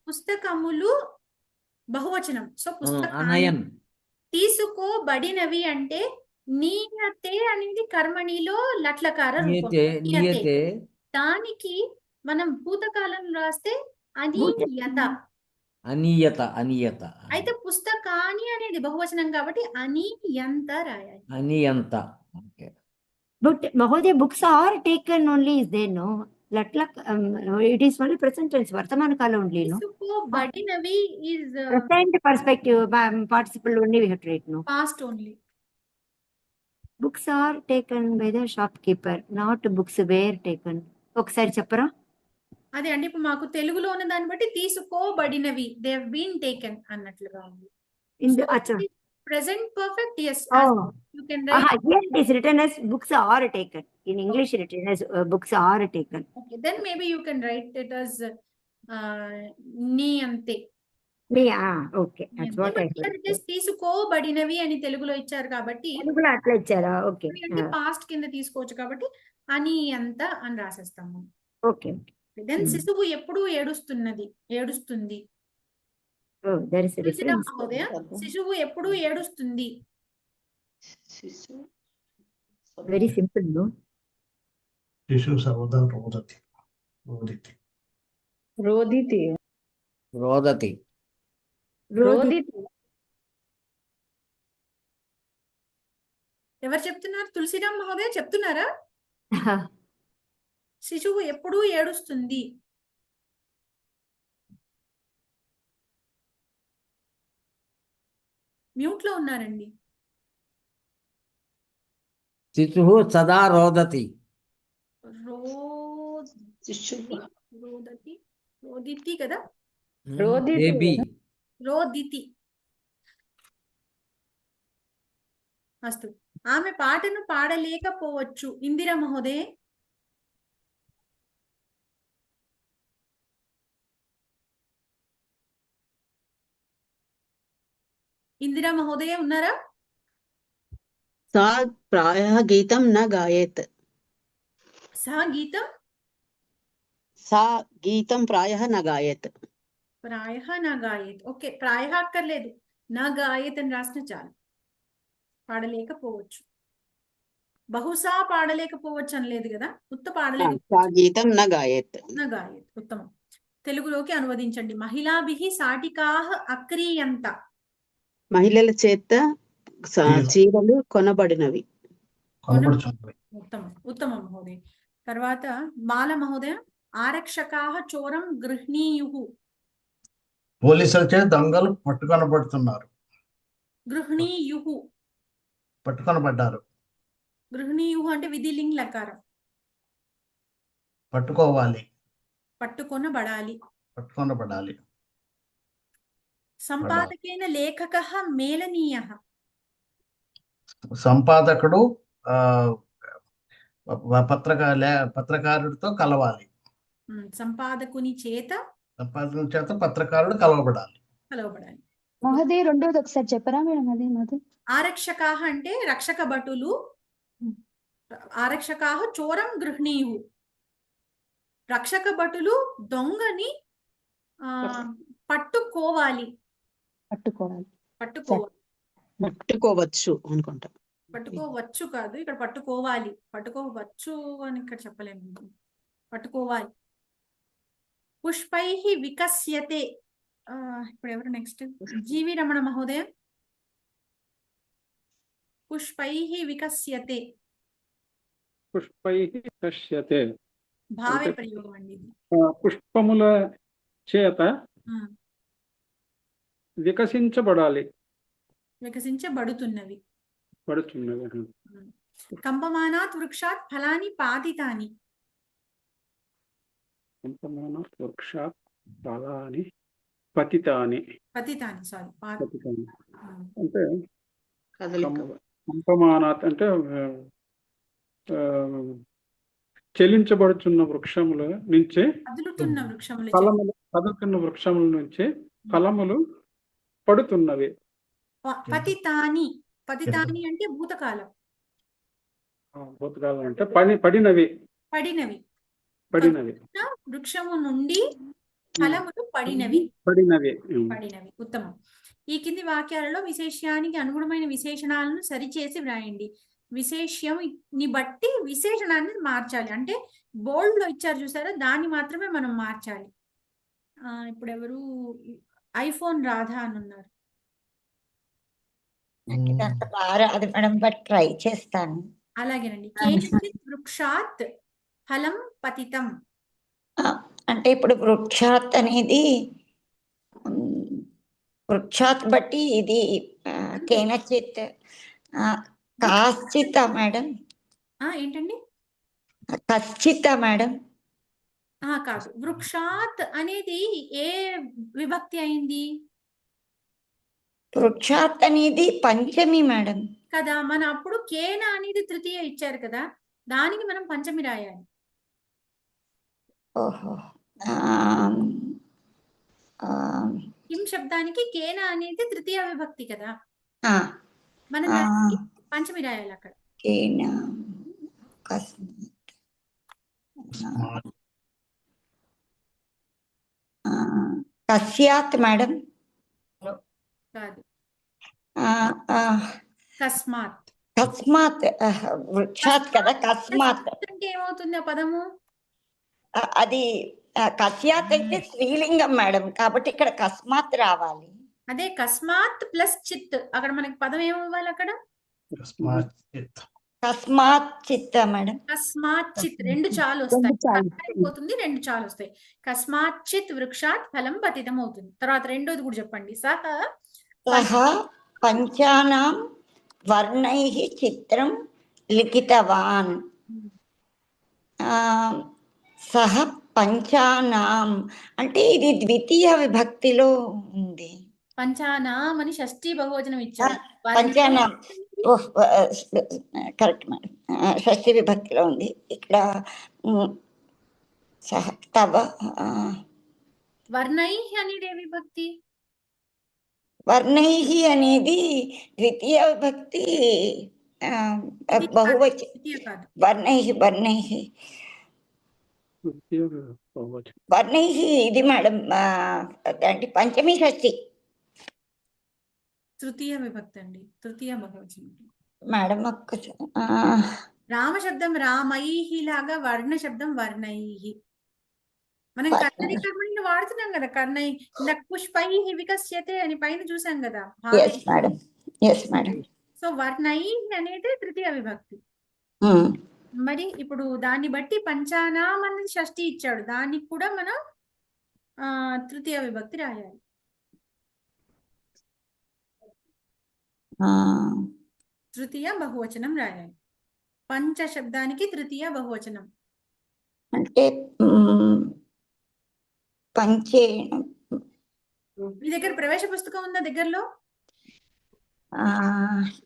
పుస్తకములు బహువచనం. సో పుస్తకం తీసుకోబడినవి అంటే నీయతే అనేది కర్మణిలో లట్లకార రూపం. దానికి మనం భూతకాలం రాస్తే అనీయత. అనియత. అనియత. అయితే పుస్తకాని అనేది బహువచనం కాబట్టి అనీయంత రాయాలి. అనియంత. But Mahodaya, books are taken only, is there no? It is only present tense, Vartamana Kala only, no? Badinavi is present perspective, participle only we have to write, no? Past only. Books are taken by the shopkeeper, not books were taken. ఒకసారి చెప్పరా? అదే అంటే ఇప్పుడు మాకు తెలుగులో ఉన్న దాన్ని బట్టి తీసుకోబడినవి, దే హావ్ బీన్ టేకెన్ అన్నట్లుగా ఉంది. present perfect, yes. Oh, You can write. here it is written as books are taken. In English, written as books are taken. Okay, then maybe you can write it as ni ante. Okay, that's what I But heard. it is తీసుకోబడినవి అని తెలుగులో ఇచ్చారు కాబట్టి తెలుగులో అట్లా ఇచ్చారా? Okay, అంటే past కింద తీసుకోవచ్చు కాబట్టి అని అంత అని రాసేస్తాము. ఓకే. దెన్ శిశువు ఎప్పుడు ఏడుస్తుంది. there is a difference. మహోదయ, శిశువు ఎప్పుడు ఏడుస్తుంది. Very simple, no? శిశువు సర్వదా రోదతి. రోదితి. రోదతి. రోదితి. ఎవరు చెప్తున్నారు? తులసిరామ్ మహోదయ చెప్తున్నారా? శిశువు ఎప్పుడు ఏడుస్తుంది. మ్యూట్ లో ఉన్నారండి. శిశువు సదా రోదతి. రోదితి కదా. బేబీ. రోదితి. అస్తు. ఆమె పాటను పాడలేకపోవచ్చు. ఇందిరా మహోదయ. ఇందిరా మహోదయ ఉన్నారా? सा प्रायः गीतं न गायेत्. सा गीतं प्रायः न गायेत्. ప్రాయః నా గాయేత్. ఓకే, ప్రాయః అక్కర్లేదు, నా గాయేత్ అని రాసిన చాలు. పాడలేకపోవచ్చు. బహుశా పాడలేకపోవచ్చు అనలేదు కదా, ఉత్త పాడలేకపోవచ్చు. గీతం న గాయేత్. నా గాయేత్ ఉత్తమం. తెలుగులోకి అనువదించండి. మహిళాభిః సాటికాః అక్రీయంత. మహిళల చేత చీరలు కొనబడినవి. ఉత్తమం, ఉత్తమం మహోదయ. తర్వాత బాల మహోదయ. ఆరక్షకాః చోరం గృహ్ణీయుః. పోలీసుల చేత దొంగలు పట్టుకొనబడుతున్నారు. గృహ్ణీయుః. పట్టుకొనబడ్డారు. గృహ్ణీయుః అంటే విధిలింగ్ లకారం. పట్టుకోవాలి. పట్టుకొనబడాలి. పట్టుకొనబడాలి. సంపాదకేన లేఖకః మేళనీయః. సంపాదకుడు పత్రకారుడితో కలవాలి. సంపాదకుని చేత పత్రకారుడు కలవబడాలి. మహోదయ రెండోది ఒకసారి చెప్పరా మేడం? అదే ఆరక్షకాః అంటే రక్షక భటులు. ఆరక్షకాః చోరం గృహ్ణీయుః. రక్షక భటులు దొంగని పట్టుకోవాలి. పట్టుకోవచ్చు అనుకుంటా. పట్టుకోవచ్చు కాదు, ఇక్కడ పట్టుకోవాలి. పట్టుకోవచ్చు అని ఇక్కడ చెప్పలేము. పట్టుకోవాలి. పుష్పైః వికస్యతే. ఇప్పుడు ఎవరు నెక్స్ట్? జీవి రమణ మహోదయ. పుష్పైః వికస్యతే. పుష్పైః వికస్యతే భావే ప్రయోగం అండి. పుష్పముల చేత వికసించబడాలి. వికసించబడుతున్నవి. పడుతున్నవి. కంపమానాత్ వృక్షాత్ ఫలాని పాతితాని. కంపమానాత్ వృక్షాత్ ఫలాని పతితాని. పతితాని సారీ పతితాని అంటే కంపమానాత్ అంటే చెలించబడుతున్న వృక్షముల నుంచి, కదులుతున్న వృక్షముల నుంచి ఫలములు పడుతున్నవి. పతితాని. పతితాని అంటే భూతకాలం. భూతకాలం అంటే పడినవి. పడినవి. వృక్షము నుండి ఫలములు పడినవి. ఉత్తమం. ఈ కింది వాక్యాలలో విశేష్యానికి అనుగుణమైన విశేషణాలను సరిచేసి వ్రాయండి. విశేష్యంని బట్టి విశేషణాన్ని మార్చాలి. అంటే బోల్డ్ లో ఇచ్చారు చూసారా, దాన్ని మాత్రమే మనం మార్చాలి. ఇప్పుడు ఎవరు? ఐఫోన్ రాధా అని ఉన్నారు. అది మేడం, బట్ ట్రై చేస్తాను. అలాగేనండి. కేనచిత్ వృక్షాత్ ఫలం పతితం. అంటే ఇప్పుడు వృక్షాత్ అనేది వృక్షాత్ బట్టి ఇది కేనచిత్ కాశ్చిత మేడం. ఏంటండి? కశ్చిత మేడం. కాదు, వృక్షాత్ అనేది ఏ విభక్తి అయింది? వృక్షాత్ అనేది పంచమి మేడం. కదా, మన అప్పుడు కేన అనేది తృతీయ ఇచ్చారు కదా, దానికి మనం పంచమి రాయాలి. ఓహో. కిం శబ్దానికి కేన అనేది తృతీయ విభక్తి కదా, ఆ, మనం ఆ, దానికి పంచమి రాయాలి అక్కడ. కేన కస్యాత్ మేడం. కాదు, ఆ, ఆ, కస్మాత్. కస్మాత్ వృక్షాత్ కదా, కస్మాత్ అంటే ఏమవుతుంది ఆ పదము? అది కస్యాత్ అయితే స్త్రీలింగం మేడం, కాబట్టి ఇక్కడ కస్మాత్ రావాలి. అదే కస్మాత్ ప్లస్ చిత్, అక్కడ మనకి పదం ఏమవ్వాలి అక్కడ? కస్మాత్ చిత్త మేడం. కస్మాత్ చిత్, రెండు చాలు వస్తాయి, అయిపోతుంది, రెండు చాలు వస్తాయి. కస్మాత్ చిత్ వృక్షాత్ ఫలం పతితం అవుతుంది. తర్వాత రెండోది కూడా చెప్పండి. సహ పంచానాం వర్ణైః చిత్రం లిఖితవాన్. సహ పంచానాం అంటే ఇది ద్వితీయ విభక్తిలో ఉంది. పంచానాం అని షష్ఠీ బహువచనం ఇచ్చారు. పంచానాం కరెక్ట్ మేడం, షష్ఠీ విభక్తిలో ఉంది. ఇక్కడ సహ తవ వర్ణైః అనేది ఏ విభక్తి? వర్ణైః అనేది ద్వితీయ విభక్తి బహువచనం. వర్ణైః వర్ణైః వర్ణైః ఇది మేడం అంటే పంచమి షష్ఠి. తృతీయ విభక్తి అండి, తృతీయ బహువచనం మేడం. రామ శబ్దం రామైః లాగా వర్ణ శబ్దం వర్ణైః. మనం కర్ణని కర్మని వాడుతున్నాం కదా, కర్ణై ఇందాక పుష్పైః వికస్యతే అని పైన చూసాం కదా. సో వర్ణైః అనేది తృతీయ విభక్తి. మరి ఇప్పుడు దాన్ని బట్టి పంచానాం అనేది షష్ఠి ఇచ్చాడు, దానికి కూడా మనం తృతీయ విభక్తి రాయాలి. తృతీయ బహువచనం రాయాలి. పంచ శబ్దానికి తృతీయ బహువచనం అంటే పంచేణ. మీ దగ్గర ప్రవేశ పుస్తకం ఉందా దగ్గరలో?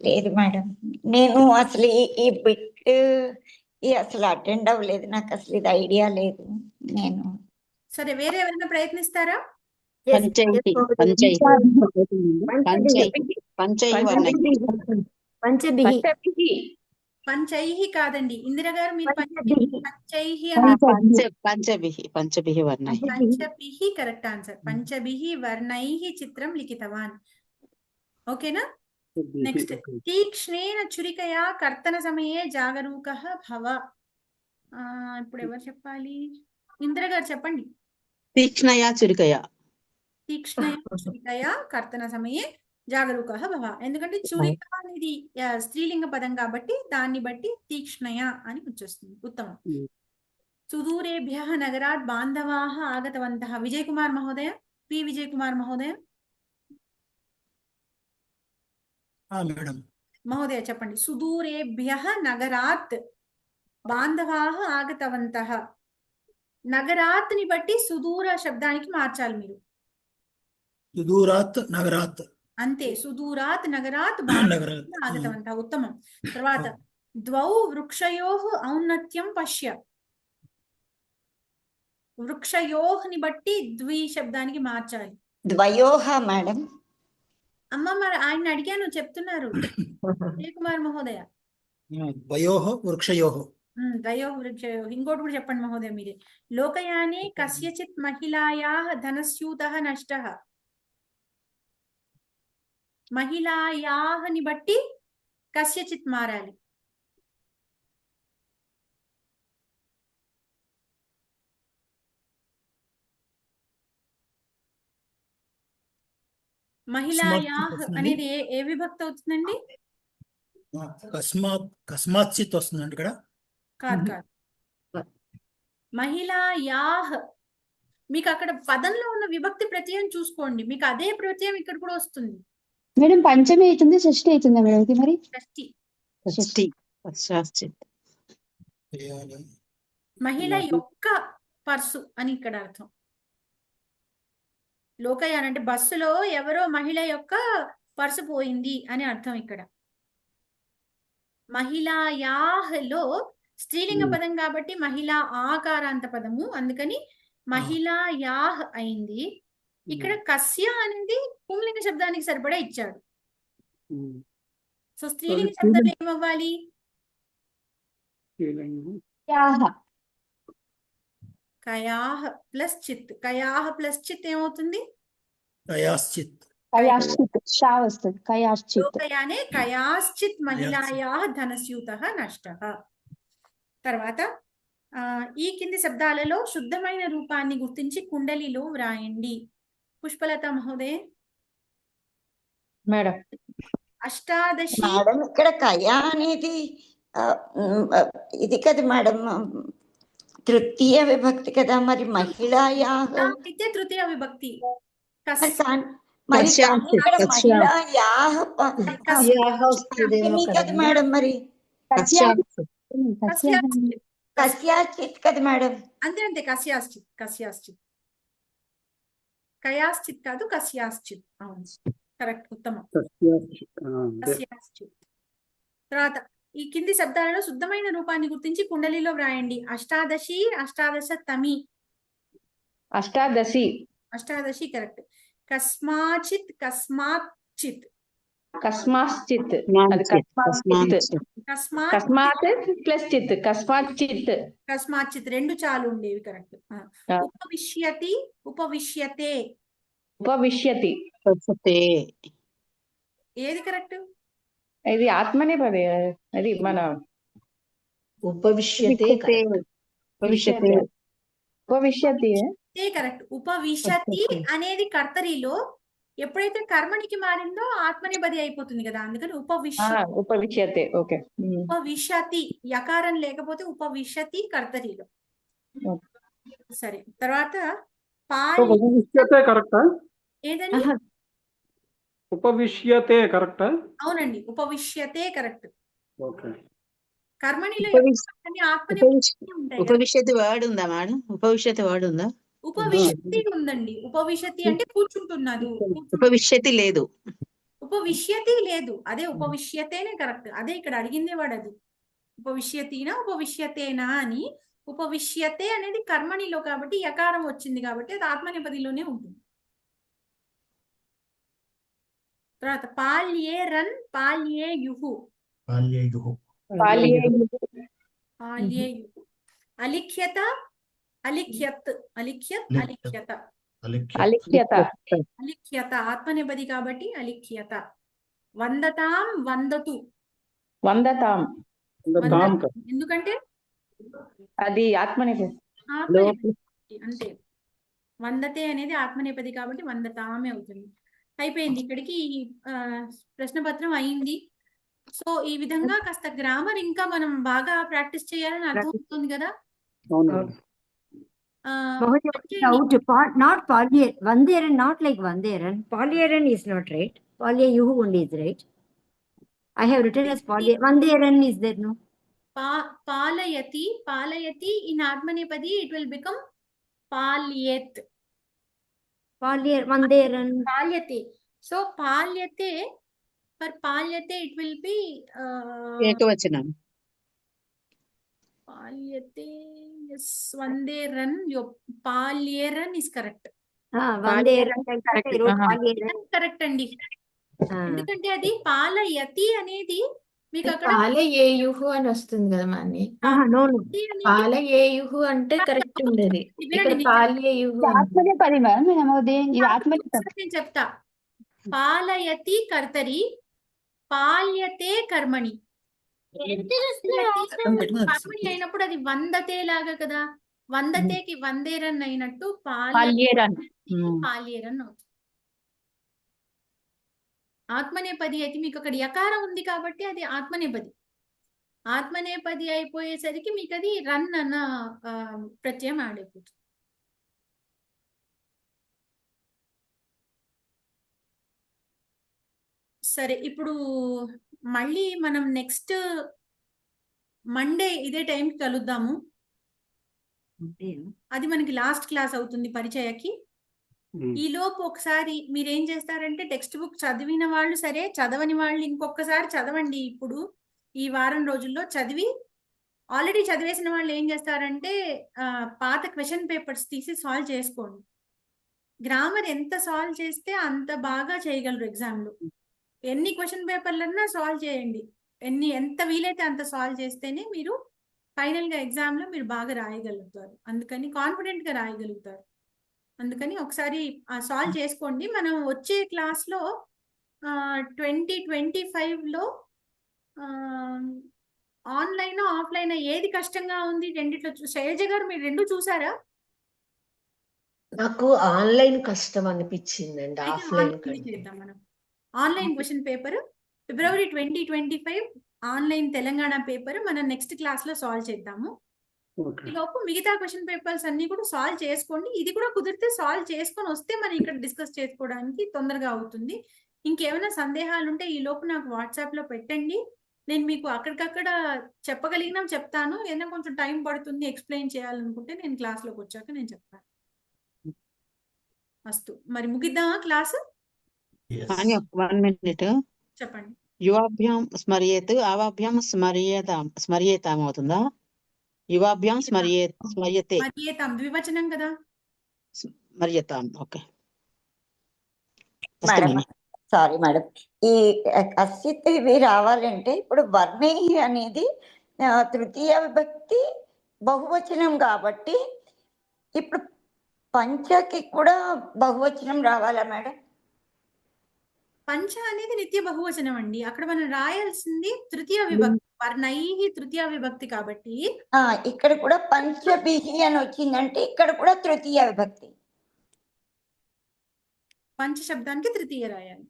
లేదు మేడం, నేను అసలు ఈ బిట్ అసలు అటెండ్ అవ్వలేదు, నాకు అసలు ఇది ఐడియా లేదు. నేను సరే, వేరే ఎవరైనా ప్రయత్నిస్తారా? పంచైః కాదండి ఇందిర గారు, మీరు పంచభిః వర్ణైః. పంచభిః కరెక్ట్ ఆన్సర్. పంచభిః వర్ణైః చిత్రం లిఖితవాన్. ఓకేనా? నెక్స్ట్, తీక్ష్ణేన చురికయా కర్తన సమయే జాగరూకః భవ. ఇప్పుడు ఎవరు చెప్పాలి? ఇందిర గారు చెప్పండి. తీక్ష్ణయా చురికయా. తీక్ష్ణయా చురికయా కర్తన సమయే జాగరూకః భవ. ఎందుకంటే చురిక అనేది స్త్రీలింగ పదం కాబట్టి దాన్ని బట్టి తీక్ష్ణయ అని వచ్చేస్తుంది. ఉత్తమం. సుదూరేభ్యః నగరాత్ బాంధవాః ఆగతవంతః. విజయ్ కుమార్ మహోదయ, పి విజయ్ కుమార్ మహోదయ. మేడం మహోదయ చెప్పండి. సుదూరేభ్యః నగరాత్ బాంధవాః ఆగతవంతః. నగరాత్ ని బట్టి సుదూర శబ్దానికి మార్చాలి మీరు. సుదూరాత్ నగరాత్. అంతే, సుదూరాత్ నగరాత్ ఆగతవంతః. ఉత్తమం. తర్వాత ద్వౌ వృక్షయోః ఔన్నత్యం పశ్య. వృక్షయోః ని బట్టి ద్వి శబ్దానికి మార్చాలి. ద్వయోః మేడం. అమ్మ మరి ఆయన అడిగాను, చెప్తున్నారు విజయకుమార్ మహోదయ. ద్వయోః వృక్షయోః. ద్వయోః వృక్షయోః. ఇంకోటి కూడా చెప్పండి మహోదయ మీరే. లోకయానే కస్యచిత్ మహిళాయాః ధనస్యూతః నష్టః. మహిళాయాః ని బట్టి కస్యచిత్ మారాలి. మహిళాయాః అనేది ఏ విభక్తి అవుతుందండి? కస్మాత్ వస్తుందండి ఇక్కడ. కాదు కాదు, మహిళాయాః. మీకు అక్కడ పదంలో ఉన్న విభక్తి ప్రత్యయం చూసుకోండి, మీకు అదే ప్రత్యయం ఇక్కడ కూడా వస్తుంది. మేడం పంచమి అవుతుంది, షష్ఠి అవుతుందా మేడం ఇది? మరి షష్ఠి. మహిళ యొక్క పర్సు అని ఇక్కడ అర్థం. లోకయాన్ అంటే బస్సులో ఎవరో మహిళ యొక్క పర్సు పోయింది అని అర్థం ఇక్కడ. మహిళాయాహ్లో స్త్రీలింగ పదం కాబట్టి మహిళా ఆకారాంత పదము, అందుకని మహిళాయాహ్ అయింది. ఇక్కడ కస్య అనేది పుంలింగ శబ్దానికి సరిపడా ఇచ్చాడు. సో స్త్రీలింగ శబ్దాలు ఏమవ్వాలి? కయాహ్ ప్లస్ చిత్. కయాహ్ ప్లస్ చిత్ ఏమవుతుంది? కయాశ్చిత్. షా వస్తుంది. కయాశ్చిత్. లోకయానే కయాశ్చిత్ మహిళాయాః ధనస్యూతః నష్టః. తర్వాత ఈ కింది శబ్దాలలో శుద్ధమైన రూపాన్ని గుర్తించి కుండలిలో వ్రాయండి. పుష్పలత మహోదయ. మేడం అష్టాదశి. మేడం ఇక్కడ కయా అనేది ఇది కదా మేడం, తృతీయ విభక్తి కదా, మరి మహిళాయాహ్ అయితే తృతీయ విభక్తి. మరి ఇక్కడ మహిళాయాహ్ కదా మేడం, మరి కస్యాశ్చిత్ కదా మేడం. అంతే అంతే, కస్యాశ్చిత్. కస్యాశ్చిత్, కయాశ్చిత్ కాదు, కస్యాశ్చిత్. అవును, కరెక్ట్, ఉత్తమం. కస్యాశ్చిత్. తర్వాత ఈ కింది శబ్దాలలో శుద్ధమైన రూపాన్ని గుర్తించి కుండలిలో వ్రాయండి. అష్టాదశి, అష్టాదశ తమి. అష్టాదశి. అష్టాదశి కరెక్ట్. కస్మాచిత్, కస్మాచిత్. కస్మాచిత్. కస్మాత్ ప్లస్ చిత్. కస్మాచిత్. కస్మాచిత్ రెండు చాలు ఉండేవి, కరెక్ట్. ఉపవిశ్యతి, ఉపవిశ్యతే. ఉపవిశ్యతి. ఏది కరెక్ట్? ఇది ఆత్మనేపది. అది మన ఉపవిశ్యతే. ఉపవిశ్యతి కరెక్ట్. ఉపవిశతి అనేది కర్తరిలో ఎప్పుడైతే కర్మనికి మారిందో ఆత్మనేపది అయిపోతుంది కదా, అందుకని ఉపవిశ్యతే. ఓకే. ఉపవిశతి యకారం లేకపోతే ఉపవిశతి కర్తరిలో. సరే, తర్వాత కరెక్టా? ఏదండి? ఉపవిశ్యతే కరెక్టా? అవునండి, ఉపవిశ్యతే కరెక్ట్. ఓకే. కర్మణిలో ఉపవిశ్యతి వర్డ్ ఉందా మేడం? ఉపవిశ్యతి వర్డ్ ఉందా? ఉపవిశతి ఉందండి. ఉపవిశతి అంటే కూర్చుంటున్నది. ఉపవిశ్యతి లేదు. ఉపవిశ్యతి లేదు, అదే ఉపవిశ్యతేనే కరెక్ట్. అదే ఇక్కడ అడిగిందే వాడు అది. ఉపవిశ్యతినా ఉపవిశ్యతేనా అని. ఉపవిశ్యతే అనేది కర్మణిలో కాబట్టి యకారం వచ్చింది కాబట్టి అది ఆత్మనేపదిలోనే ఉంటుంది. తర్వాత పాల్యే రన్, పాల్యే యుహు. అలిఖ్యత, అలిఖ్యత్. అలిఖ్యత్, అలిఖ్యత. అలిఖ్యత ఆత్మనేపది కాబట్టి అలిఖ్యత. వందతాం, వందతు. వందతాం. ఎందుకంటే అది ఆత్మనేపది. అంతే, వందతే అనేది ఆత్మనేపది కాబట్టి వందతామే అవుతుంది. అయిపోయింది, ఇక్కడికి ప్రశ్నపత్రం అయింది. సో ఈ విధంగా కాస్త గ్రామర్ ఇంకా మనం బాగా ప్రాక్టీస్ చేయాలని అర్థం అవుతుంది కదా. Not Vanderan, not like Vanderan. Polyeran is not right. Polyayuhu only is right. I have written as Vanderan is there, no? Palayati, palayati in Atmanepadi it will become palyet. Vanderan. Palyate. So palyate, for palyate it will be ekavachanam. Palyate, yes, Vanderan. Your palyeran is correct. Vanderan correct అండి. ఎందుకంటే అది పాలయతి అనేది మీకు అక్కడ పాలయేయుహు అని వస్తుంది కదా మని. పాలయేయుహు అంటే కరెక్ట్ ఉండేది. పాలయేయుహు ఆత్మనేపది మేడం. ఇది ఆత్మనేపది. నేను చెప్తా. పాలయతి కర్తరి, పాల్యతే కర్మణి. కర్మణి అయినప్పుడు అది వందతే లాగా కదా. వందతేకి వందేరన్ అయినట్టు పాల్యేరన్ అవుతుంది. ఆత్మనేపది అయితే మీకు అక్కడ యకారం ఉంది కాబట్టి అది ఆత్మనేపది. ఆత్మనేపది అయిపోయేసరికి మీకు అది రన్ అన్న ప్రత్యయం యాడ్ అయిపోతుంది. సరే, ఇప్పుడు మళ్ళీ మనం నెక్స్ట్ మండే ఇదే టైంకి కలుద్దాము. అది మనకి లాస్ట్ క్లాస్ అవుతుంది పరిచయకి. ఈ లోపు ఒకసారి మీరేం చేస్తారంటే టెక్స్ట్ బుక్ చదివిన వాళ్ళు సరే, చదవని వాళ్ళు ఇంకొకసారి చదవండి. ఇప్పుడు ఈ వారం రోజుల్లో చదివి, ఆల్రెడీ చదివేసిన వాళ్ళు ఏం చేస్తారంటే పాత క్వశ్చన్ పేపర్స్ తీసి సాల్వ్ చేసుకోండి. గ్రామర్ ఎంత సాల్వ్ చేస్తే అంత బాగా చేయగలరు ఎగ్జామ్లో. ఎన్ని క్వశ్చన్ పేపర్లన్నా సాల్వ్ చేయండి. ఎంత వీలైతే అంత సాల్వ్ చేస్తేనే మీరు ఫైనల్ గా ఎగ్జామ్ లో మీరు బాగా రాయగలుగుతారు. అందుకని కాన్ఫిడెంట్ గా రాయగలుగుతారు. అందుకని ఒకసారి సాల్వ్ చేసుకోండి. మనం వచ్చే క్లాస్ లో 2025 లో ఆన్లైన్ ఆఫ్లైన్ ఏది కష్టంగా ఉంది రెండిట్లో? శైలజ గారు మీరు రెండు చూసారా? నాకు ఆన్లైన్ కష్టం అనిపించిందండి, ఆఫ్లైన్ కంటే. చేద్దాం మనం. ఆన్లైన్ క్వశ్చన్ పేపర్ ఫిబ్రవరి 2025 ఆన్లైన్ తెలంగాణ పేపర్ మనం నెక్స్ట్ క్లాస్ లో సాల్వ్ చేద్దాము. ఈలోపు మిగతా క్వశ్చన్ పేపర్స్ అన్ని కూడా సాల్వ్ చేసుకోండి. ఇది కూడా కుదిరితే సాల్వ్ చేసుకొని వస్తే మనం ఇక్కడ డిస్కస్ చేసుకోవడానికి తొందరగా అవుతుంది. ఇంకేమైనా సందేహాలు ఉంటే ఈ లోపు నాకు వాట్సాప్ లో పెట్టండి. నేను మీకు అక్కడికక్కడ చెప్పగలిగినా చెప్తాను. ఏదైనా కొంచెం టైం పడుతుంది ఎక్స్ప్లెయిన్ చేయాలనుకుంటే నేను క్లాస్ లోకి వచ్చాక నేను చెప్తాను. అస్తు, మరి ముగిద్దామా క్లాస్? 1 minute. చెప్పండి. యువాభ్యాం స్మర్యేత్ అవాభ్యాం స్మర్యేతాం అవుతుందా? యువాభ్యాం స్మర్యతే మర్యేతాం ద్వివచనం కదా. స్మర్యతాం. ఓకే మేడం, సారీ మేడం, ఈ కసిత్ ఇవి రావాలంటే ఇప్పుడు వర్ణై అనేది తృతీయ విభక్తి బహువచనం కాబట్టి ఇప్పుడు పంచకి కూడా బహువచనం రావాలా మేడం? పంచ అనేది నిత్య బహువచనం అండి. అక్కడ మనం రాయాల్సింది తృతీయ విభక్తి. వర్ణై తృతీయ విభక్తి కాబట్టి ఇక్కడ కూడా పంచభిహి అని వచ్చిందంటే ఇక్కడ కూడా తృతీయ విభక్తి. పంచ శబ్దానికి తృతీయ రాయాలి.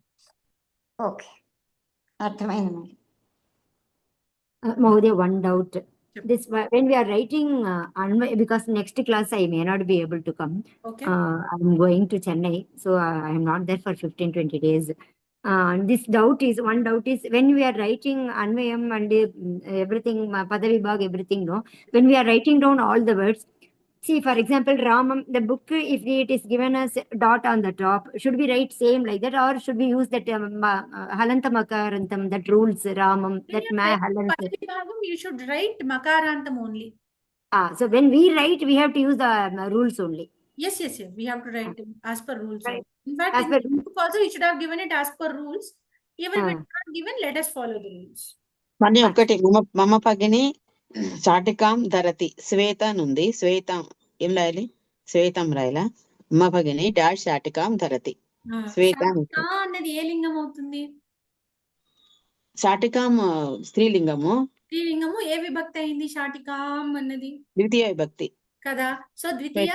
ఓకే, అర్థమైంది madam. Mahodaya, one doubt. This when we are writing because next class I may not be able to come. Okay. I'm going to Chennai, so I am not there for 15-20 days. This doubt is when we are writing Anvayam and everything, Padavibhag, everything, no. When we are writing down all the words, see, for example, Ramam, the book, if it is given as dot on the top, should we write same like that, or should we use that Halanta Makarantam, that rules Ramam, that Halanta? You should write Makarantam only. So when we write, we have to use the rules only. Yes. We have to write as per rules. Right. In fact, in the book also, you should have given it as per rules. Even when not given, let us follow the rules. మళ్ళీ ఒకటి మమ పగిని చాటికాం ధరతి శ్వేత నుండి శ్వేతం ఏం రాయాలి? శ్వేతం రాయాలా? మమ పగిని dash చాటికాం ధరతి శ్వేత అన్నది ఏ లింగం అవుతుంది? చాటికాం స్త్రీలింగము. స్త్రీలింగము ఏ విభక్తి అయింది? షాటికాం అన్నది ద్వితీయ విభక్తి కదా. సో ద్వితీయ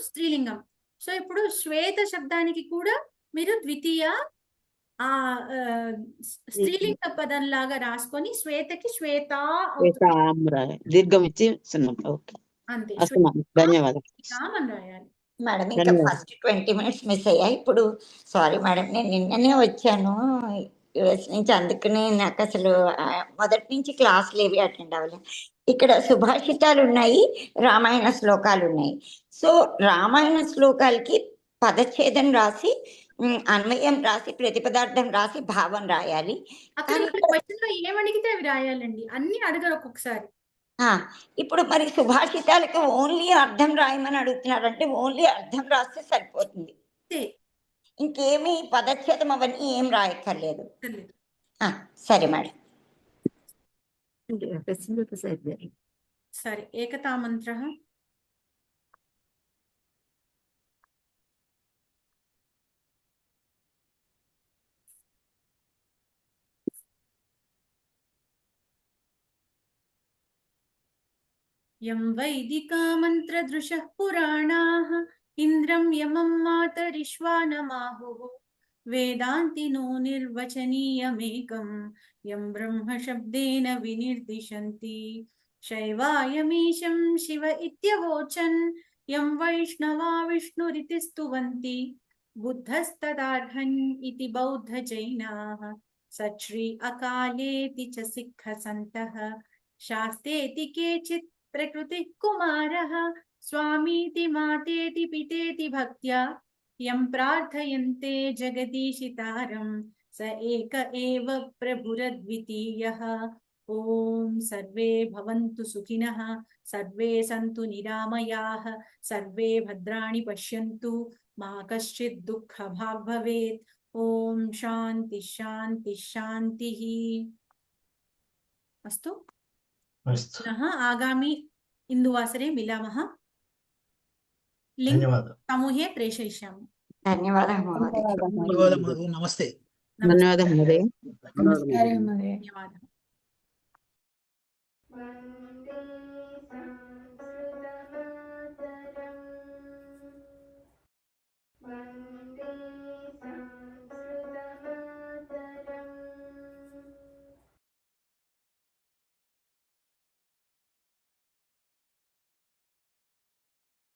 స్త్రీలింగం. సో ఇప్పుడు శ్వేత శబ్దానికి కూడా మీరు ద్వితీయ స్త్రీలింగ పదం లాగా రాసుకొని శ్వేతకి శ్వేత దీర్ఘం ఇచ్చి అంతే. ధన్యవాదాలు మేడం. ఇంకా ఫస్ట్ 20 minutes మిస్ అయ్యాయి. ఇప్పుడు సారీ మేడం, నేను నిన్ననే వచ్చాను యుఎస్ నుంచి, అందుకనే నాకు అసలు మొదటి నుంచి క్లాసులు ఏవి అటెండ్ అవ్వలేదు. ఇక్కడ సుభాషితాలు ఉన్నాయి, రామాయణ శ్లోకాలు ఉన్నాయి. సో రామాయణ శ్లోకాలకి పదచ్ఛేదం రాసి, అన్వయం రాసి, ప్రతిపదార్థం రాసి, భావం రాయాలి. ఏమడిగితే అవి రాయాలండి, అన్ని అడగరు ఒక్కొక్కసారి. ఇప్పుడు మరి సుభాషితాలకు ఓన్లీ అర్థం రాయమని అడుగుతున్నారంటే ఓన్లీ అర్థం రాస్తే సరిపోతుంది, ఇంకేమీ పదచ్ఛేదం అవన్నీ ఏం రాయక్కర్లేదు. సరే మేడం. సరే, ఏకతా మంత్ర. యం వైదికా మంత్రదృశః పురాణాః ఇంద్రం యమం మాతరిష్వానమాహుః వేదాంతినో నిర్వచనీయమేకం యం బ్రహ్మ శబ్దేన వినిర్దిశంతి శైవాయమీశం శివ ఇత్యవోచన్ యం వైష్ణవా విష్ణురితి స్తువంతి బుద్ధస్తదార్హన్ ఇతి బౌద్ధ జైనాః సచ్శ్రీ అకాలేతి చ సిక్ఖ సంతః శాస్తేతి కేచిత్ ప్రకృతి కుమారః స్వామీతి మాతేతి పితేతి భక్త్యా यं प्रार्थयन्ते जगदीशितारं स एक एव प्रभुरद्वितीयः। ॐ सर्वे भवन्तु सुखिनः, सर्वे सन्तु निरामयाः, सर्वे भद्राणि पश्यन्तु, मा कश्चित् दुःखभाग् भवेत्। ॐ शान्ति शान्ति शान्तिः। अस्तु, पुनः आगामि इन्दुवासरे मिलामः। लिंक समूहे प्रेषयिष्यामि। ధన్యవాదాలు మహోదయ. ధన్యవాదాలు మహోదయ. నమస్తే. ధన్యవాదాలు మహోదయ. నమస్కారం మహోదయ. ధన్యవాదాలు.